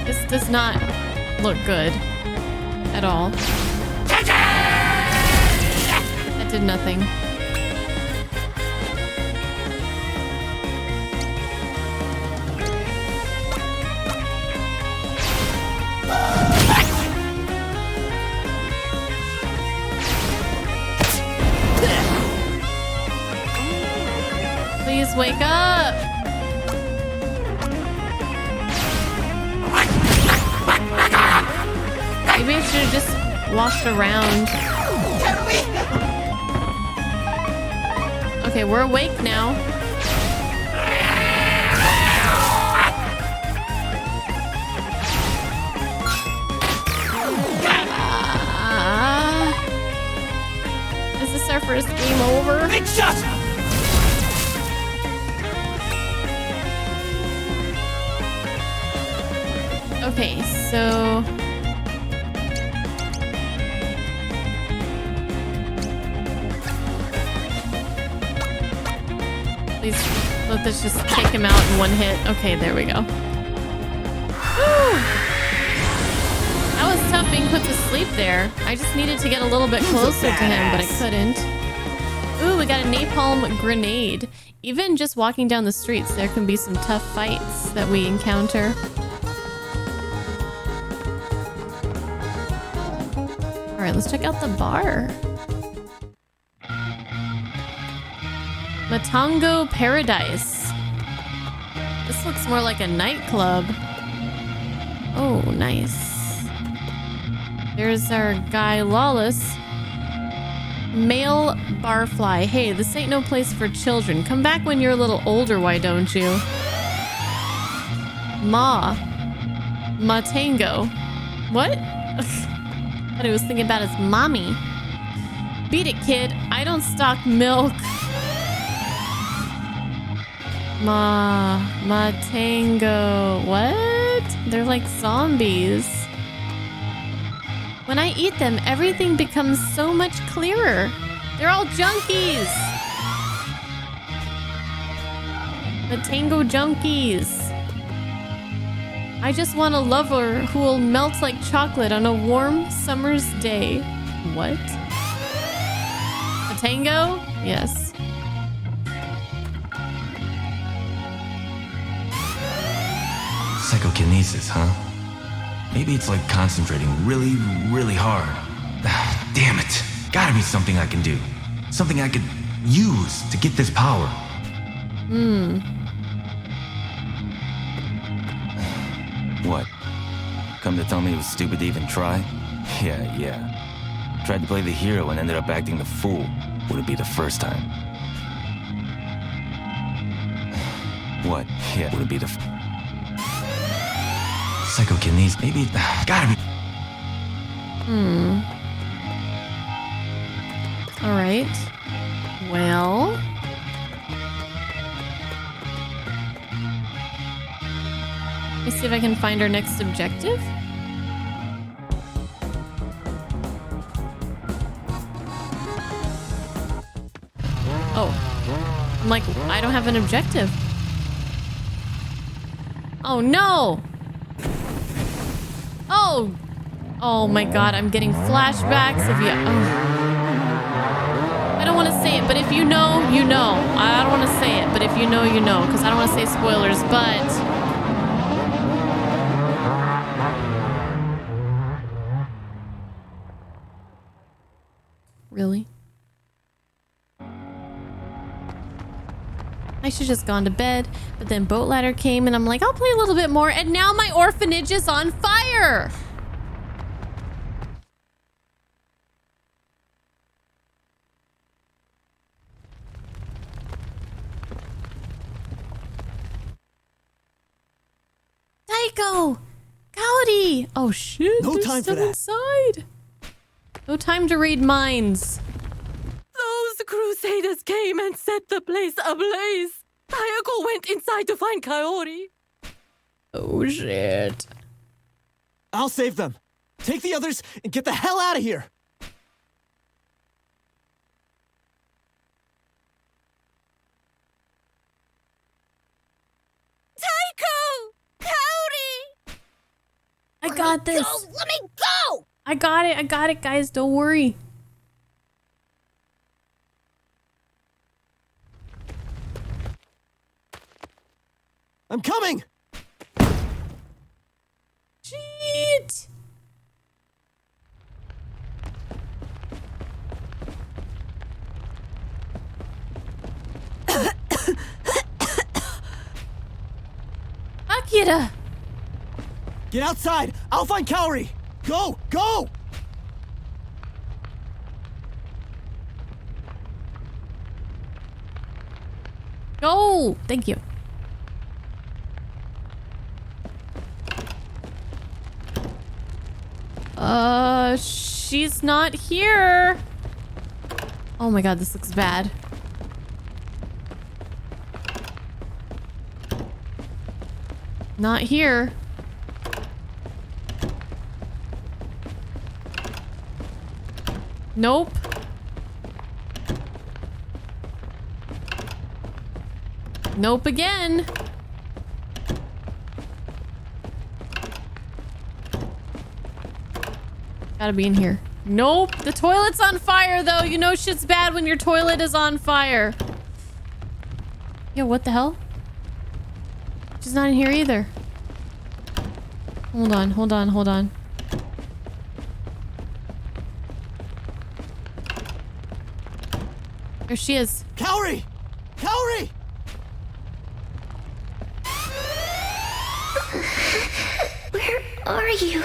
This does not look good at all. That did nothing. Please wake up! Maybe I should have just walked around. Okay, we're awake now. Is this our first game over? Big shot! Okay, so... Please let this just take him out in one hit. Okay, there we go. Whew. That was tough being put to sleep there. I just needed to get a little bit closer to him, but I couldn't. Ooh, we got a napalm grenade. even just walking down the streets, there can be some tough fights that we encounter. All right, let's check out the bar. Matango Paradise. This looks more like a nightclub. Oh, nice. There's our guy Lawless. Male barfly. Hey, this ain't no place for children. Come back when you're a little older, why don't you? Matango. What? Thought he was thinking about his mommy. Beat it, kid. I don't stock milk. Matango. What? They're like zombies. When I eat them, everything becomes so much clearer. They're all junkies. Matango junkies. I just want a lover who will melt like chocolate on a warm summer's day. What? Matango? Yes. Psychokinesis, huh? Maybe it's like concentrating really, really hard. Damn it. Gotta be something I can do. Something I could use to get this power. What? Come to tell me it was stupid to even try? Yeah. Tried to play the hero and ended up acting the fool. Would it be the first time? What? Yeah, would it be the... Psychokinesis. Maybe... gotta be... Alright. Well... Let me see if I can find our next objective. Oh. I'm like, I don't have an objective. Oh no! Oh my god, I'm getting flashbacks of you. I don't want to say it, but if you know, you know. I don't want to say it, but if you know, you know. Because I don't want to say spoilers, but... Really? I should just gone to bed, but then Boat Ladder came and I'm like, I'll play a little bit more, and now my orphanage is on fire! Taiko! Cowdy! Oh shit, No they're time still for that. inside. No time to read minds. Those crusaders came and set the place ablaze. Ayako went inside to find Kaori. Oh shit. I'll save them. Take the others and get the hell out of here. Taiko! Kaori! I got this. Go! Let me go! I got it, guys. Don't worry. I'm coming! Shit! Akira! Get outside! I'll find Kaori! Go! Go! Go! Thank you. She's not here. Oh my god, this looks bad. Not here. Nope. Nope again. Gotta be in here. Nope. The toilet's on fire, though. You know shit's bad when your toilet is on fire. Yo, what the hell? She's not in here either. Hold on, hold on, hold on. There she is. Kaori! Kaori! Where are you?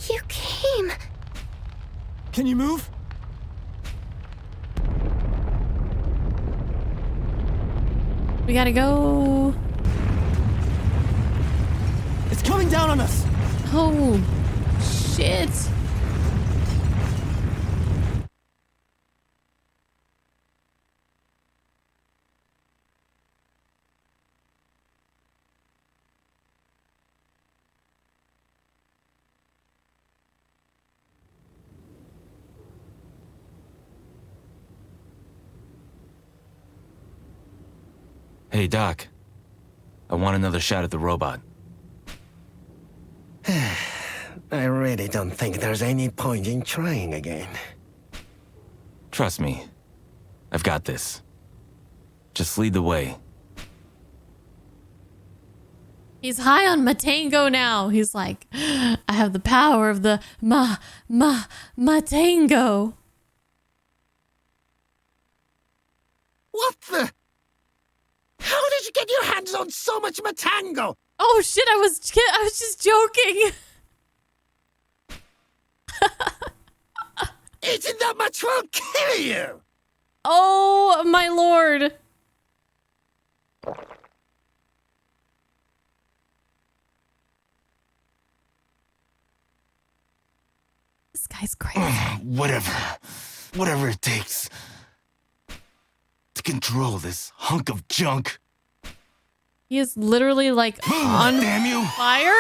You came. Can you move? We gotta go. It's coming down on us. Oh, shit. Hey, Doc. I want another shot at the robot. I really don't think there's any point in trying again. Trust me. I've got this. Just lead the way. He's high on Matango now. He's like, I have the power of the Matango. What the? How did you get your hands on so much Matango? Oh shit, I was just joking. Eating that much won't kill you! Oh my lord. This guy's crazy. Whatever it takes to control this hunk of junk. He is literally like on damn you. Fire.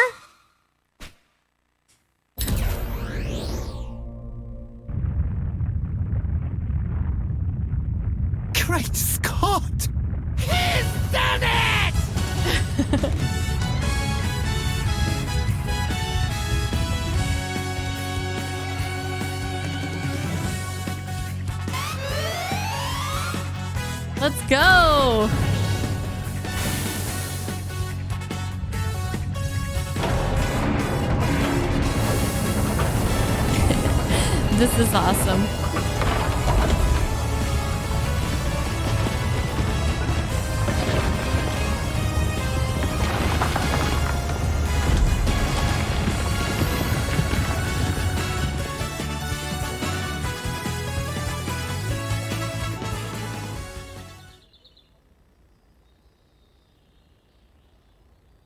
Great Scott! He's done it! Let's go. This is awesome.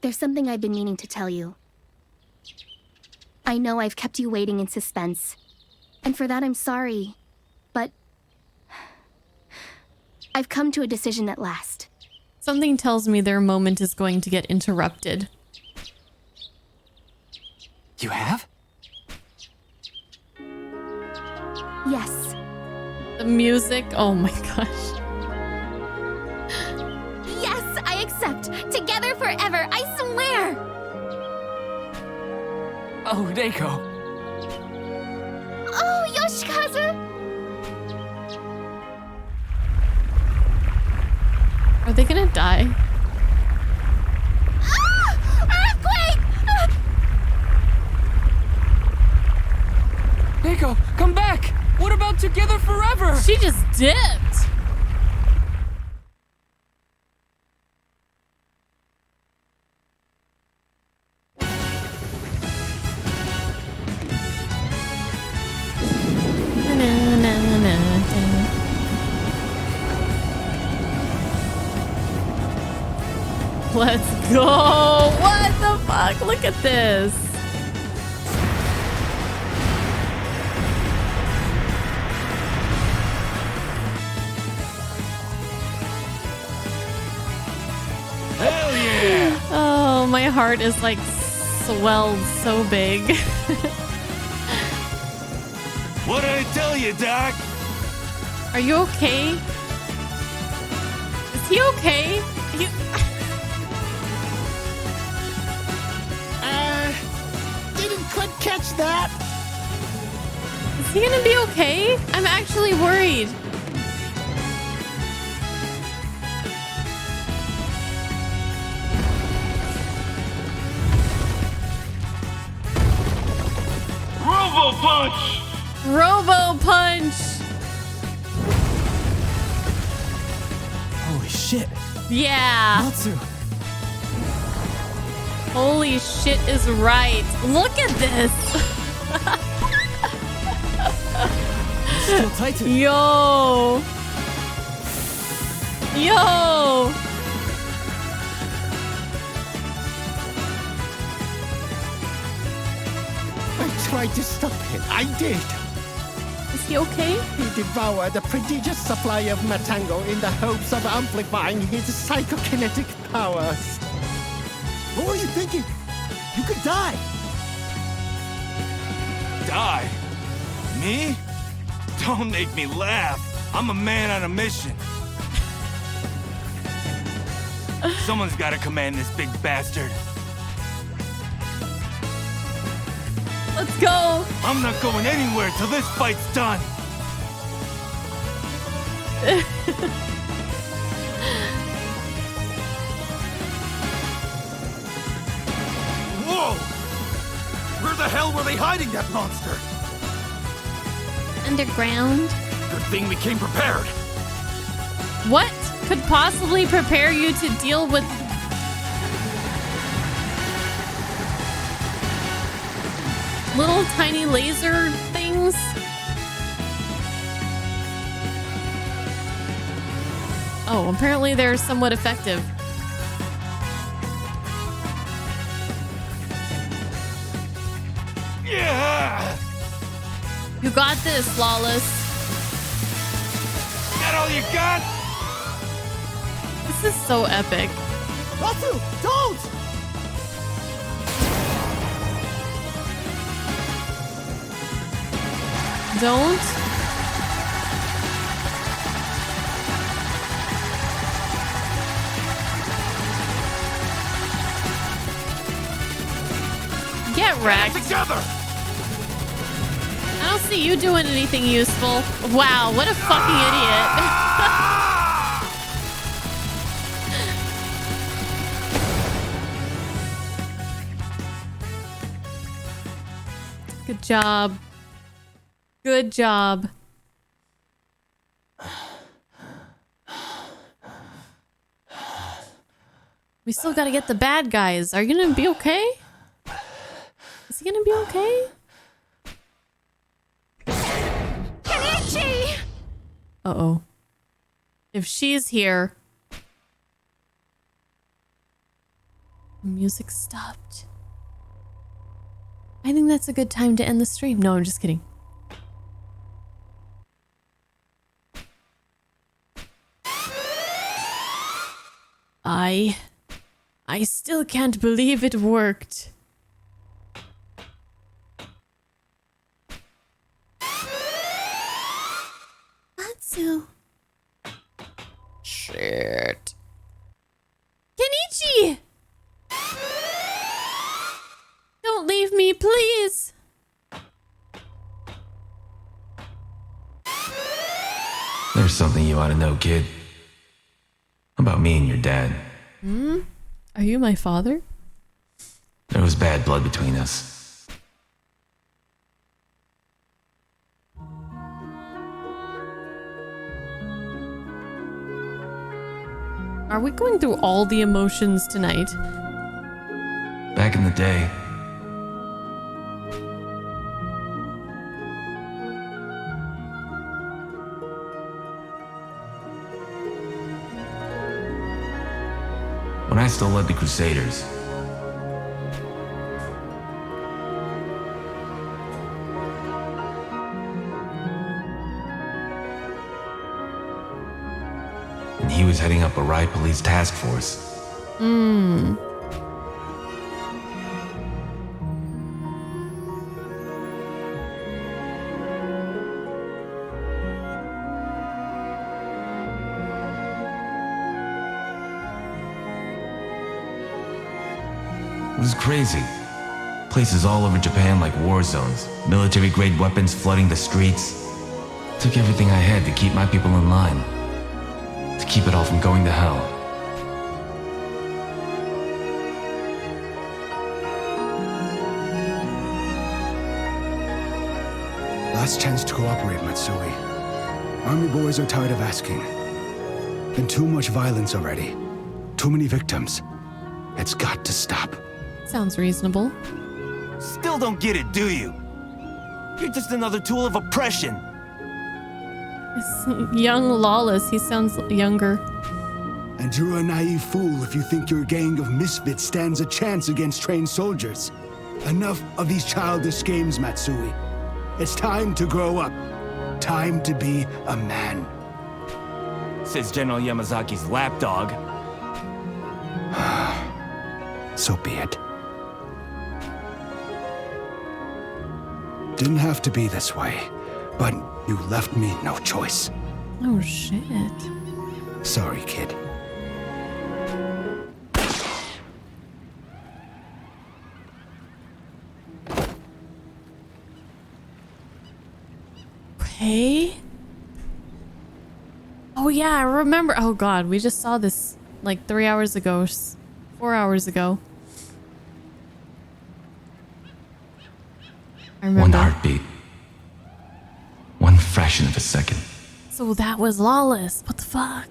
There's something I've been meaning to tell you. I know I've kept you waiting in suspense, and for that I'm sorry, but I've come to a decision at last. Something tells me their moment is going to get interrupted. You have? Yes. The music, oh my gosh. Yes, I accept. Together forever, I swear! Oh, Reiko. Oh, Yoshikazu! Are they gonna die? Ah! Earthquake! Reiko, come back! What about together forever? She just dipped! Let's go! What the fuck? Look at this! Hell yeah! Oh, my heart is like swelled so big. What did I tell you, Doc? Are you okay? Is he okay? You... Didn't quite catch that. Is he gonna be okay? I'm actually worried. Robo Punch! Robo Punch! Holy shit. Yeah. Matsu. Holy shit is right. Look at this. Still Titan. Yo. Yo. I tried to stop him. I did. Is he okay? He devoured a prodigious supply of Matango in the hopes of amplifying his psychokinetic powers. What were you thinking? You could die. Die? Me? Don't make me laugh. I'm a man on a mission. Someone's gotta command this big bastard. Let's go. I'm not going anywhere till this fight's done. Whoa! Where the hell were they hiding that monster? Underground. Good thing we came prepared. What could possibly prepare you to deal with little tiny laser things? Oh, apparently they're somewhat effective. Yeah! You got this, Lawless. That all you got? This is so epic. Matsu, don't! Don't. Get wrecked. Together! I don't see you doing anything useful. Wow, what a fucking idiot. Good job. Good job. We still gotta get the bad guys. Are you gonna be okay? Is he gonna be okay? Kenichi! Uh-oh. If she's here... Music stopped. I think that's a good time to end the stream. No, I'm just kidding. I still can't believe it worked. Matsu. Shit. Kenichi! Don't leave me, please. There's something you ought to know, kid. About me and your dad. Hmm? Are you my father? There was bad blood between us. Are we going through all the emotions tonight? Back in the day, when I still led the Crusaders, and he was heading up a riot police task force. Hmm. It was crazy. Places all over Japan like war zones, military-grade weapons flooding the streets. Took everything I had to keep my people in line. To keep it all from going to hell. Last chance to cooperate, Matsui. Army boys are tired of asking. Been too much violence already. Too many victims. It's got to stop. Sounds reasonable. Still don't get it, do you? You're just another tool of oppression. It's young Lawless, he sounds younger. And you're a naive fool if you think your gang of misfits stands a chance against trained soldiers. Enough of these childish games, Matsui. It's time to grow up. Time to be a man. Says General Yamazaki's lapdog. So be it. Didn't have to be this way, but you left me no choice. Oh, shit. Sorry, kid. Okay. Oh, yeah, I remember. Oh, God, we just saw this like 3 hours ago, 4 hours ago. I remember. One heartbeat. One fraction of a second. So that was Lawless. What the fuck?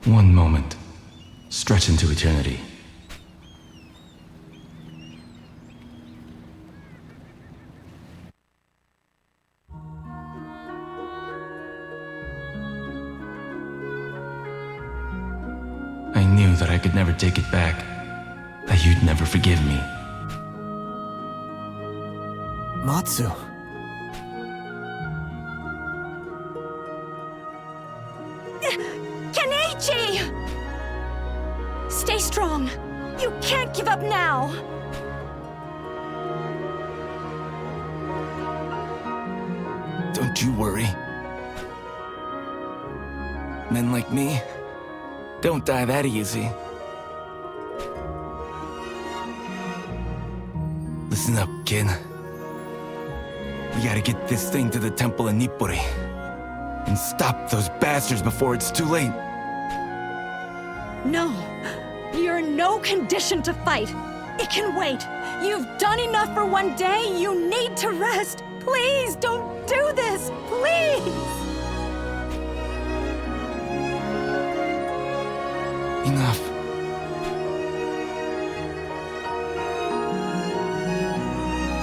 One moment. Stretch into eternity. I knew that I could never take it back. That you'd never forgive me. Matsu. Kenichi! Stay strong. You can't give up now. Don't you worry. Men like me don't die that easy. Listen up, kid. We gotta get this thing to the temple in Nippuri. And stop those bastards before it's too late. No. You're in no condition to fight. It can wait. You've done enough for one day. You need to rest. Please don't do this. Please. Enough.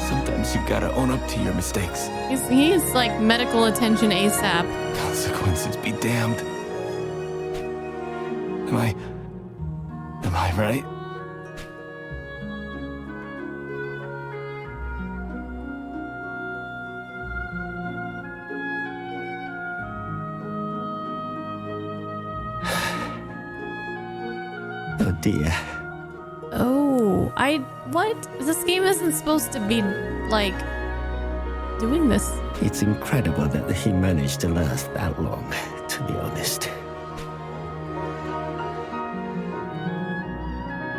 Sometimes you gotta own up to your mistakes. He's like medical attention ASAP. Consequences be damned. Am I right? Oh dear. Oh, what? This game isn't supposed to be, like, doing this. It's incredible that he managed to last that long, to be honest.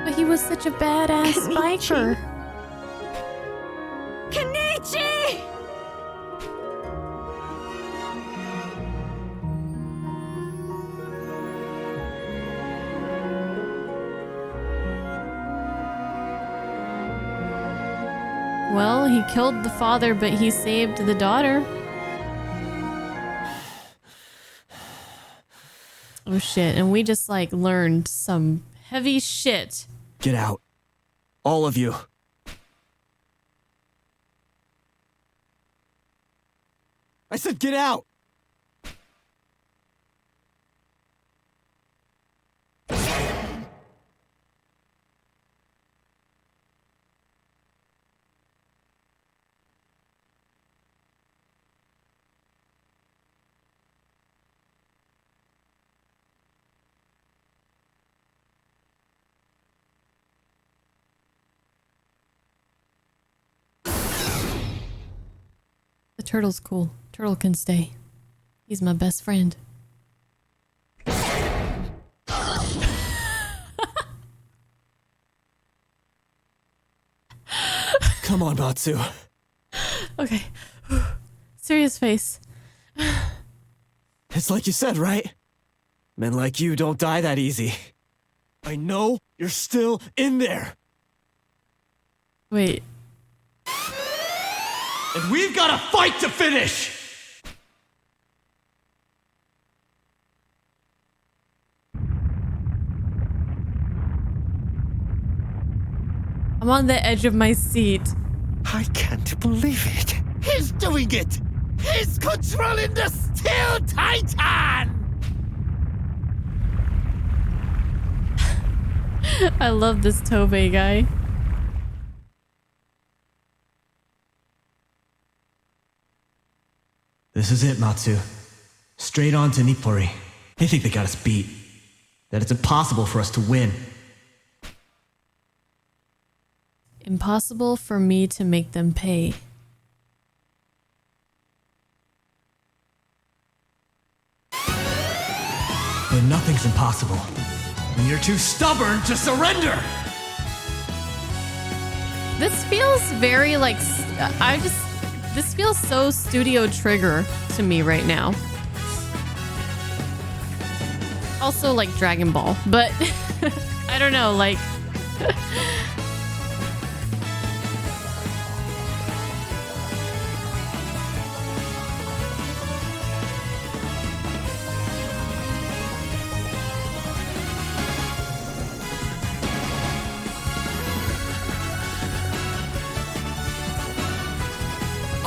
But he was such a badass biker. Kenichi! Well, he killed the father, but he saved the daughter. Oh shit, and we just like learned some heavy shit. Get out. All of you. I said get out! The turtle's cool. Turtle can stay. He's my best friend. Come on, Matsu. Okay. Serious face. It's like you said, right? Men like you don't die that easy. I know you're still in there. Wait. And we've got a fight to finish! I'm on the edge of my seat. I can't believe it. He's doing it! He's controlling the Steel Titan! I love this Tobey guy. This is it, Matsu. Straight on to Nippori. They think they got us beat. That it's impossible for us to win. Impossible for me to make them pay. But nothing's impossible when you're too stubborn to surrender! This feels very like... This feels so Studio Trigger to me right now. Also like Dragon Ball, but I don't know, like...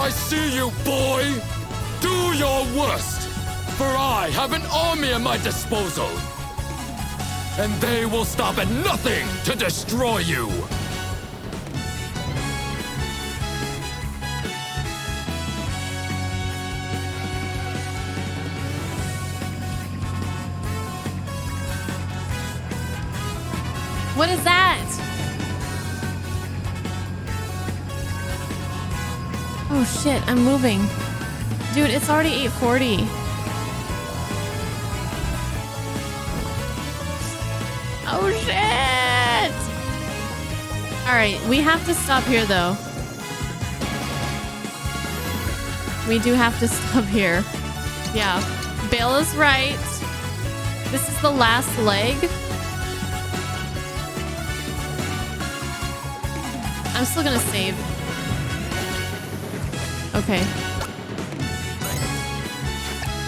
I see you, boy! Do your worst! For I have an army at my disposal! And they will stop at nothing to destroy you! What is that? Oh shit, I'm moving. Dude, it's already 8:40. Oh shit! Alright, we have to stop here though. We do have to stop here. Yeah, Bale is right. This is the last leg. I'm still gonna save. Okay.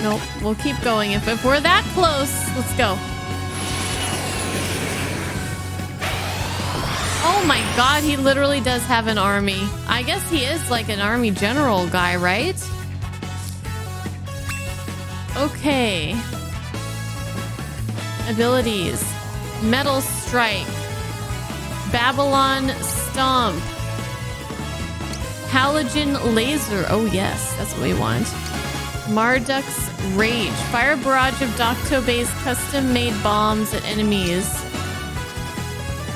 Nope, we'll keep going. If we're that close, let's go. Oh my god, he literally does have an army. I guess he is like an army general guy, right? Okay. Abilities. Metal Strike. Babylon Stomp. Halogen Laser. Oh yes, that's what we want. Marduk's Rage. Fire barrage of Doctobey's custom-made bombs at enemies.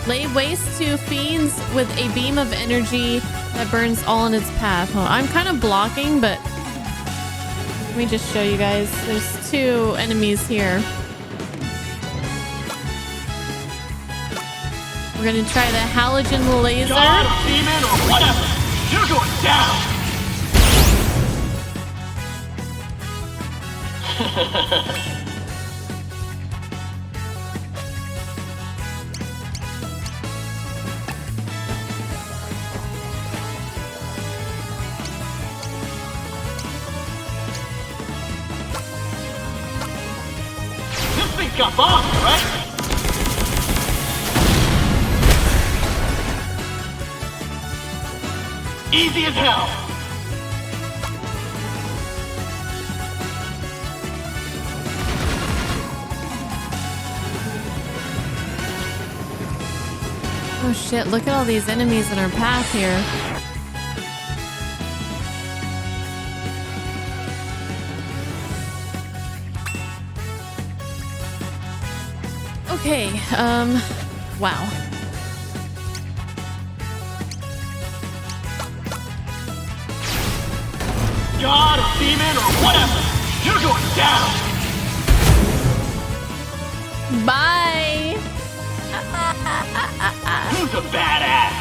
Lay waste to fiends with a beam of energy that burns all in its path. Oh, I'm kind of blocking, but let me just show you guys. There's two enemies here. We're gonna try the Halogen Laser. God, demon, or whatever! You're going down! This thing's got bombs, right? Easy as hell. Oh shit, look at all these enemies in our path here. Okay, wow. God or demon or whatever, you're going down! Bye! Who's a badass?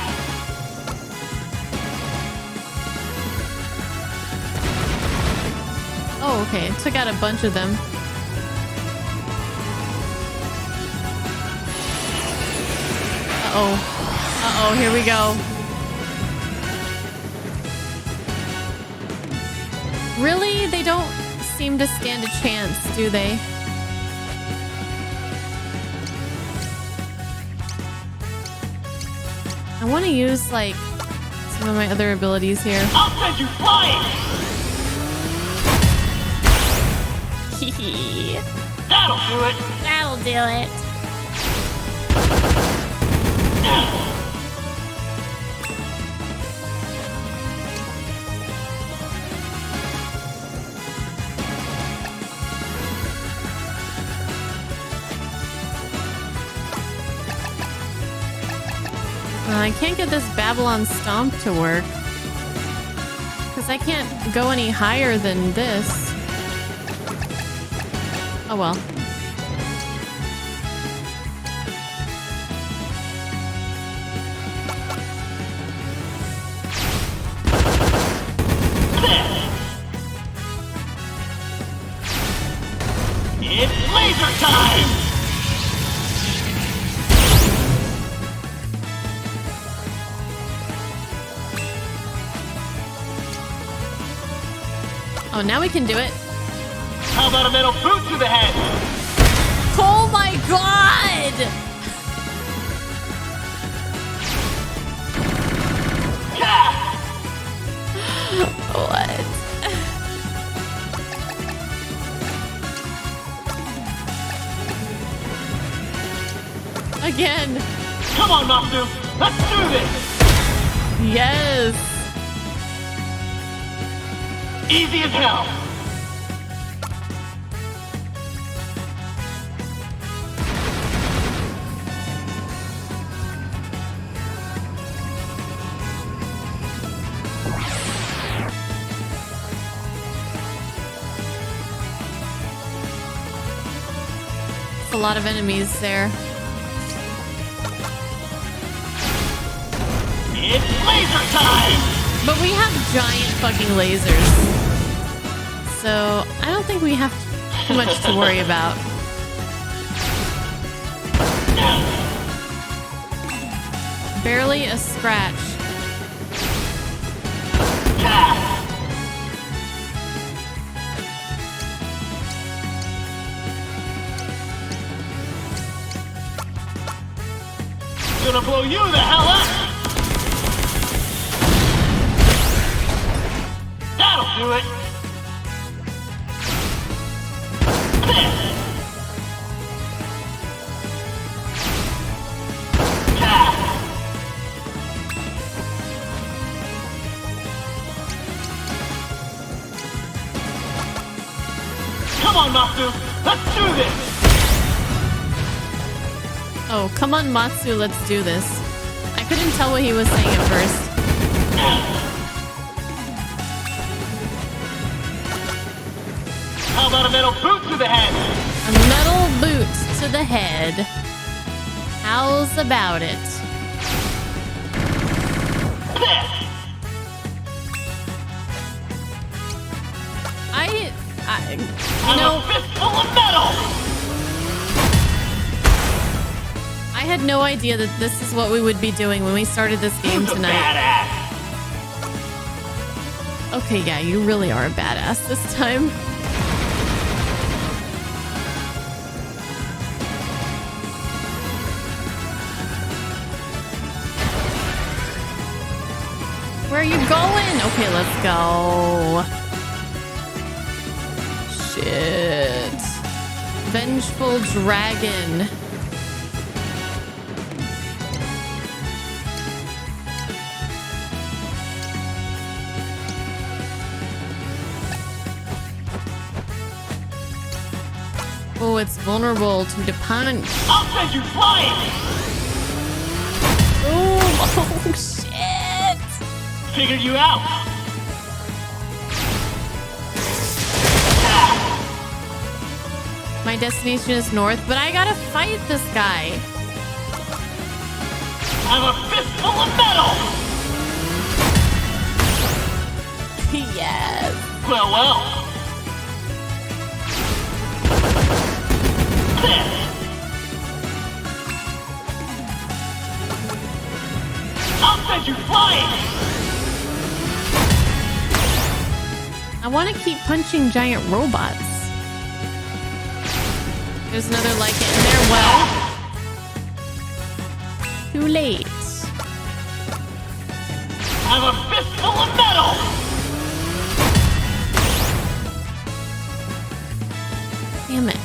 Oh, okay. Took out a bunch of them. Uh-oh. Uh-oh, here we go. Really? They don't seem to stand a chance, do they? I want to use, like, some of my other abilities here. I'll send you flying! That'll do it! That'll do it. I can't get this Babylon Stomp to work. Because I can't go any higher than this. Oh well. It's laser time! Oh, now we can do it. How about a metal boot to the head? Oh my god! What? Again. Come on, Natsu! Let's do this! Yes! Easy as hell! A lot of enemies there. It's laser time! But we have giant fucking lasers. So I don't think we have too much to worry about. Barely a scratch. Gonna blow you the hell up! That'll do it! Come on, Natsu! Let's do this! Oh, come on, Matsu, let's do this. I couldn't tell what he was saying at first. How about a metal boot to the head? A metal boot to the head. How's about it? You know, a fistful of metal! I had no idea that this is what we would be doing when we started this game tonight. Okay, yeah, you really are a badass this time. Where are you going? Okay, let's go. Shit. Vengeful Dragon. Oh, it's vulnerable to the punch. I'll send you flying! Oh, shit! Figured you out! My destination is north, but I gotta fight this guy. I'm a fistful of metal! Yes. Well, well. I'll send you flying! I want to keep punching giant robots. There's another like it in there. Well, too late. I'm a fistful of metal! Damn it.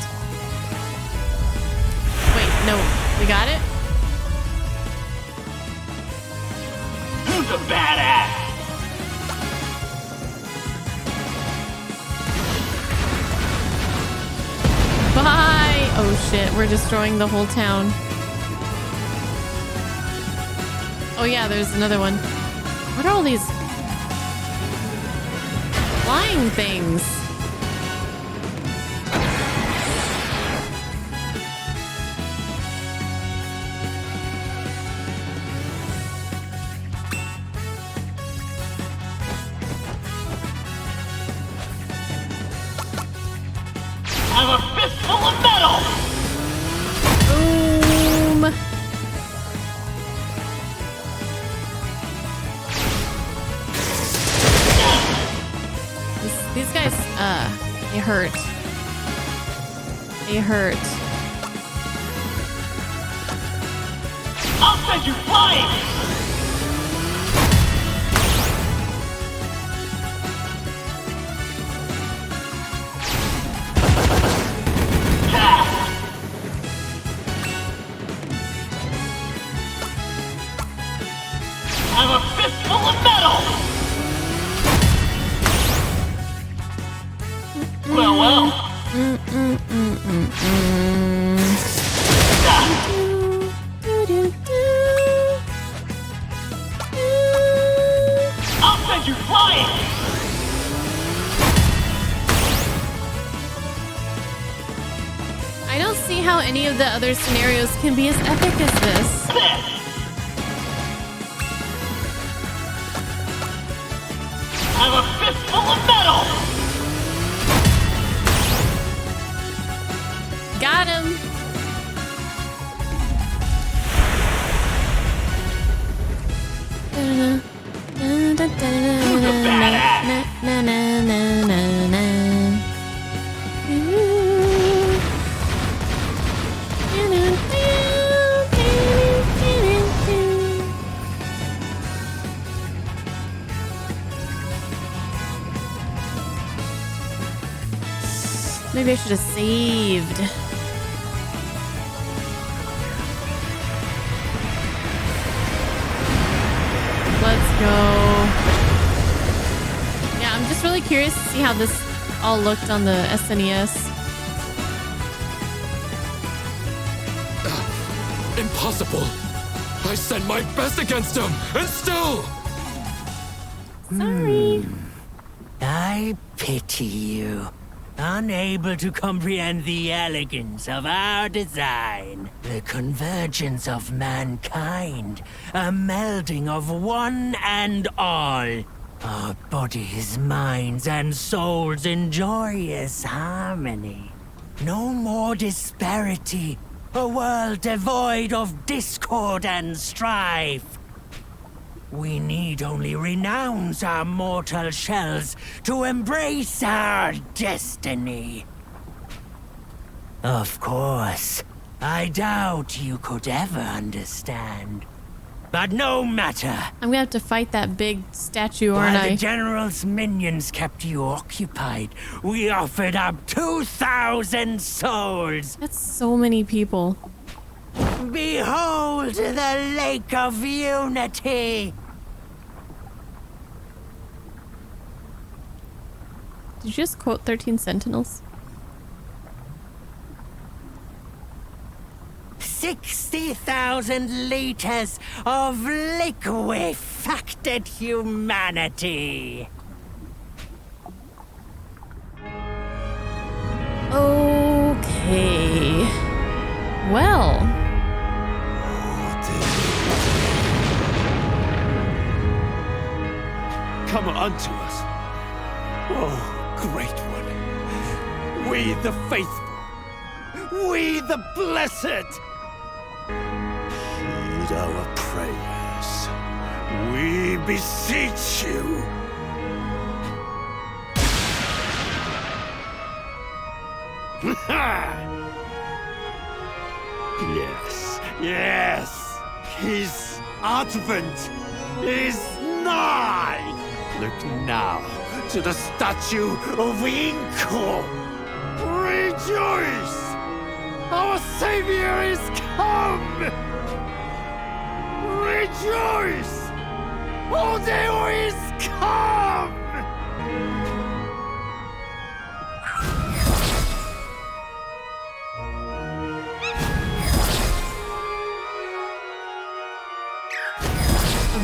Wait, no. We got it? Who's a badass? Bye! Oh shit, we're destroying the whole town. Oh yeah, there's another one. What are all these flying things? I'm a fistful of metal! Boom! These guys, they hurt. They hurt. I'll send you flying! I'm a fistful of metal! Well. I'll send you flying! I don't see how any of the other scenarios can be as epic as this. I'm a fistful of metal! Got him! Who's a badass? Maybe I should have saved. Let's go. Yeah, I'm just really curious to see how this all looked on the SNES. Impossible! I sent my best against him, and still... Sorry. I pity you. Unable to comprehend the elegance of our design. The convergence of mankind. A melding of one and all. Our bodies, minds, and souls in joyous harmony. No more disparity. A world devoid of discord and strife. We need only renounce our mortal shells to embrace our destiny. Of course, I doubt you could ever understand. But no matter. I'm gonna have to fight that big statue, aren't While I? the General's minions kept you occupied, we offered up 2,000 souls. That's so many people. Behold the Lake of Unity! Did you just quote 13 Sentinels? 60,000 liters of liquefacted humanity! Okay. Well. Come unto us. Oh, great one. We the faithful. we the blessed! Heed our prayers. We beseech you. Yes, yes! His advent is nigh! Look now to the statue of Inko! Rejoice! Our savior is come! Rejoice! Odeo is come!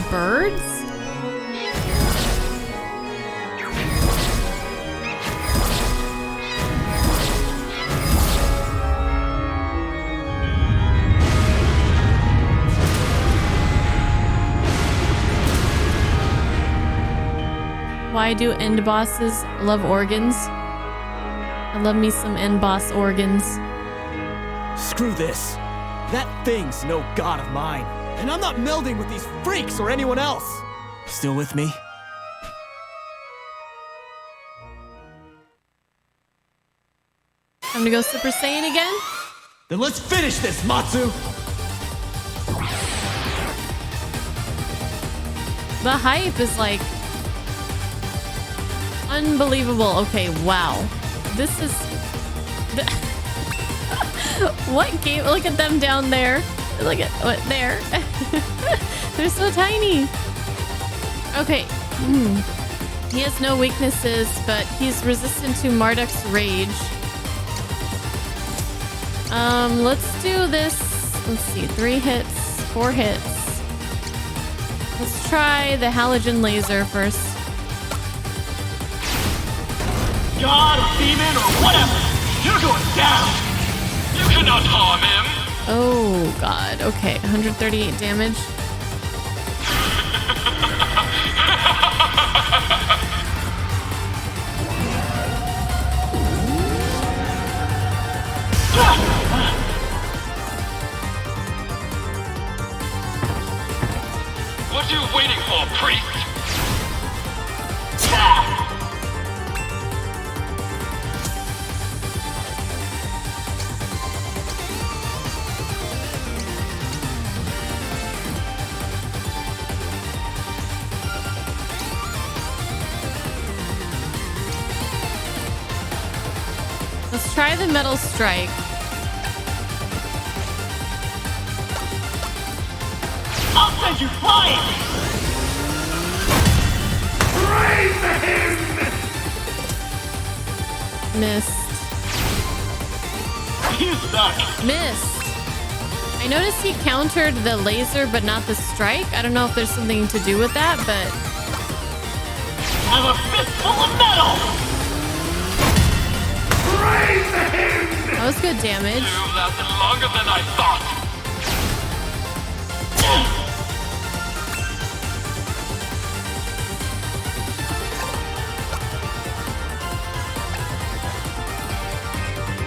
Birds? Why do end bosses love organs? I love me some end boss organs. Screw this. That thing's no god of mine. And I'm not melding with these freaks or anyone else. Still with me? Time to go Super Saiyan again? Then let's finish this, Matsu! The hype is like unbelievable. Okay, wow. This is what game? Look at them down there. Look at what there. They're so tiny. Okay. He has no weaknesses, but he's resistant to Marduk's rage. Let's do this. Let's see, 3 hits, 4 hits. Let's try the halogen laser first. God or demon or whatever, you're going down. You cannot harm him. Oh god, okay, 138 damage. What are you waiting for, priest? Let's try the metal strike. I'll send you flying! Praise him! Missed. You suck. Missed. I noticed he countered the laser, but not the strike. I don't know if there's something to do with that, but... I'm a fistful of metal! Praise him! That was good damage. You lasted longer than I thought.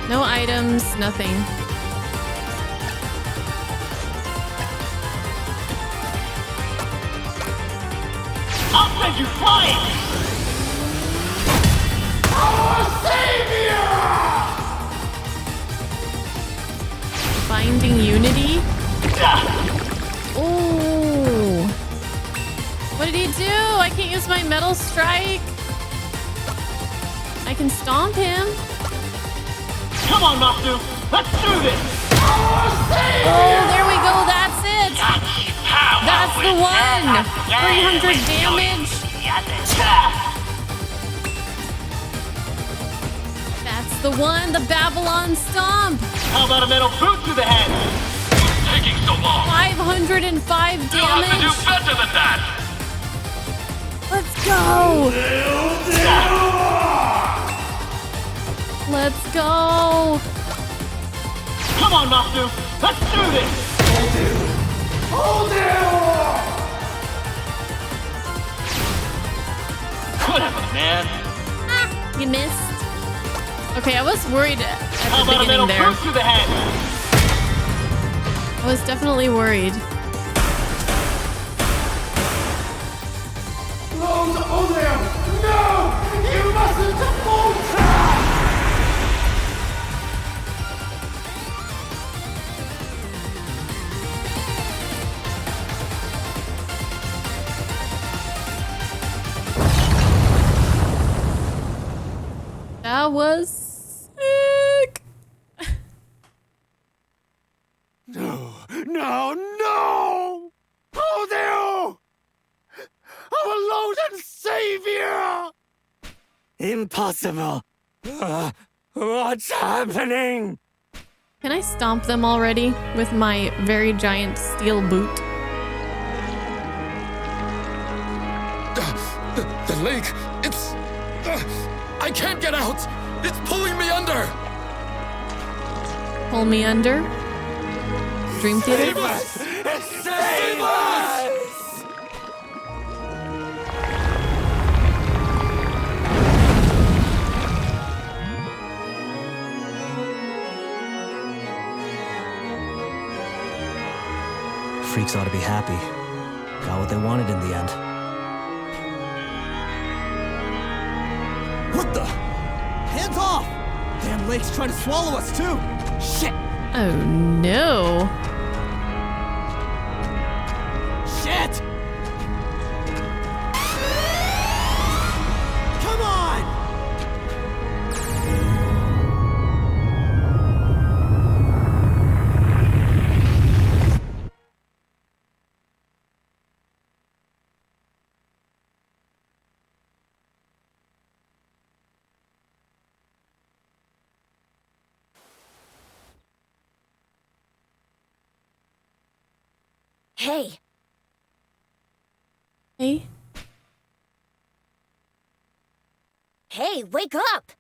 No items, nothing. I'll send you flying! Our savior! Finding unity? Oh! What did he do? I can't use my metal strike. I can stomp him. Come on, Matsu! Let's do this! Oh, there we go. That's it. That's the one. 300 damage. That's the one. The Babylon Stomp. How about a metal boot to the head? What's taking so long? 505 damage. You'll have to do better than that. Let's go. Let's go. Come on, Matsu. Let's do this. Hold it. Whatever, man. You missed. Okay, I was worried at How the about a beginning metal there. boot to the head? I was definitely worried. Close Oleum! No! You mustn't falter! That was sick. No! Odeo! Our Lord and Savior! Impossible! What's happening? Can I stomp them already with my very giant steel boot? The lake, it's... I can't get out! It's pulling me under! Pull me under? Dream Theater? Save us! Save us! Freaks ought to be happy. Got what they wanted in the end. What the? Hands off! Damn lake's trying to swallow us too! Shit! Oh no. Shit! Come on! Hey, Hey? hey, wake up!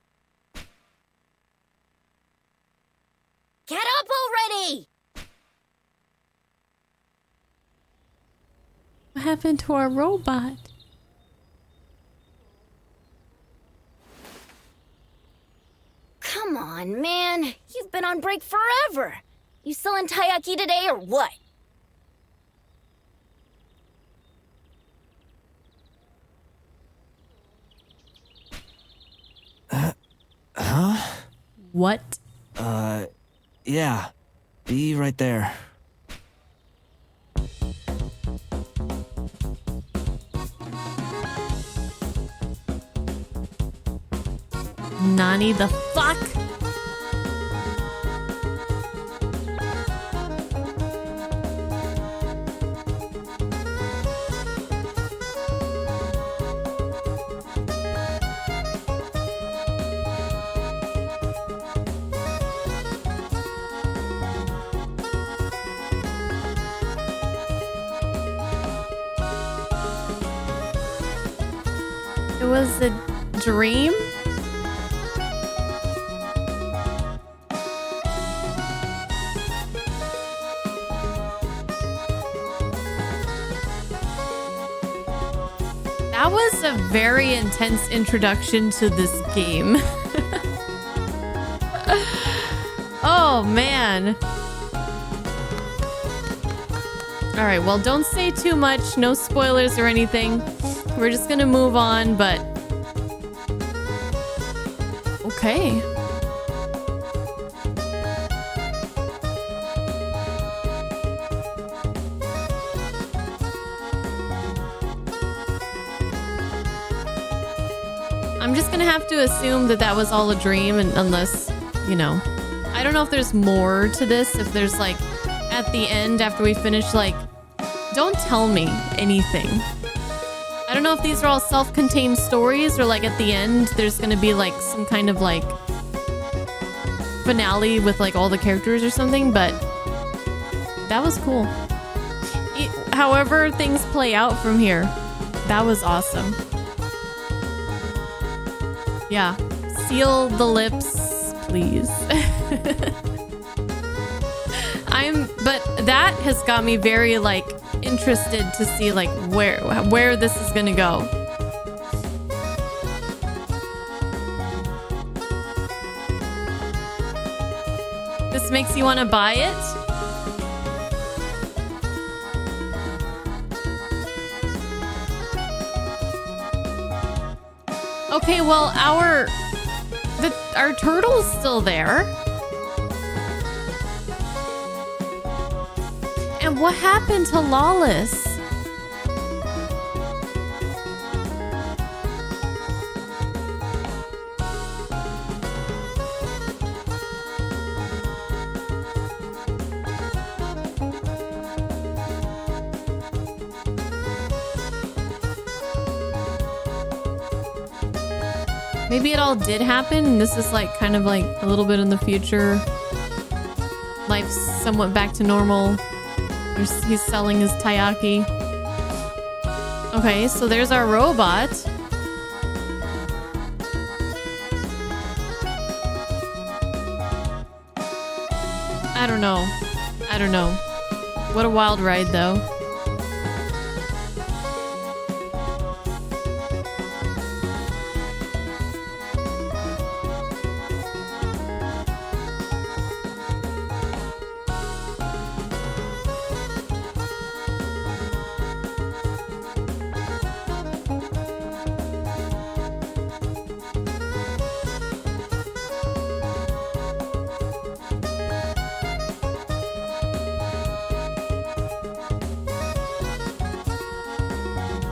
Get up already! What happened to our robot? Come on, man. You've been on break forever. You still in Taiyaki today or what? Huh? What? Yeah. Be right there. Nani the fuck? It was a dream? That was a very intense introduction to this game. Oh, man. All right, well, don't say too much. No spoilers or anything. We're just gonna move on, but... Okay. I'm just gonna have to assume that that was all a dream, and unless, you know... I don't know if there's more to this, if there's like, at the end after we finish, like... Don't tell me anything. I don't know if these are all self-contained stories or like at the end there's gonna be like some kind of like finale with like all the characters or something, but that was cool. However things play out from here, that was awesome. Yeah, seal the lips, please. But that has got me very like interested to see like where this is gonna go. This makes you want to buy it? Okay, well, our turtle's still there. And what happened to Lawless? Maybe it all did happen, and this is like kind of like a little bit in the future. Life's somewhat back to normal. He's selling his taiyaki. Okay, so there's our robot. I don't know. I don't know. What a wild ride, though.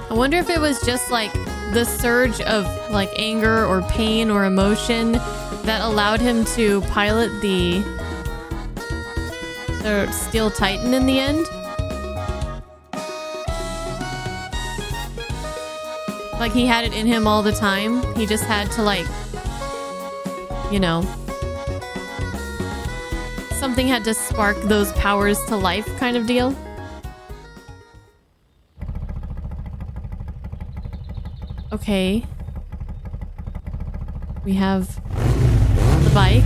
I wonder if it was just like the surge of like anger or pain or emotion that allowed him to pilot the Steel Titan in the end. Like he had it in him all the time. He just had to like, you know, something had to spark those powers to life kind of deal. Okay. We have the bike.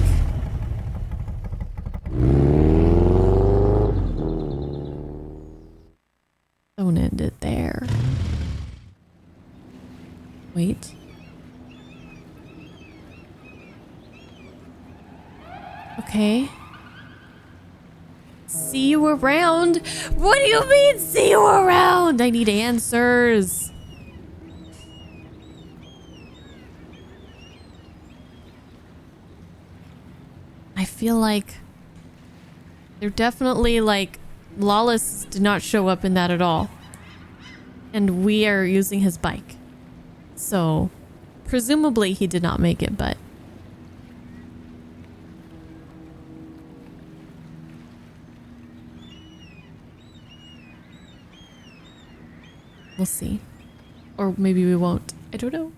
Don't end it there. Wait. Okay. See you around. What do you mean, see you around? I need answers. I feel like they're definitely like Lawless did not show up in that at all. And we are using his bike. So presumably he did not make it, but we'll see. Or maybe we won't. I don't know.